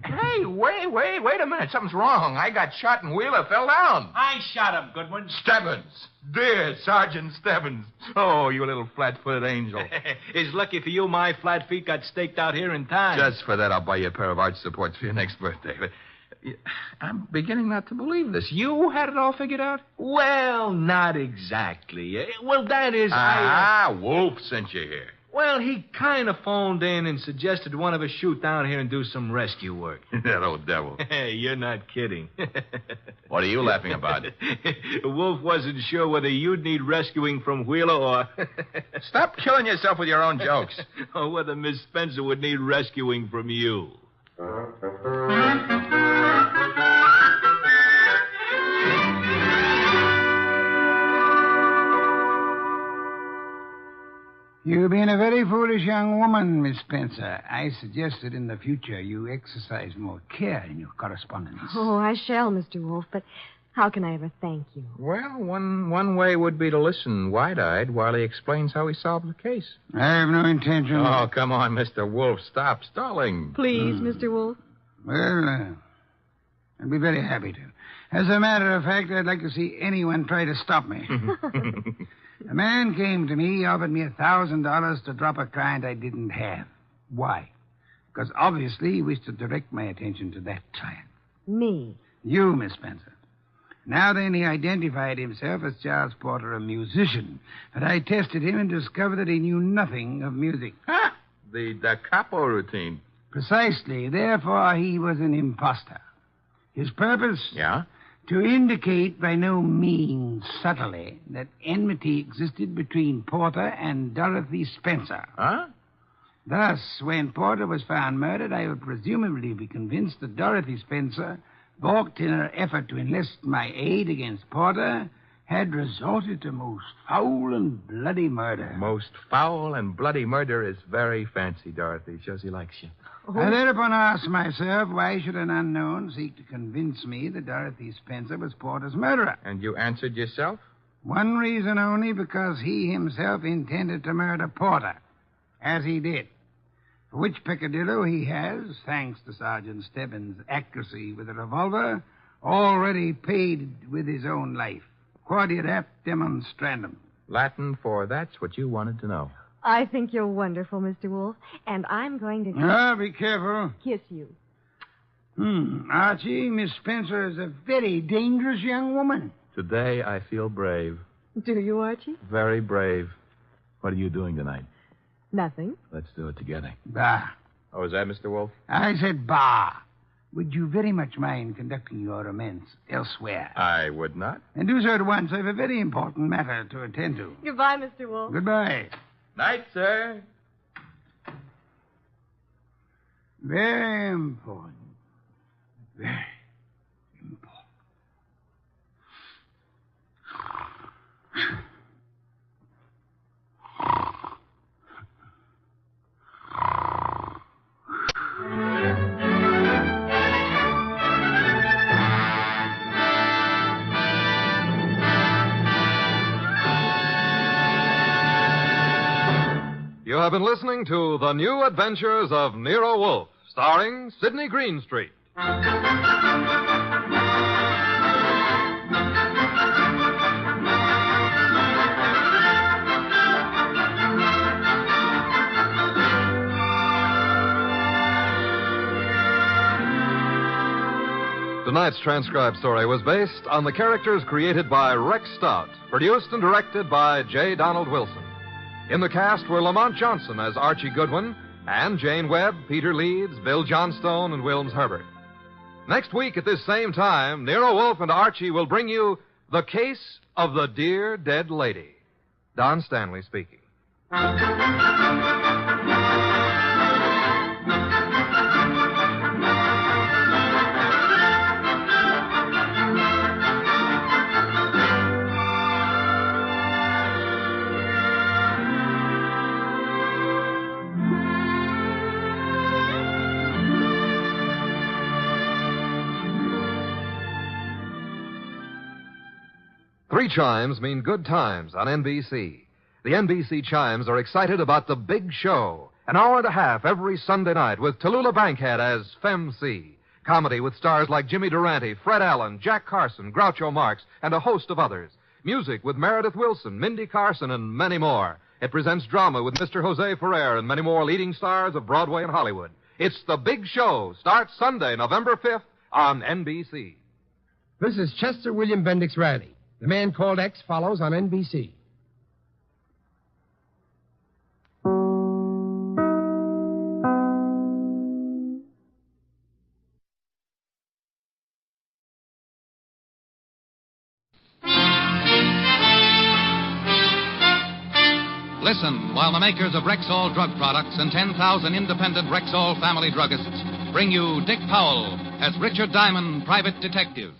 S22: Hey, wait a minute. Something's wrong. I got shot and Wheeler fell down.
S7: I shot him, Goodwin.
S22: Stebbins. Dear Sergeant Stebbins. Oh, you little flat-footed angel.
S7: It's lucky for you my flat feet got staked out here in time.
S22: Just for that, I'll buy you a pair of arch supports for your next birthday. But I'm beginning not to believe this. You had it all figured out?
S7: Well, not exactly. Well, that is...
S22: Wolf sent you here.
S7: Well, he kind of phoned in and suggested one of us shoot down here and do some rescue work.
S22: That old devil.
S7: Hey, you're not kidding.
S22: What are you laughing about?
S7: Wolf wasn't sure whether you'd need rescuing from Wheeler or...
S22: Stop killing yourself with your own jokes.
S7: Or whether Miss Spencer would need rescuing from you.
S1: You've been a very foolish young woman, Miss Spencer. I suggest that in the future you exercise more care in your correspondence.
S5: Oh, I shall, Mr. Wolf, but how can I ever thank you?
S22: Well, one way would be to listen wide-eyed while he explains how he solved the case.
S1: I have no intention.
S22: Oh, come on, Mr. Wolf. Stop stalling.
S5: Please, Mr. Wolf.
S1: Well, I'd be very happy to. As a matter of fact, I'd like to see anyone try to stop me. A man came to me, offered me $1,000 to drop a client I didn't have. Why? Because obviously he wished to direct my attention to that client.
S5: Me?
S1: You, Miss Spencer. Now then, he identified himself as Charles Porter, a musician. But I tested him and discovered that he knew nothing of music.
S22: The da capo routine.
S1: Precisely. Therefore, he was an imposter. His purpose?
S22: Yeah?
S1: To indicate by no means subtly that enmity existed between Porter and Dorothy Spencer.
S22: Huh?
S1: Thus, when Porter was found murdered, I would presumably be convinced that Dorothy Spencer, balked in her effort to enlist my aid against Porter, had resorted to most foul and bloody murder.
S22: Most foul and bloody murder is very fancy, Dorothy. Shows he likes you.
S1: I thereupon asked myself, why should an unknown seek to convince me that Dorothy Spencer was Porter's murderer?
S22: And you answered yourself?
S1: One reason only, because he himself intended to murder Porter, as he did. For which peccadillo he has, thanks to Sergeant Stebbins' accuracy with a revolver, already paid with his own life. Quodirat demonstrandum.
S22: Latin for that's what you wanted to know.
S5: I think you're wonderful, Mr. Wolf, and I'm going to
S1: Be careful.
S5: kiss you.
S1: Archie, Miss Spencer is a very dangerous young woman.
S22: Today I feel brave.
S5: Do you, Archie?
S22: Very brave. What are you doing tonight?
S5: Nothing.
S22: Let's do it together.
S1: Bah.
S22: Oh, is that Mr. Wolf?
S1: I said bah. Would you very much mind conducting your romance elsewhere?
S22: I would not.
S1: And do so at once. I have a very important matter to attend to.
S5: Goodbye, Mr. Wolf.
S1: Goodbye.
S22: Night, sir.
S1: Very important. Very important.
S4: You have been listening to The New Adventures of Nero Wolfe, starring Sidney Greenstreet. Tonight's transcribed story was based on the characters created by Rex Stout, produced and directed by J. Donald Wilson. In the cast were Lamont Johnson as Archie Goodwin, and Jane Webb, Peter Leeds, Bill Johnstone, and Wilms Herbert. Next week at this same time, Nero Wolfe and Archie will bring you The Case of the Dear Dead Lady. Don Stanley speaking. Three chimes mean good times on NBC. The NBC chimes are excited about the big show. An hour and a half every Sunday night with Tallulah Bankhead as Femme C. Comedy with stars like Jimmy Durante, Fred Allen, Jack Carson, Groucho Marx, and a host of others. Music with Meredith Wilson, Mindy Carson, and many more. It presents drama with Mr. Jose Ferrer and many more leading stars of Broadway and Hollywood. It's The Big Show. Starts Sunday, November 5th on NBC.
S16: This is Chester William Bendix Riley. The Man Called X follows on NBC.
S18: Listen while the makers of Rexall drug products and 10,000 independent Rexall family druggists bring you Dick Powell as Richard Diamond, private detective.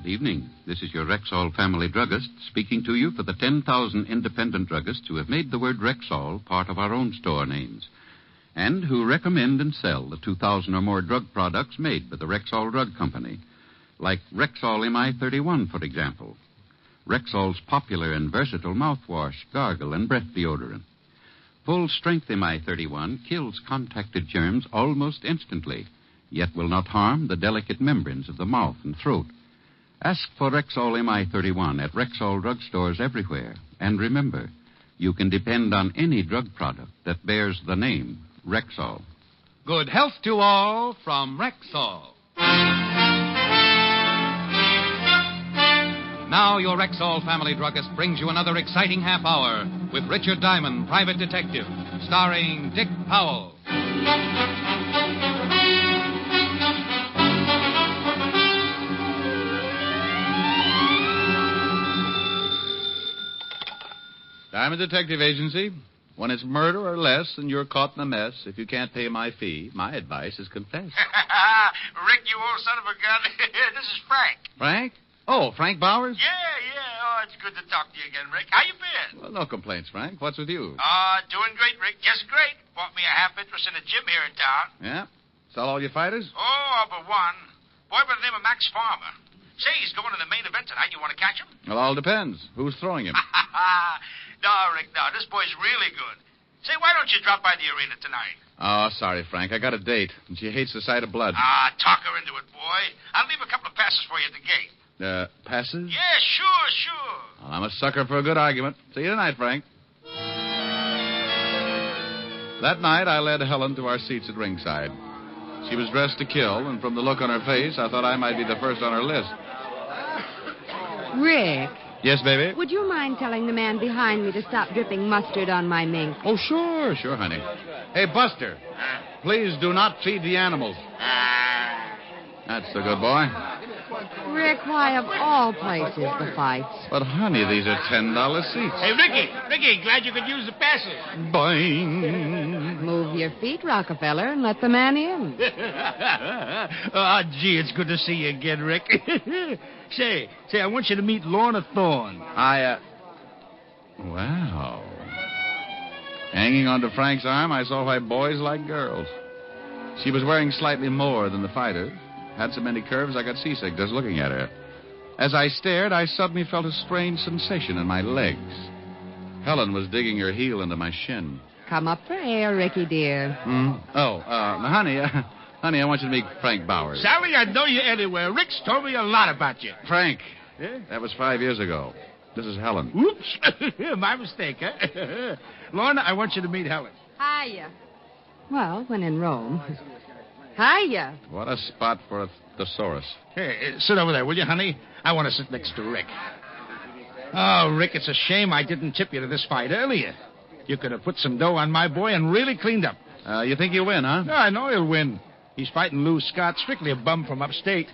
S23: Evening. This is your Rexall family druggist speaking to you for the 10,000 independent druggists who have made the word Rexall part of our own store names and who recommend and sell the 2,000 or more drug products made by the Rexall Drug Company, like Rexall MI31, for example, Rexall's popular and versatile mouthwash, gargle, and breath deodorant. Full-strength MI31 kills contacted germs almost instantly, yet will not harm the delicate membranes of the mouth and throat. Ask for Rexall MI31 at Rexall drugstores everywhere. And remember, you can depend on any drug product that bears the name Rexall.
S18: Good health to all from Rexall. Now your Rexall family druggist brings you another exciting half hour with Richard Diamond, private detective, starring Dick Powell.
S24: Diamond Detective Agency. When it's murder or less and you're caught in a mess, if you can't pay my fee, my advice is confess.
S25: Rick, you old son of a gun. This is Frank.
S24: Frank? Oh, Frank Bowers?
S25: Yeah. Oh, it's
S3: it's good to talk to you again, Rick. How you been?
S24: Well, no complaints, Frank. What's with you?
S3: Doing great, Rick. Just great. Bought me a half interest in a gym here in town.
S24: Yeah? Sell all your fighters?
S3: Oh, all but one. Boy by the name of Max Farmer. Say, he's going to the main event tonight. You want to catch him?
S24: Well, all depends. Who's throwing him?
S3: No, Rick, no. This boy's really good. Say, why don't you drop by the arena tonight?
S24: Oh, sorry, Frank. I got a date, and she hates the sight of blood.
S3: Talk her into it, boy. I'll leave a couple of passes for you at the gate.
S24: Passes?
S3: Yeah, sure.
S24: Well, I'm a sucker for a good argument. See you tonight, Frank. That night, I led Helen to our seats at ringside. She was dressed to kill, and from the look on her face, I thought I might be the first on her list.
S14: Rick,
S24: Yes, baby?
S14: would you mind telling the man behind me to stop dripping mustard on my mink?
S24: Oh, sure, honey. Hey, Buster, please do not feed the animals. That's the good boy.
S14: Rick, why of all places the fights?
S24: But, honey, these are $10 seats.
S3: Hey, Ricky, glad you could use the passes.
S24: Boing.
S14: Move your feet, Rockefeller, and let the man in.
S3: Gee, it's good to see you again, Rick. Say, I want you to meet Lorna Thorne.
S24: Wow. Hanging onto Frank's arm, I saw why boys like girls. She was wearing slightly more than the fighters. Had so many curves I got seasick just looking at her. As I stared, I suddenly felt a strange sensation in my legs. Helen was digging her heel into my shin.
S14: Come up for air, Ricky, dear.
S24: Honey, I want you to meet Frank Bowers.
S3: Sally, I know you anywhere. Rick's told me a lot about you.
S24: Frank.
S3: Yeah?
S24: That was 5 years ago. This is Helen.
S3: Oops. My mistake, huh? Lorna, I want you to meet Helen.
S14: Hiya. Well, when in Rome. Hiya.
S24: What a spot for a thesaurus.
S3: Hey, sit over there, will you, honey? I want to sit next to Rick. Oh, Rick, it's a shame I didn't tip you to this fight earlier. You could have put some dough on my boy and really cleaned up.
S24: You think he'll win, huh?
S3: No, I know he'll win. He's fighting Lou Scott, strictly a bum from upstate.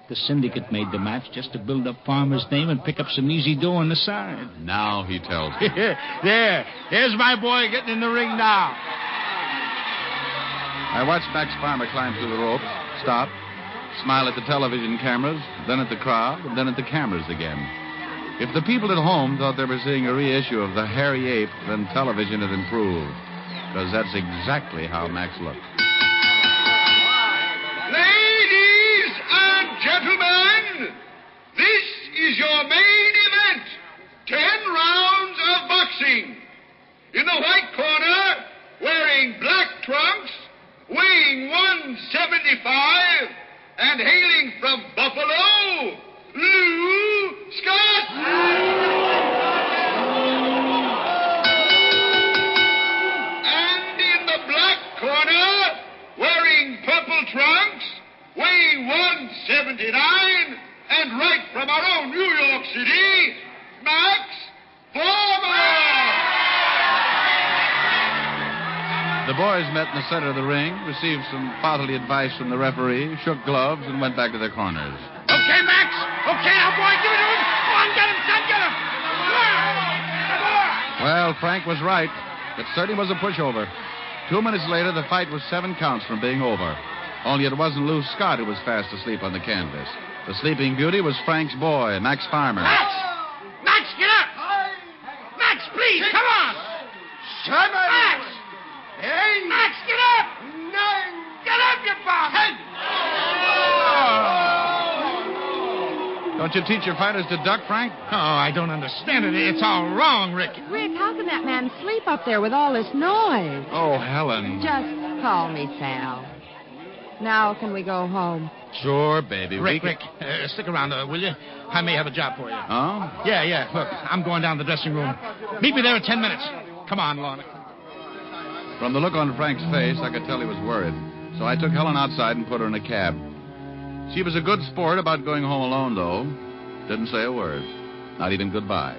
S3: The syndicate made the match just to build up Farmer's name and pick up some easy dough on the side.
S24: Now he tells me.
S3: There's my boy getting in the ring now.
S24: I watched Max Farmer climb through the ropes, stop, smile at the television cameras, then at the crowd, and then at the cameras again. If the people at home thought they were seeing a reissue of The Hairy Ape, then television had improved. Because that's exactly how Max looked.
S15: Ladies and gentlemen, this is your main event. 10 rounds of boxing. In the white corner, wearing black trunks, weighing 175, and hailing from Buffalo, Lou Scott. And in the black corner, wearing purple trunks, weighing 179, and right from our own New York City, Max Farmer.
S24: The boys met in the center of the ring, received some fatherly advice from the referee, shook gloves, and went back to their corners.
S3: Okay, Max. Okay, now, boy, give it to him. Come on, get him, son, get him. Come on.
S24: Well, Frank was right. It certainly was a pushover. 2 minutes later, the fight was 7 counts from being over. Only it wasn't Lou Scott who was fast asleep on the canvas. The sleeping beauty was Frank's boy, Max Farmer.
S3: Max, get up. Max, please, come on.
S15: Shut up.
S3: Max.
S15: Hey.
S3: Max, get up.
S15: No.
S3: Get up, you bum.
S24: Don't you teach your fighters to duck, Frank?
S3: Oh, I don't understand it. It's all wrong, Rick.
S14: Rick, how can that man sleep up there with all this noise?
S24: Oh, Helen.
S14: Just call me Sal. Now can we go home?
S24: Sure, baby.
S3: Rick, stick around, will you? I may have a job for you.
S24: Oh?
S3: Yeah. Look, I'm going down to the dressing room. Meet me there in 10 minutes. Come on, Lorna.
S24: From the look on Frank's face, I could tell he was worried. So I took Helen outside and put her in a cab. She was a good sport about going home alone, though. Didn't say a word. Not even goodbye.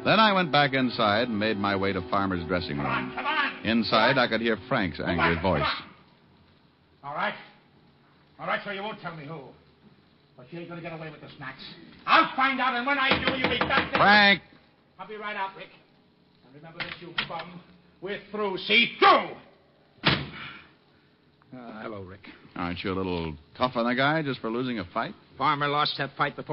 S24: Then I went back inside and made my way to Farmer's dressing room.
S3: Come on.
S24: Inside, I could hear Frank's angry voice.
S3: All right, so you won't tell me who. But you ain't going to get away with this, Max. I'll find out, and when I do, you'll be back there.
S24: Frank!
S3: I'll be right out, Rick. And remember this, you bum. We're through. See, through! Hello, Rick.
S24: Aren't you a little tough on the guy just for losing a fight?
S3: Farmer lost that fight before